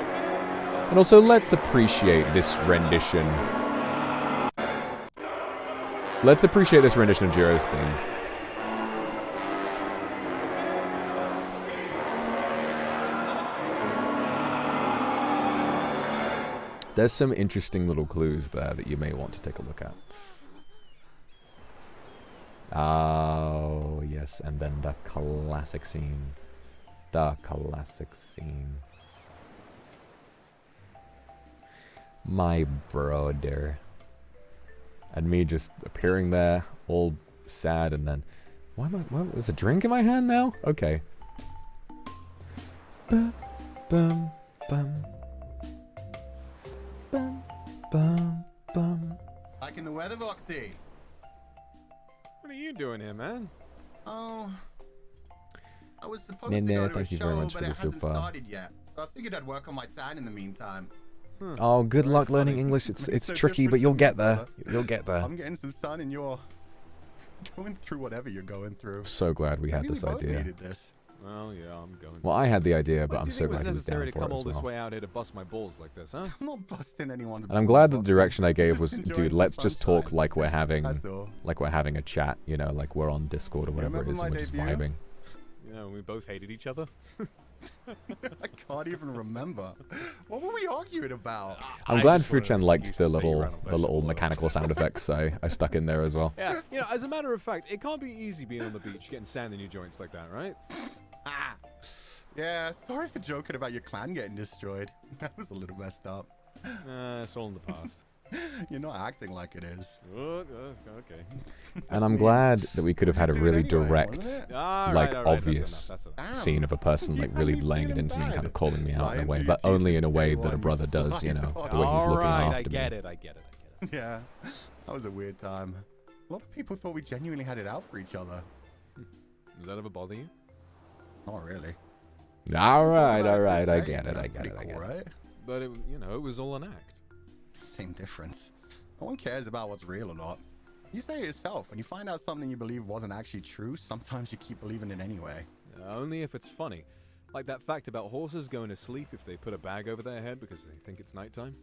And also, let's appreciate this rendition. Let's appreciate this rendition of Jiro's theme. There's some interesting little clues there that you may want to take a look at. Oh, yes, and then the classic scene. The classic scene. My brother. And me just appearing there, all sad, and then... Why am I... What, is a drink in my hand now? Okay. Bum, bum, bum. Bum, bum, bum. Back in the weather, Voxy. What are you doing here, man? Oh, I was supposed to go to thank a you very show, much but for it the hasn't super. started yet. So I figured I'd work on my tan in the meantime. Oh, good Very luck learning funny. English. It's So tricky, different but you'll from get me, there. brother. You'll get there. I'm getting some sun, and you're going through whatever you're going through. So glad we had Maybe this both idea. needed this. Well, yeah, I'm going. Well, I had the idea, but Why I'm do you so think it glad was he was down necessary to for come it all as this well. way out here to bust my balls like this, huh? I'm not busting anyone's And I'm balls, glad that the Voxy. direction I gave was, Just enjoying dude, some let's just sunshine. talk like we're having, That's all. like we're having a chat, you know, like we're on Discord or whatever it remember is, my and we're just debut? vibing. You know, we both hated each other. I can't even remember. What were we arguing about? I'm I glad just wanted Fruchan an liked excuse the to say you little, ran on the little vegetable oil. mechanical sound effects I stuck in there as well. Yeah, you know, as a matter of fact, it can't be easy being on the beach getting sand in your joints like that, right? Ah. Yeah, sorry for joking about your clan getting destroyed. That was a little messed up. It's all in the past. You're not acting like it is. Okay. And I'm glad that we could have had a Do it really anyway, direct, wasn't it? like That's obvious enough. Damn. scene of a person You like had really me laying it feeling into me and kind of bad. calling me out in a Lying way, through but your only teeth in a since way day that a one, brother you does, you slide know, dog. the way he's looking Alright, after I me. get it. Yeah, that was a weird time. A lot of people thought we genuinely had it out for each other. Does that ever bother you? Not really. All right, Talk about I first date, get it, that's I get pretty it, I cool, get it. right? But it, you know, it was all an act. Same difference. No one cares about what's real or not. You say it yourself. When you find out something you believe wasn't actually true, sometimes you keep believing it anyway. Only if it's funny. Like that fact about horses going to sleep if they put a bag over their head because they think it's nighttime.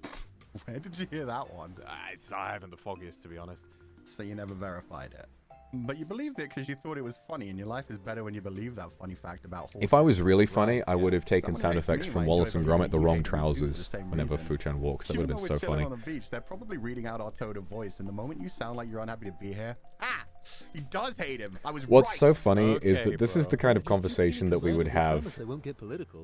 Where did you hear that one? I haven't the foggiest, to be honest. So you never verified it. But you believed it because you thought it was funny, and your life is better when you believe that funny fact about horses. If I was really funny, I would have taken Someone sound who hates effects me from might Wallace enjoy and believing Gromit the you wrong hate me too for the trousers same whenever reason. Fuchan walks. That would Even have though been we're so chilling funny. on the beach, they're probably reading out our tone of voice, and the moment you sound like you're unhappy to be here, he does hate him. I was What's right. so funny is Okay, that this is bro. the kind of conversation that we would have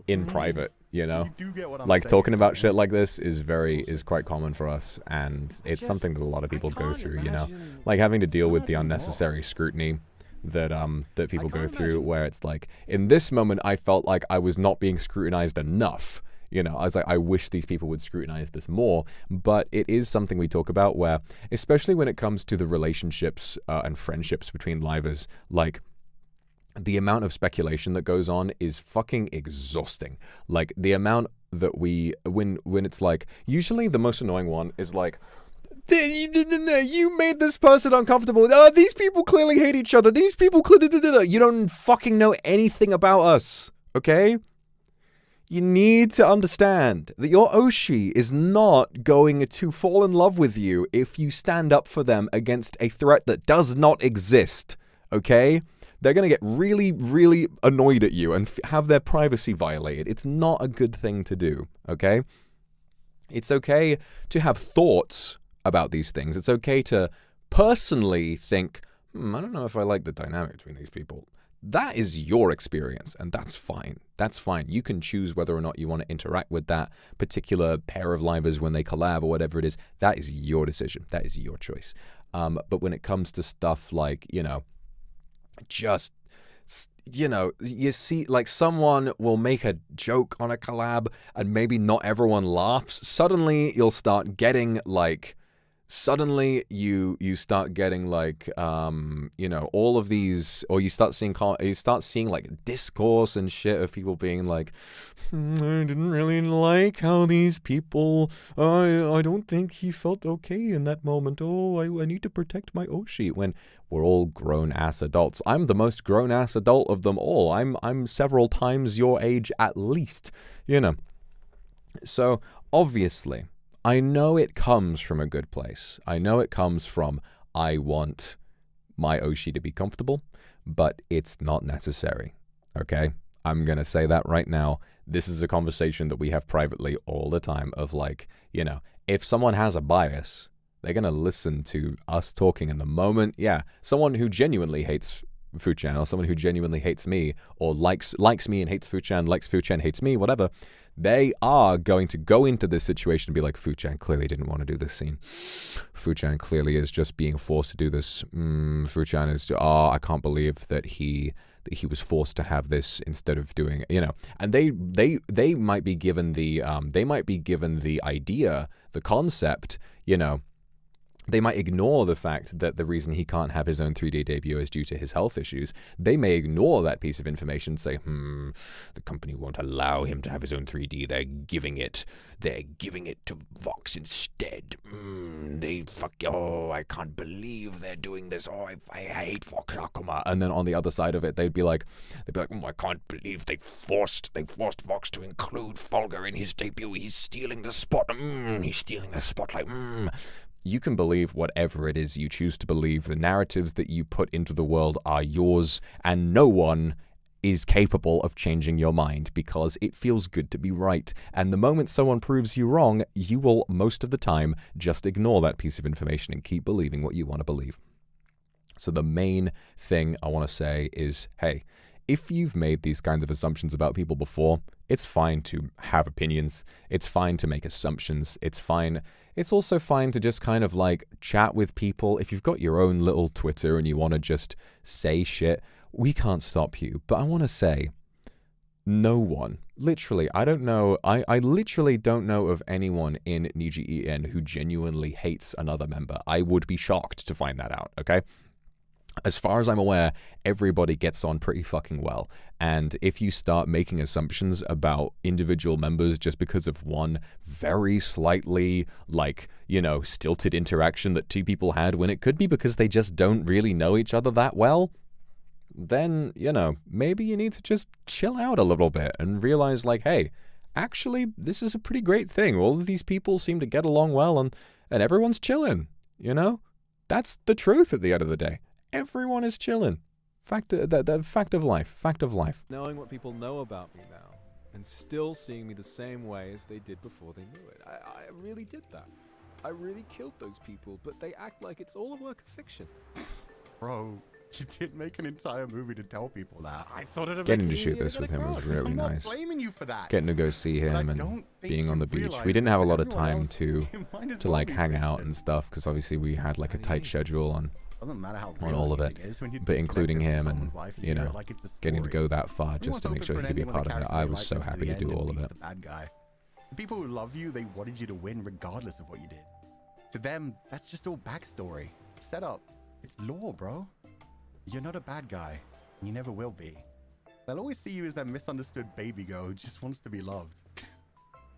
in private, you know? You do get what I'm Like saying, talking about though. shit like this is quite common for us, and it's something that a lot of people go through, you know? Like having to deal with the unnecessary scrutiny that that people go through, where it's like, in this moment I felt like I was not being scrutinized enough. You know, I was like, I wish these people would scrutinize this more, but it is something we talk about where, especially when it comes to the relationships and friendships between livers, like, the amount of speculation that goes on is fucking exhausting. Like, the amount that when it's like, usually the most annoying one is like, you made this person uncomfortable. These people clearly hate each other. These people clearly... You don't fucking know anything about us, okay? You need to understand that your Oshi is not going to fall in love with you if you stand up for them against a threat that does not exist, okay? They're going to get really, really annoyed at you and have their privacy violated. It's not a good thing to do, okay? It's okay to have thoughts about these things. It's okay to personally think, I don't know if I like the dynamic between these people. That is your experience, and that's fine. That's fine. You can choose whether or not you want to interact with that particular pair of livers when they collab or whatever it is. That is your decision. That is your choice. But when it comes to stuff like, you know, just, you know, you see, like, someone will make a joke on a collab and maybe not everyone laughs. Suddenly you'll start getting like, you start getting like, you know, all of these, or you start seeing like discourse and shit of people being like, I didn't really like how these people, I don't think he felt okay in that moment. Oh, I need to protect my Oshi. When we're all grown ass adults. I'm the most grown ass adult of them all. I'm several times your age at least, you know. So obviously, I know it comes from a good place. I know it comes from, I want my Oshi to be comfortable, but it's not necessary, okay? I'm going to say that right now. This is a conversation that we have privately all the time of like, you know, if someone has a bias, they're going to listen to us talking in the moment. Yeah, someone who genuinely hates Fuchan, or someone who genuinely hates me, or likes me and hates Fuchan, likes Fuchan, hates me, whatever, they are going to go into this situation and be like, Fuchan clearly didn't want to do this scene. Fuchan clearly is just being forced to do this. Fuchan is, I can't believe that he was forced to have this instead of doing, you know. And they might be given the idea, the concept, you know. They might ignore the fact that the reason he can't have his own 3D debut is due to his health issues. They may ignore that piece of information and say, the company won't allow him to have his own 3D. They're giving it to Vox instead. I can't believe they're doing this. Oh, I hate Vox Akuma. And then on the other side of it, they'd be like, I can't believe they forced Vox to include Folger in his debut. He's stealing the spot. He's stealing the spotlight. You can believe whatever it is you choose to believe. The narratives that you put into the world are yours, and no one is capable of changing your mind because it feels good to be right. And the moment someone proves you wrong, you will most of the time just ignore that piece of information and keep believing what you want to believe. So the main thing I want to say is, hey, if you've made these kinds of assumptions about people before, it's fine to have opinions. It's fine to make assumptions. It's fine. It's also fine to just kind of like chat with people. If you've got your own little Twitter and you want to just say shit, we can't stop you. But I want to say, no one, literally, I don't know, I literally don't know of anyone in NIJISANJI who genuinely hates another member. I would be shocked to find that out, okay? As far as I'm aware, everybody gets on pretty fucking well. And if you start making assumptions about individual members just because of one very slightly, like, you know, stilted interaction that two people had when it could be because they just don't really know each other that well, then, you know, maybe you need to just chill out a little bit and realize, like, hey, actually, this is a pretty great thing. All of these people seem to get along well and everyone's chilling, you know? That's the truth at the end of the day. Everyone is chilling. Fact of life. Knowing what people know about me now, and still seeing me the same way as they did before they knew it. I really did that. I really killed those people, but they act like it's all a work of fiction. Bro, you did make an entire movie to tell people that. I thought it'd Getting to shoot this with him was really nice. I'm not blaming you for that. Getting to go see him and being on the beach. We didn't have a lot of time to like hang out and stuff because obviously we had like a tight schedule on all of it, but including him and, you know, getting to go that far just to make sure he could be a part of it. I was so happy to do all of it. The people who love you, they wanted you to win regardless of what you did. To them, that's just all backstory. Set up. It's lore, bro. You're not a bad guy. And you never will be. They'll always see you as that misunderstood baby girl who just wants to be loved.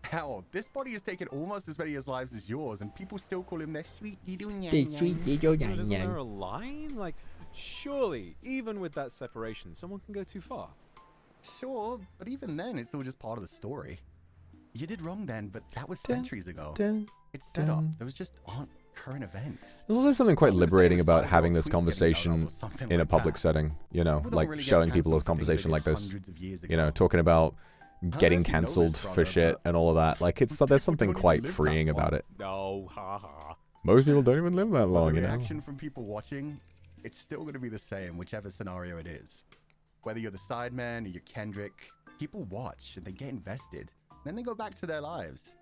Hell, this body has taken almost as many lives as yours, and people still call him their sweet little nyan. Isn't there a line? Like, surely, even with that separation, someone can go too far. Sure, but even then, it's all just part of the story. You did wrong then, but that was centuries ago. It's set up. Those just aren't current events. There's also something quite liberating about having this conversation in a public setting, you know, like showing people a conversation like this, you know, talking about getting cancelled for shit and all of that. Like, there's something quite freeing about it. No, haha. Most people don't even live that long, the you know. reaction from people watching, it's still going to be the same, whichever scenario it is. Whether you're the sideman or you're Kendrick, people watch and they get invested. Then they go back to their lives.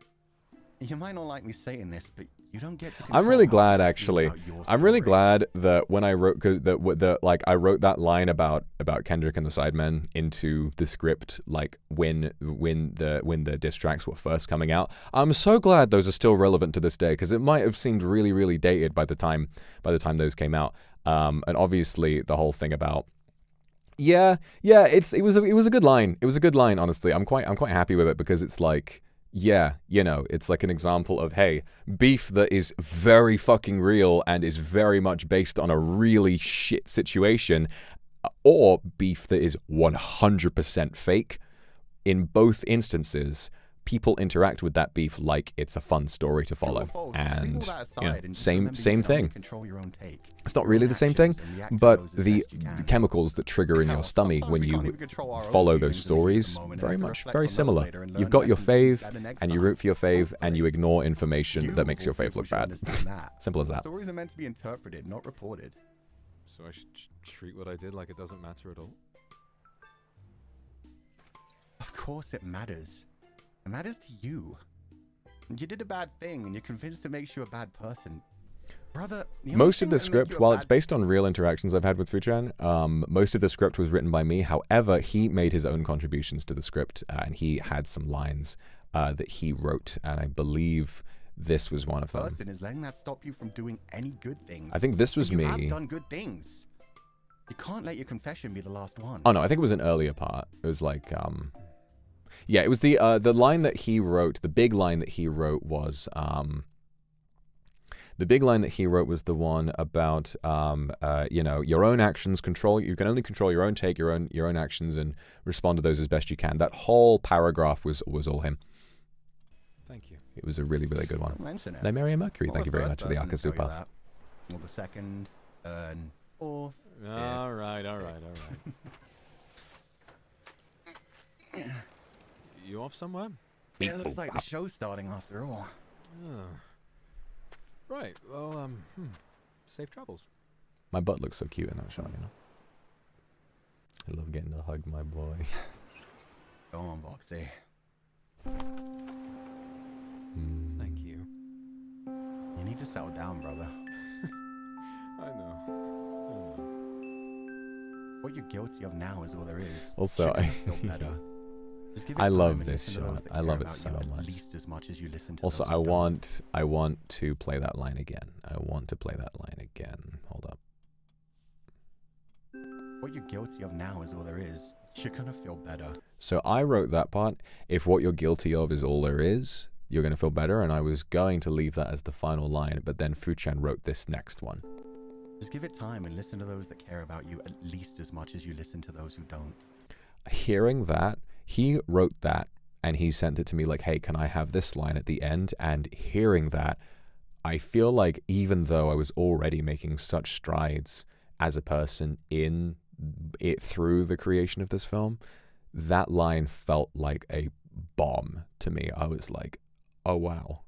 You might not like me saying this, but you don't get to. I'm really glad, actually. I'm really glad that when I wrote, I wrote that line about Kendrick and the Sidemen into the script, like when the diss tracks were first coming out. I'm so glad those are still relevant to this day because it might have seemed really, really dated by the time those came out. And obviously the whole thing about. Yeah, it was a good line. It was a good line, honestly. I'm quite happy with it because it's like. Yeah, you know, it's like an example of, hey, beef that is very fucking real and is very much based on a really shit situation, or beef that is 100% fake. In both instances, people interact with that beef like it's a fun story to follow. And same thing. It's not really the same thing, but the chemicals that trigger in your stomach when you follow those stories, very similar. You've got your fave, and you root for your fave, and you ignore information that makes your fave look bad. Simple as that. Stories are meant to be interpreted, not reported. So I should treat what I did like it doesn't matter at all? Of course it matters. It matters to you. You did a bad thing, and you're convinced it makes you a bad person. Brother, most of the script, while it's based on real interactions I've had with Fuchan, most of the script was written by me. However, he made his own contributions to the script, and he had some lines that he wrote, and I believe this was one of them. Person is letting that stop you from doing any good things. I think this was me. You have done good things. You can't let your confession be the last one. Oh no, I think it was an earlier part. It was like, yeah, it was the line that he wrote. The big line that he wrote was the one about you know, your own actions control. You can only control your own take, your own actions, and respond to those as best you can. That whole paragraph was all him. Thank you. It was a really good one. Mention it. No, Mary and Mercury, thank you very much for the Akasupa. Or the second, and fourth. All right. You off somewhere? It looks like the show's starting after all. Oh. Right. Well, safe travels. My butt looks so cute in that shot, you know. I love getting to hug my boy. Go on, Boxy. Thank you. You need to settle down, brother. I know. What you're guilty of now is all there is. Also, I love this shot. I love it so much. As much as you listen to also, I want to play that line again. I want to play that line again. Hold up. What you're guilty of now is all there is. You're gonna feel better. So I wrote that part. If what you're guilty of is all there is, you're gonna feel better. And I was going to leave that as the final line, but then Fuchan wrote this next one. Just give it time and listen to those that care about you at least as much as you listen to those who don't. Hearing that, he wrote that and he sent it to me like, hey, can I have this line at the end? And hearing that, I feel like even though I was already making such strides as a person in it through the creation of this film, that line felt like a bomb to me. I was like, oh wow,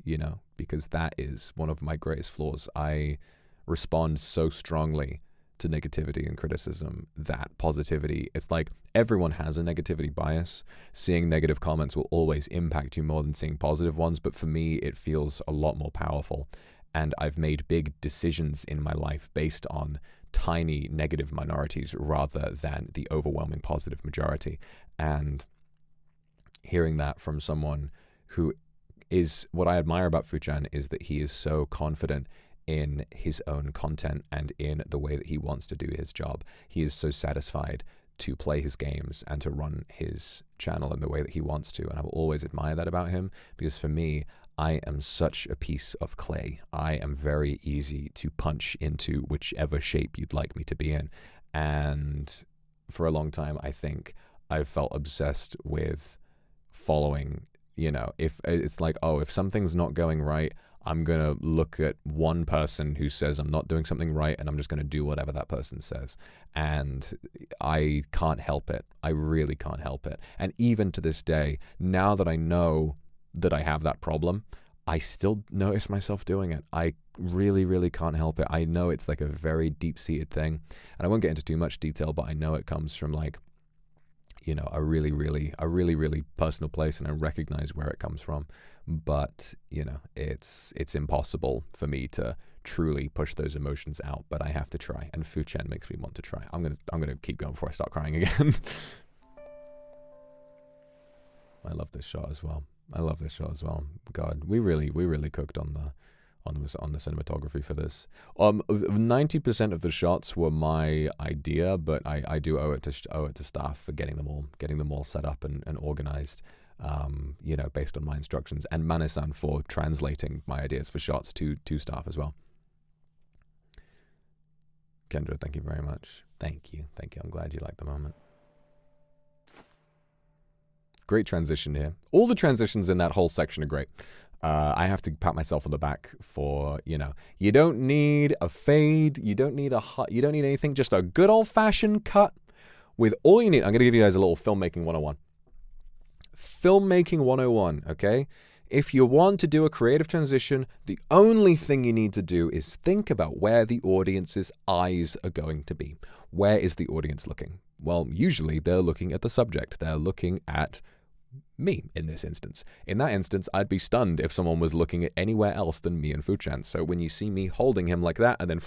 you know, because that is one of my greatest flaws. I respond so strongly to negativity and criticism that positivity, it's like everyone has a negativity bias. Seeing negative comments will always impact you more than seeing positive ones, but for me it feels a lot more powerful. And I've made big decisions in my life based on tiny negative minorities rather than the overwhelming positive majority. And hearing that from someone who is, what I admire about Fuchan is that he is so confident in his own content and in the way that he wants to do his job. He is so satisfied to play his games and to run his channel in the way that he wants to. And I will always admire that about him, because for me, I am such a piece of clay. I am very easy to punch into whichever shape you'd like me to be in. And for a long time, I think I've felt obsessed with following, you know, if it's like, oh, if something's not going right, I'm going to look at one person who says I'm not doing something right, and I'm just going to do whatever that person says. And I can't help it. I really can't help it. And even to this day, now that I know that I have that problem, I still notice myself doing it. I really, really can't help it. I know it's like a very deep-seated thing. And I won't get into too much detail, but I know it comes from like, you know, a really, really personal place, and I recognize where it comes from. But, you know, it's impossible for me to truly push those emotions out, but I have to try. And Fuchan makes me want to try. I'm gonna keep going before I start crying again. I love this shot as well. God, we really cooked on the cinematography for this. 90% of the shots were my idea, but I do owe it to staff for getting them all set up and organized. You know, based on my instructions, and Manic for translating my ideas for shots to staff as well. Kendra, thank you very much. Thank you. I'm glad you liked the moment. Great transition here. All the transitions in that whole section are great. I have to pat myself on the back for, you know, you don't need a fade, you don't need anything, just a good old-fashioned cut with all you need. I'm going to give you guys a little filmmaking 101. Filmmaking 101, okay? If you want to do a creative transition, the only thing you need to do is think about where the audience's eyes are going to be. Where is the audience looking? Well, usually they're looking at the subject. They're looking at me in this instance. In that instance, I'd be stunned if someone was looking at anywhere else than me and Fuchan. So when you see me holding him like that and then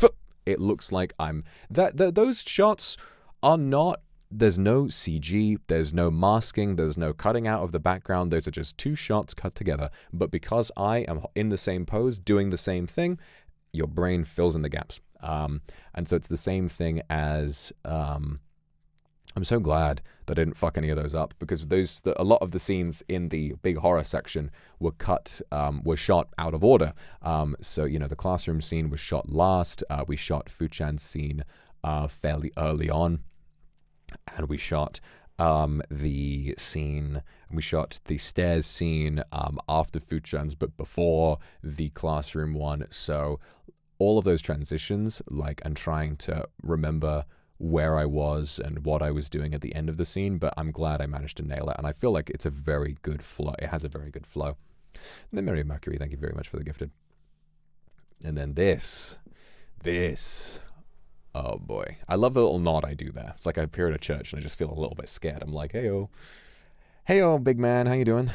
it looks like I'm... Those shots are not... There's no CG, there's no masking, there's no cutting out of the background. Those are just two shots cut together. But because I am in the same pose, doing the same thing, your brain fills in the gaps. And so it's the same thing as... I'm so glad that I didn't fuck any of those up, because a lot of the scenes in the big horror section were shot out of order. So, you know, the classroom scene was shot last. We shot Fuchan's scene fairly early on. And we shot the stairs scene after Fuchan's, but before the classroom one. So all of those transitions, and trying to remember where I was and what I was doing at the end of the scene, but I'm glad I managed to nail it. And I feel like it's a very good flow. It has a very good flow. And then Mary Mercury, thank you very much for the gifted. And then this. Oh boy. I love the little nod I do there. It's like I appear at a church and I just feel a little bit scared. I'm like, hey-o. Hey-o, big man. How you doing?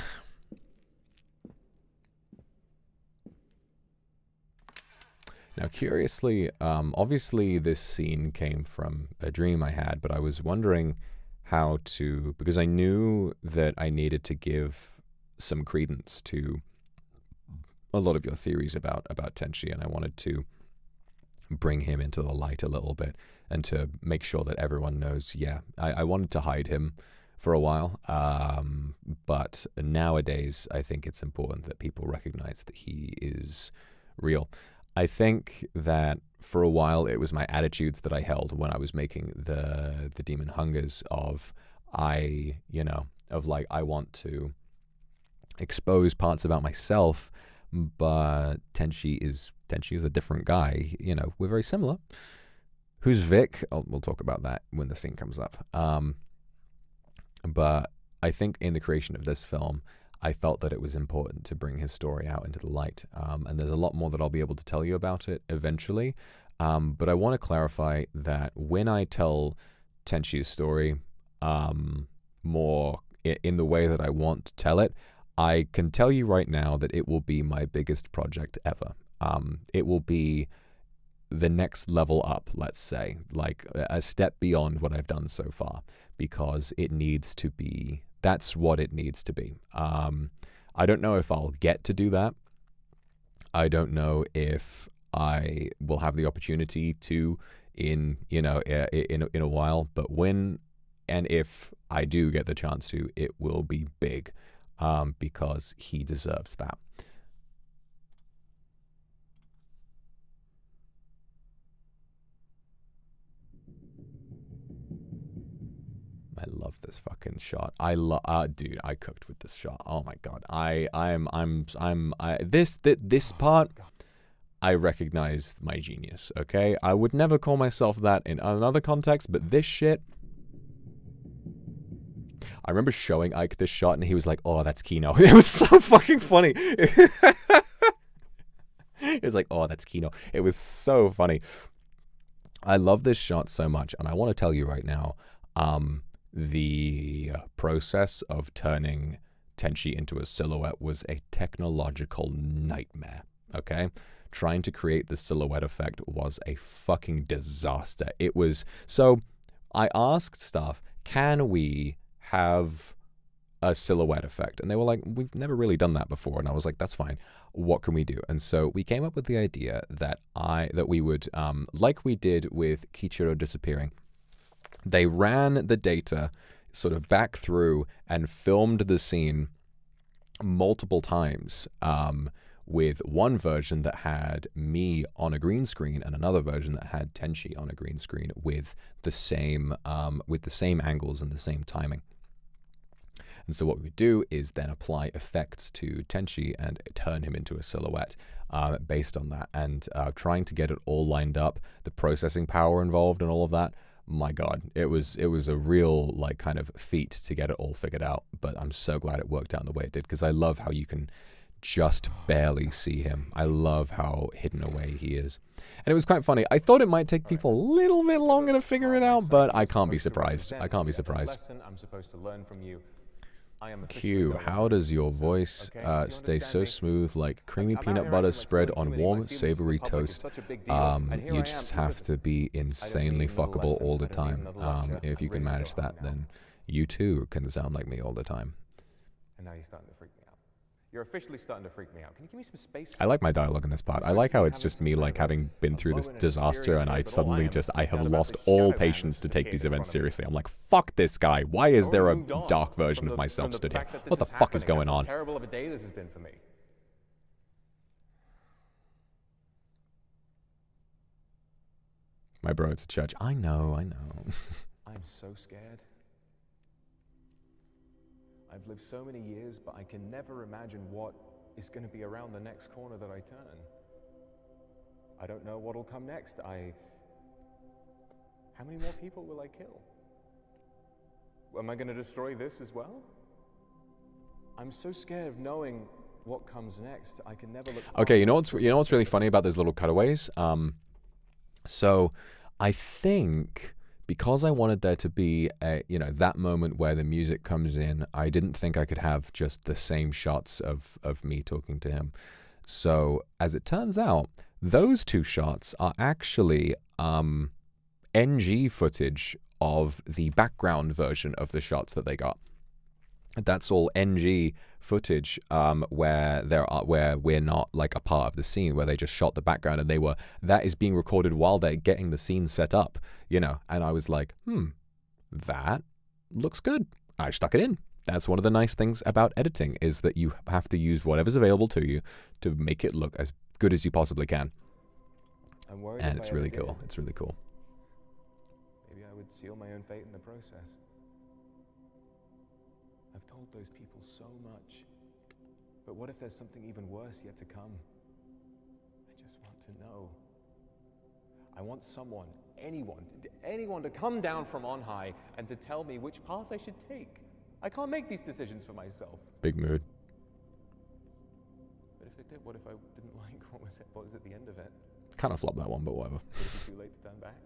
Now, curiously, obviously this scene came from a dream I had, but I was wondering how to... Because I knew that I needed to give some credence to a lot of your theories about Tenchi, and I wanted to bring him into the light a little bit and to make sure that everyone knows, yeah, I wanted to hide him for a while, but nowadays I think it's important that people recognize that he is real. I think that for a while it was my attitudes that I held when I was making the Demon Hungers I want to expose parts about myself, but Tenchi is a different guy. You know, we're very similar. Who's Vic? We'll talk about that when the scene comes up. But I think in the creation of this film, I felt that it was important to bring his story out into the light. And there's a lot more that I'll be able to tell you about it eventually. But I want to clarify that when I tell Tenchi's story more in the way that I want to tell it, I can tell you right now that it will be my biggest project ever. It will be the next level up, let's say, like a step beyond what I've done so far, because it needs to be, that's what it needs to be. I don't know if I'll get to do that. I don't know if I will have the opportunity to in a while, but when and if I do get the chance to, it will be big. Because he deserves that. I love this fucking shot. Dude, I cooked with this shot. Oh my god. This part, I recognize my genius. Okay, I would never call myself that in another context, but this shit. I remember showing Ike this shot and he was like, oh, that's Kino. It was so fucking funny. It was like, oh, that's Kino. It was so funny. I love this shot so much. And I want to tell you right now, the process of turning Tenchi into a silhouette was a technological nightmare. Okay? Trying to create the silhouette effect was a fucking disaster. It was, so I asked stuff, can we have a silhouette effect? And they were like, we've never really done that before. And I was like, that's fine. What can we do? And so we came up with the idea that we would, like we did with Kichiro disappearing, they ran the data sort of back through and filmed the scene multiple times, with one version that had me on a green screen and another version that had Tenchi on a green screen with the same angles and the same timing. And so what we would do is then apply effects to Tenchi and turn him into a silhouette based on that. And trying to get it all lined up, the processing power involved and all of that, my God, it was a real like kind of feat to get it all figured out. But I'm so glad it worked out in the way it did, because I love how you can just barely see him. I love how hidden away he is. And it was quite funny. I thought it might take people a little bit longer to figure it out, but I can't be surprised. I can't be surprised. I'm supposed to learn from you. Q, how does your voice stay so smooth like creamy peanut butter spread on warm, savory toast? You just have to be insanely fuckable all the time. If you can manage that, then you too can sound like me all the time. And now you're starting to freak me out. You're officially starting to freak me out. Can you give me some space? I like my dialogue in this part. I like how it's just me like having been through this disaster and I suddenly I have lost all patience to take these events seriously. I'm like, fuck this guy. Why is there a dark version of myself stood here? What the fuck is going on? How terrible of a day this has been for me. My bro, it's a church. I know. I'm so scared. I've lived so many years, but I can never imagine what is going to be around the next corner that I turn. I don't know what'll come next. How many more people will I kill? Am I going to destroy this as well? I'm so scared of knowing what comes next. I can never look. Okay, you know what's really funny about those little cutaways? So I think, because I wanted there to be that moment where the music comes in, I didn't think I could have just the same shots of me talking to him. So as it turns out, those two shots are actually NG footage of the background version of the shots that they got. That's all NG footage where we're not like a part of the scene, where they just shot the background and that is being recorded while they're getting the scene set up, and I was like, that looks good. I stuck it in. That's one of the nice things about editing, is that you have to use whatever's available to you to make it look as good as you possibly can. And it's really cool. It's really cool. Maybe I would seal my own fate in the process. I've told those people so much, but what if there's something even worse yet to come? I just want to know. I want someone, anyone to come down from on high and to tell me which path I should take. I can't make these decisions for myself. Big mood. But if they did, what if I didn't like what was at the end of it? Kind of flopped that one, but whatever. Would it be too late to turn back?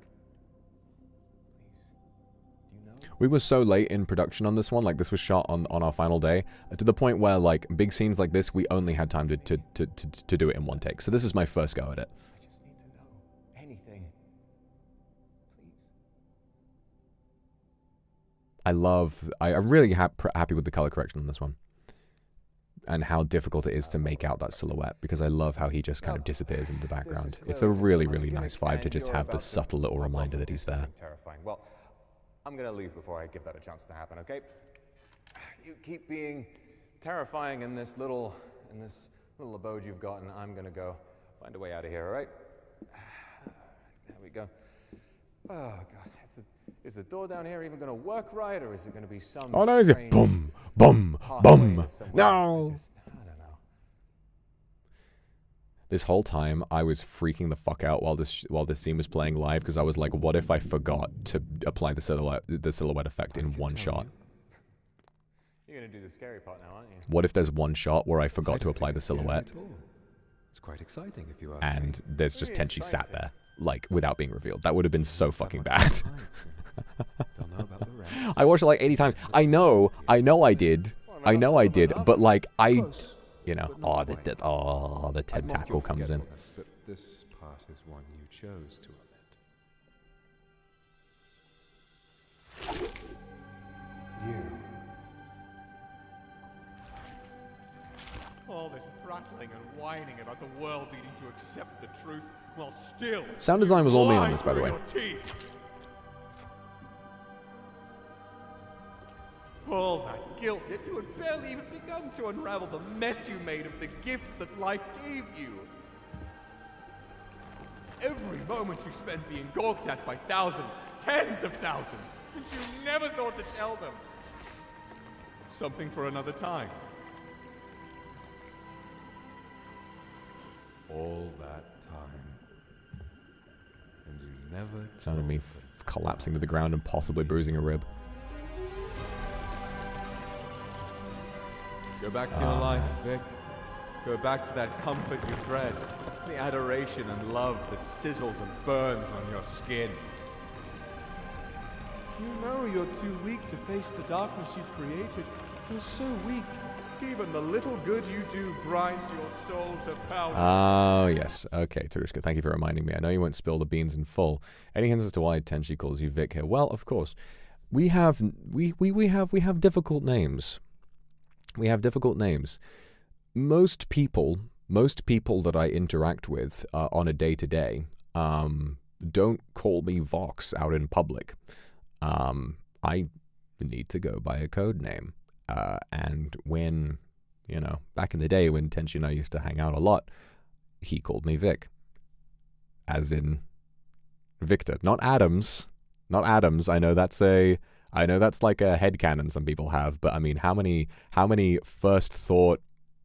We were so late in production on this one, like this was shot on our final day, to the point where like big scenes like this, we only had time to do it in one take. So this is my first go at it. I just need to know anything. Please. I'm really happy with the color correction on this one. And how difficult it is to make out that silhouette, because I love how he just kind of disappears into the background. It's a really, really nice vibe to just have the subtle little reminder that he's there. Terrifying. Well, I'm going to leave before I give that a chance to happen, okay? You keep being terrifying in this little abode you've got, and I'm going to go find a way out of here, all right? There we go. Oh, God. Is the door down here even going to work right, or is it going to be some Oh, no, is it? Boom, boom, boom. No! I don't know. This whole time, I was freaking the fuck out while this scene was playing live, because I was like, what if I forgot to apply the silhouette effect in one shot? You're going to do the scary part now, aren't you? What if there's one shot where I forgot to apply the silhouette? It's quite exciting if you ask and there's just Tenchi sat there, like, without being revealed. That would have been so fucking bad. I watched it like 80 times. I know I did, but like, the tentacle comes in. But this part is one you chose to omit. You. All this prattling and whining about the world needing to accept the truth, while still Sound design was all me on this, by the way. All that guilt, yet you had barely even begun to unravel the mess you made of the gifts that life gave you. Every moment you spent being gawked at by thousands, tens of thousands, and you never thought to tell them. Something for another time. All that time. And you never... Sound of me collapsing to the ground and possibly bruising a rib. Go back to your life, Vic. Go back to that comfort you dread. The adoration and love that sizzles and burns on your skin. You know you're too weak to face the darkness you've created. You're so weak. Even the little good you do grinds your soul to powder. Oh, yes. Okay, Tarushka, thank you for reminding me. I know you won't spill the beans in full. Any hints as to why Tenchi calls you Vic here? Well, of course. We have difficult names. We have difficult names. Most people that I interact with on a day-to-day don't call me Vox out in public. I need to go by a code name. And when, you know, back in the day when Tenchi and I used to hang out a lot, he called me Vic. As in Victor. Not Adams. Not Adams. I know that's like a headcanon some people have, but I mean, how many first thought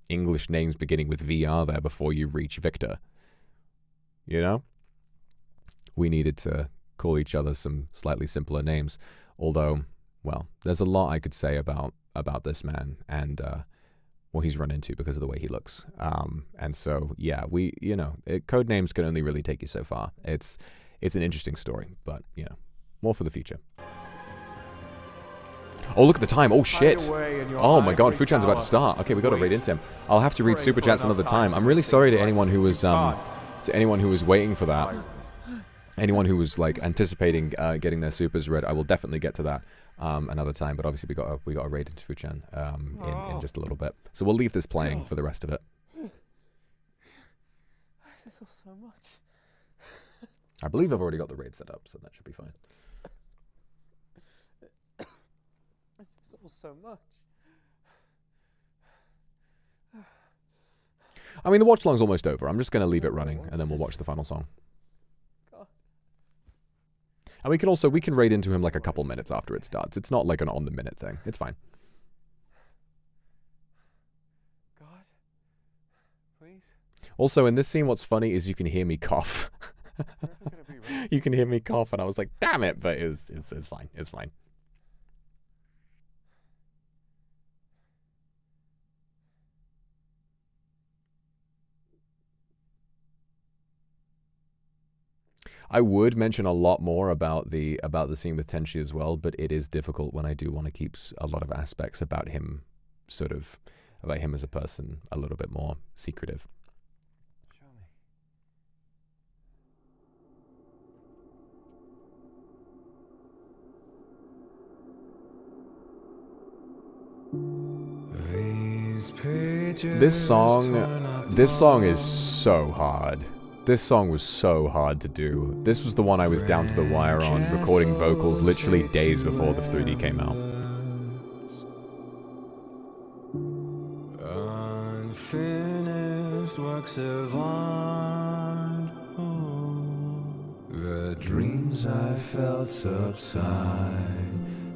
English names beginning with V are there before you reach Victor? You know? We needed to call each other some slightly simpler names. Although, well, there's a lot I could say about this man and what he's run into because of the way he looks. And so, yeah, code names can only really take you so far. It's an interesting story, but, you know, more for the future. Oh, look at the time. Oh, shit. Oh, my God. Fuchan's about to start. Okay, we got to raid into him. I'll have to read Super Chats another time. I'm really sorry to anyone who was waiting for that. Anyone who was, like, anticipating getting their supers read, I will definitely get to that another time. But obviously, we got to raid into Fuchan in just a little bit. So we'll leave this playing for the rest of it. This is so much. I believe I've already got the raid set up, so that should be fine. This is so much. I mean, the watch-along's almost over. I'm just going to leave it running, and then we'll watch the final song. And we can raid into him like a couple minutes after it starts. It's not like an on-the-minute thing. It's fine. God, please. Also, in this scene, what's funny is you can hear me cough. You can hear me cough, and I was like, damn it, but it's fine. It's fine. I would mention a lot more about the scene with Tenchi as well, but it is difficult when I do want to keep a lot of aspects about him as a person a little bit more secretive. Show me. This song is so hard. This song was so hard to do. This was the one I was down to the wire on, recording vocals literally days before the 3D came out. Unfinished works of art. The dreams I felt subside.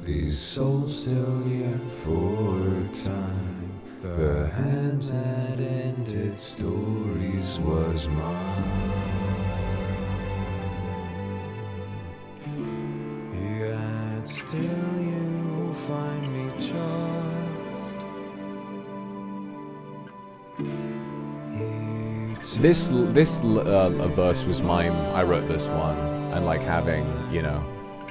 These souls still yearn for time. The hand that ended stories was mine. Yet still you find me just. This verse was mine. I wrote this one, and like having, you know,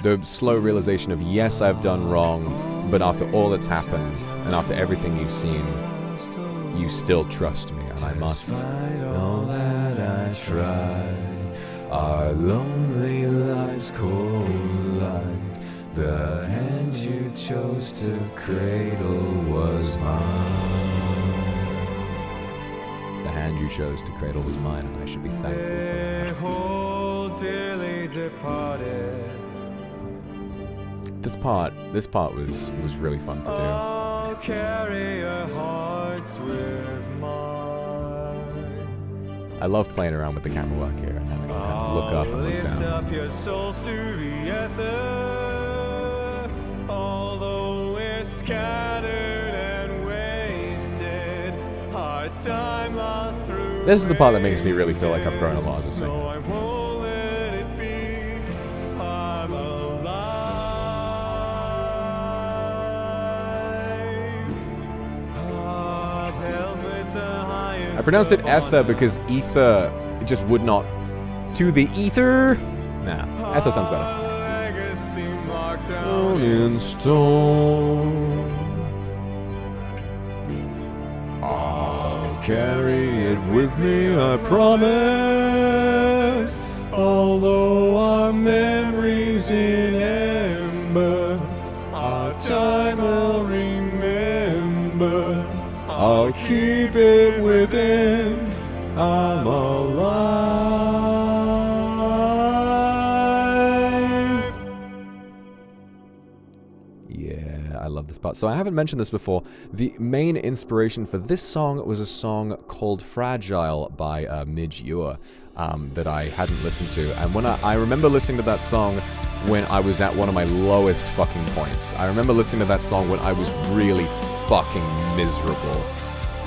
the slow realization of, yes, I've done wrong, but after all that's happened and after everything you've seen, you still trust me, and I must. All that I tried, our lonely lives collide. The hand you chose to cradle was mine. The hand you chose to cradle was mine, and I should be thankful for that. Behold, dearly departed. This part was really fun to do. I'll carry your hearts with mine. I love playing around with the camera work here and having to kind of look up and look Lift down. up your souls to the ether, although we're scattered time lost through. This is the part that makes me really feel like I've grown a lot as a singer. I won't let it be. I'm alive. Upheld with the highest. I pronounced it ether because ether just would not. To the ether? Nah, ether sounds better. Legacy marked Down in stone. I'll carry it with me, I promise. Although our memories in ember, our time will remember. I'll keep it within. I'm alive. Yeah, I love this part. So I haven't mentioned this before. The main inspiration for this song was a song called Fragile by NIJISANJI that I hadn't listened to. And when I remember listening to that song when I was at one of my lowest fucking points. I remember listening to that song when I was really fucking miserable.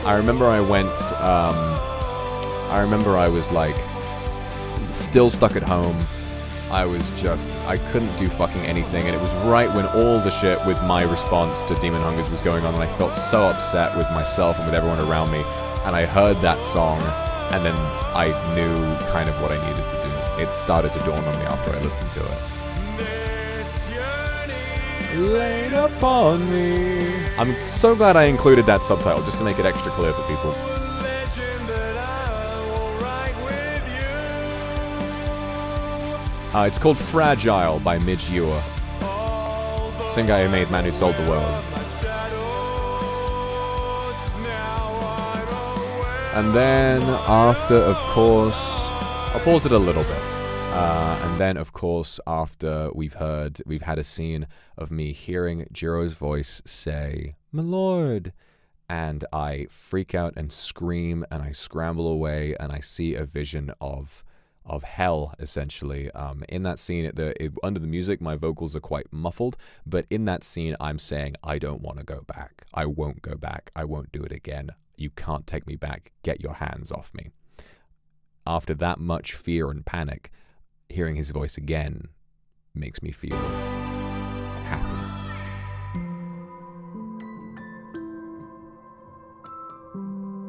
I remember I was like still stuck at home. I couldn't do fucking anything, and it was right when all the shit with my response to Demon Hungers was going on, and I felt so upset with myself and with everyone around me, and I heard that song, and then I knew kind of what I needed to do. It started to dawn on me after I listened to it. Laid upon me. I'm so glad I included that subtitle, just to make it extra clear for people. It's called Fragile by NIJISANJI. Same guy who made Man Who Sold the World. And then after, of course, I'll pause it a little bit. And then, of course, after we've had a scene of me hearing Jiro's voice say, "My lord," and I freak out and scream and I scramble away and I see a vision of hell, essentially. In that scene, under the music, my vocals are quite muffled, but in that scene, I'm saying, I don't want to go back. I won't go back. I won't do it again. You can't take me back. Get your hands off me. After that much fear and panic, hearing his voice again makes me feel happy.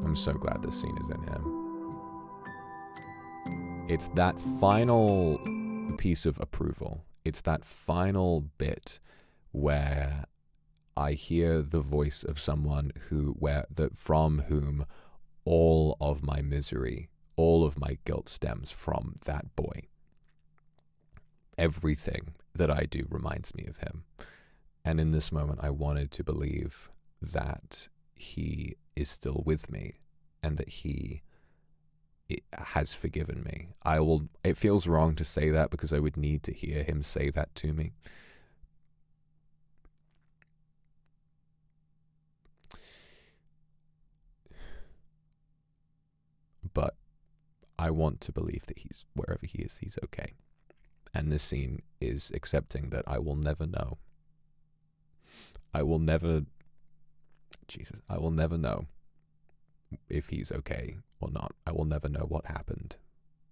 I'm so glad this scene is in here. It's that final piece of approval. It's that final bit where I hear the voice of someone from whom all of my misery, all of my guilt stems from that boy. Everything that I do reminds me of him. And in this moment, I wanted to believe that he is still with me and that he has forgiven me. It feels wrong to say that because I would need to hear him say that to me. But I want to believe that he's, wherever he is, he's okay. And this scene is accepting that I will never know. I will never know if he's okay or not. I will never know what happened.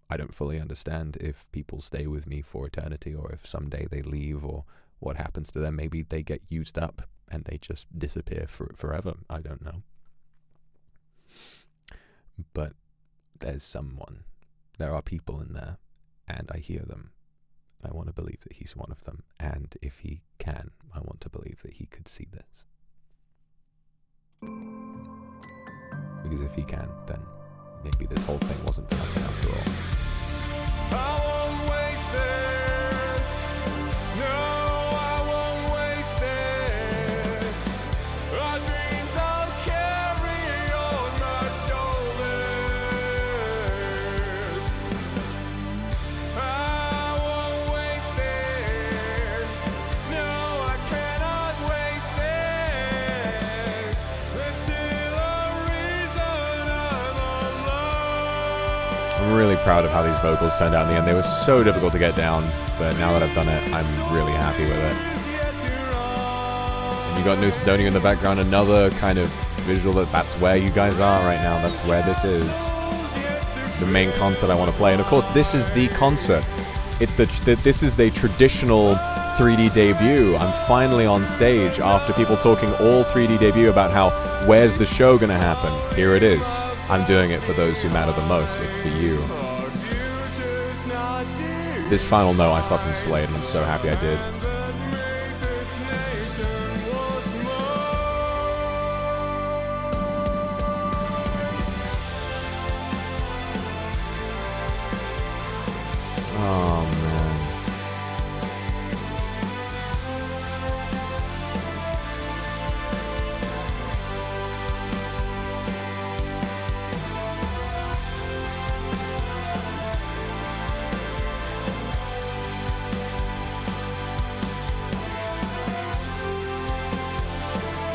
I don't fully understand if people stay with me for eternity or if someday they leave or what happens to them. Maybe they get used up and they just disappear forever. I don't know. But there's someone. There are people in there and I hear them. I want to believe that he's one of them. And if he can, I want to believe that he could see this. Because if he can, then maybe this whole thing wasn't for nothing after all. I won't waste this. No, I won't waste this. Our dreams I'll carry on my shoulders. I won't waste this. No, I cannot waste this. There's still a reason I'm alive. I'm really proud of how these vocals turned out in the end. They were so difficult to get down, but now that I've done it, I'm really happy with it. And you got New Sidonia in the background, another kind of visual that that's where you guys are right now. That's where this is. The main concert I want to play. And of course, this is the concert. It's this is the traditional 3D debut. I'm finally on stage after people talking all 3D debut about how, where's the show gonna happen? Here it is. I'm doing it for those who matter the most. It's for you. This final note I fucking slayed, and I'm so happy I did. Oh, man.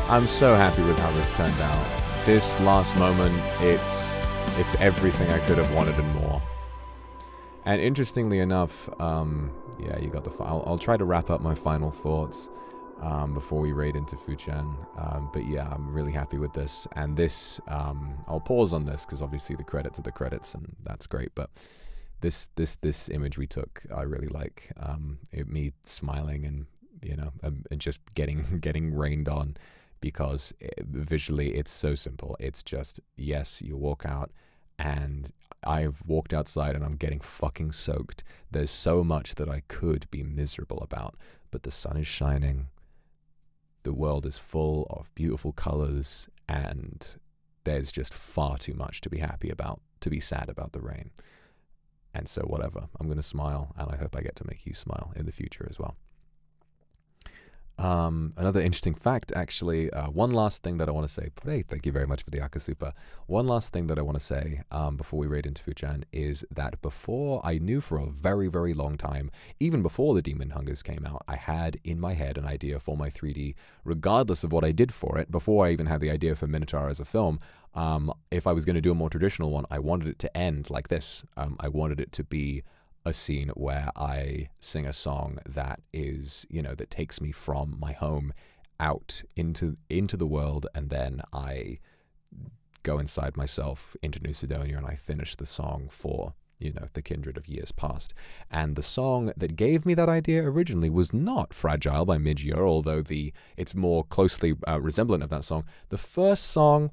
I'm so happy with how this turned out. This last moment, it's everything I could have wanted and more. And interestingly enough, yeah, you got the file. I'll try to wrap up my final thoughts before we raid into Fuchan. But yeah, I'm really happy with this. And this, I'll pause on this because obviously the credits are the credits, and that's great. But this image we took, I really like. Me smiling and and just getting rained on, because visually it's so simple. It's just, yes, you walk out, and I've walked outside and I'm getting fucking soaked. There's so much that I could be miserable about, but the sun is shining. The world is full of beautiful colors, and there's just far too much to be happy about, to be sad about the rain. And so whatever, I'm going to smile, and I hope I get to make you smile in the future as well. Another interesting fact, actually, one last thing that I want to say. Hey, thank you very much for the Akasupa. One last thing that I want to say before we raid into Fuchan is that before, I knew for a very, very long time, even before the Demon Hungers came out, I had in my head an idea for my 3D, regardless of what I did for it. Before I even had the idea for Minotaur as a film, if I was going to do a more traditional one, I wanted it to end like this. I wanted it to be a scene where I sing a song that is, that takes me from my home out into the world, and then I go inside myself into New Sidonia, and I finish the song for, the kindred of years past. And the song that gave me that idea originally was not Fragile by Midgear, although it's more closely resemblant of that song. The first song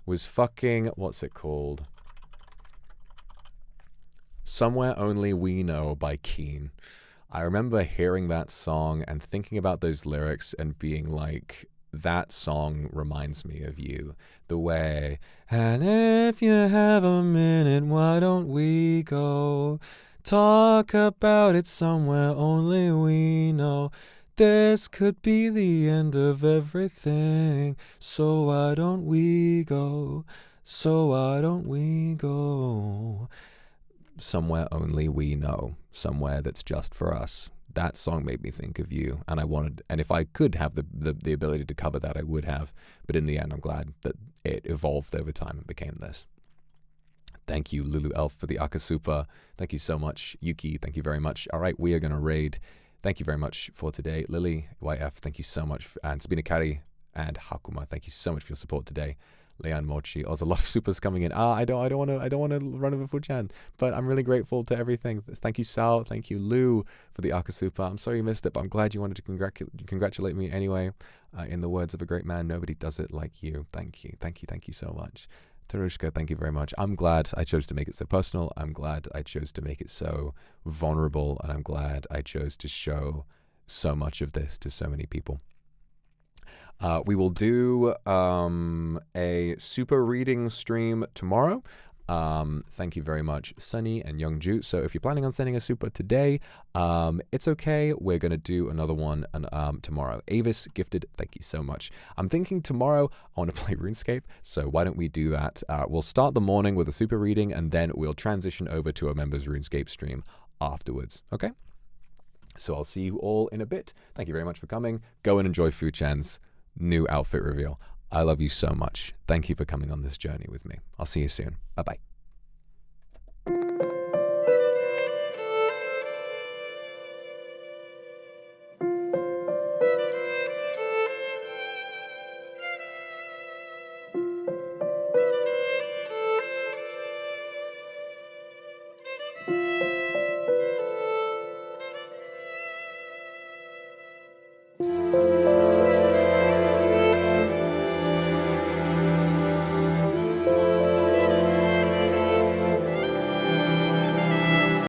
was fucking, what's it called? Somewhere Only We Know by Keen. I remember hearing that song and thinking about those lyrics and being like, that song reminds me of you. The way, and if you have a minute, why don't we go talk about it somewhere only we know. This could be the end of everything, so why don't we go? So why don't we go? Somewhere only we know, somewhere that's just for us. That song made me think of you, and and if I could have the ability to cover that, I would have. But in the end, I'm glad that it evolved over time and became this. Thank you, Lulu Elf, for the Akasupa. Thank you so much, Yuki. Thank you very much. All right, we are going to raid. Thank you very much for today, Lily YF. Thank you so much, and Sabina Kari and Akuma. Thank you so much for your support today. Leon Mochi. Oh, there's a lot of supers coming in. I don't want to run over Fuchan, but I'm really grateful to everything. Thank you, Sal. Thank you, Lou, for the Akasupa. I'm sorry you missed it, but I'm glad you wanted to congratulate me anyway. In the words of a great man, nobody does it like you. Thank you. Thank you. Thank you so much. Tarushka, thank you very much. I'm glad I chose to make it so personal. I'm glad I chose to make it so vulnerable, and I'm glad I chose to show so much of this to so many people. We will do a super reading stream tomorrow. Thank you very much, Sunny and Youngju. So if you're planning on sending a super today, it's okay. We're going to do another one tomorrow. Avis gifted, thank you so much. I'm thinking tomorrow I want to play RuneScape, so why don't we do that? We'll start the morning with a super reading, and then we'll transition over to a members RuneScape stream afterwards, okay? So I'll see you all in a bit. Thank you very much for coming. Go and enjoy Fuchan's new outfit reveal. I love you so much. Thank you for coming on this journey with me. I'll see you soon. Bye-bye.